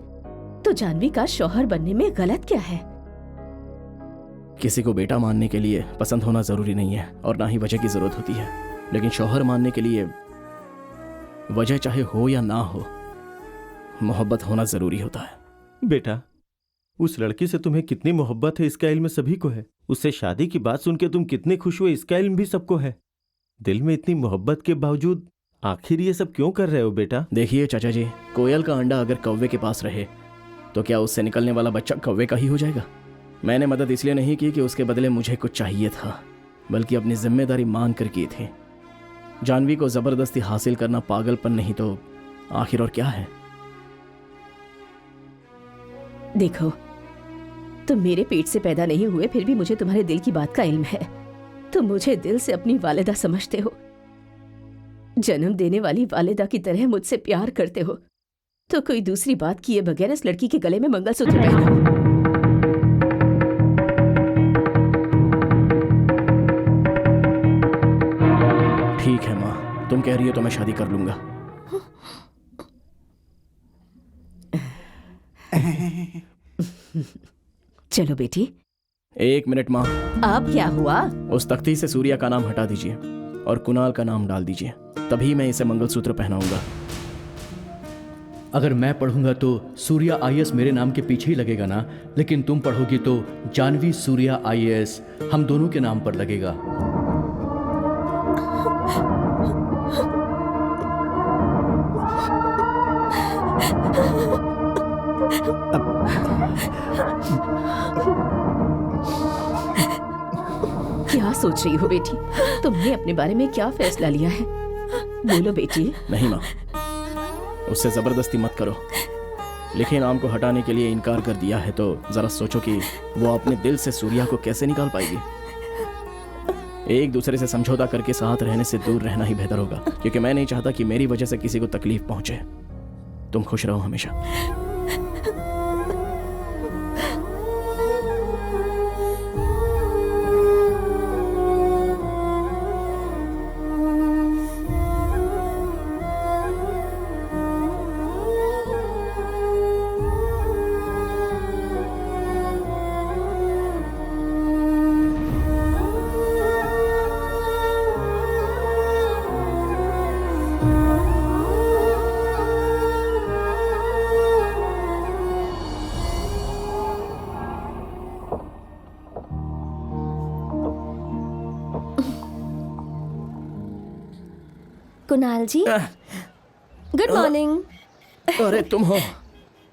तो जानवी का शौहर बनने में गलत क्या है? किसी को बेटा मानने के लिए पसंद होना जरूरी नहीं है और ना ही वजह की जरूरत होती है, लेकिन शौहर मानने के लिए वजह चाहे हो या ना हो, मोहब्बत होना जरूरी होता है। बेटा, उस लड़की से तुम्हें कितनी मोहब्बत है इसका इल्म सभी को है। उससे शादी की बात सुन के तुम कितने खुश हुए इसका इल्म भी सबको है। दिल में इतनी मोहब्बत के बावजूद आखिर ये सब क्यों कर रहे हो बेटा? देखिए चाचा जी, कोयल का अंडा अगर कौवे के पास रहे तो क्या उससे निकलने वाला बच्चा कौवे का ही हो जाएगा? मैंने मदद इसलिए नहीं की कि उसके बदले मुझे कुछ चाहिए था, बल्कि अपनी जिम्मेदारी मान कर की थी। जानवी को जबरदस्ती हासिल करना पागलपन नहीं तो आखिर और क्या है? देखो, तुम मेरे पेट से पैदा नहीं हुए, फिर भी मुझे तुम्हारे दिल की बात का इल्म है। तुम मुझे दिल से अपनी वालिदा समझते हो, जन्म देने वाली वालिदा की तरह मुझसे प्यार करते हो, तो कोई दूसरी बात किए बगैर इस लड़की के गले में मंगलसूत्र पहनाओ। ठीक है माँ, तुम कह रही हो तो मैं शादी कर लूंगा। चलो बेटी। एक मिनट माँ। अब क्या हुआ? उस तख्ती से सूर्या का नाम हटा दीजिए और कुणाल का नाम डाल दीजिए, तभी मैं इसे मंगलसूत्र पहनाऊंगा। अगर मैं पढ़ूंगा तो सूर्या IAS मेरे नाम के पीछे ही लगेगा ना, लेकिन तुम पढ़ोगी तो जानवी सूर्या IAS हम दोनों के नाम पर लगेगा। क्या सोच रही हो बेटी? तुमने अपने बारे में क्या फैसला लिया है? बोलो बेटी। नहीं माँ, उससे जबरदस्ती मत करो। लिखे नाम को हटाने के लिए इनकार कर दिया है तो जरा सोचो कि वो अपने दिल से सूर्या को कैसे निकाल पाएगी। एक दूसरे से समझौता करके साथ रहने से दूर रहना ही बेहतर होगा, क्योंकि मैं नहीं चाहता कि मेरी वजह से किसी को तकलीफ पहुंचे। तुम खुश रहो हमेशा। कुणाल जी, गुड मॉर्निंग। अरे तुम हो?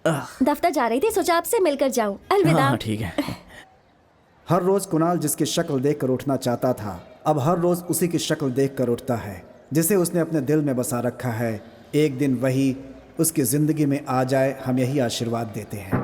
दफ्तर जा रही थी, सोचा आपसे मिलकर जाऊं। अलविदा। हाँ ठीक है। हर रोज कुणाल जिसकी शक्ल देखकर उठना चाहता था, अब हर रोज उसी की शक्ल देखकर उठता है जिसे उसने अपने दिल में बसा रखा है। एक दिन वही उसकी जिंदगी में आ जाए, हम यही आशीर्वाद देते हैं।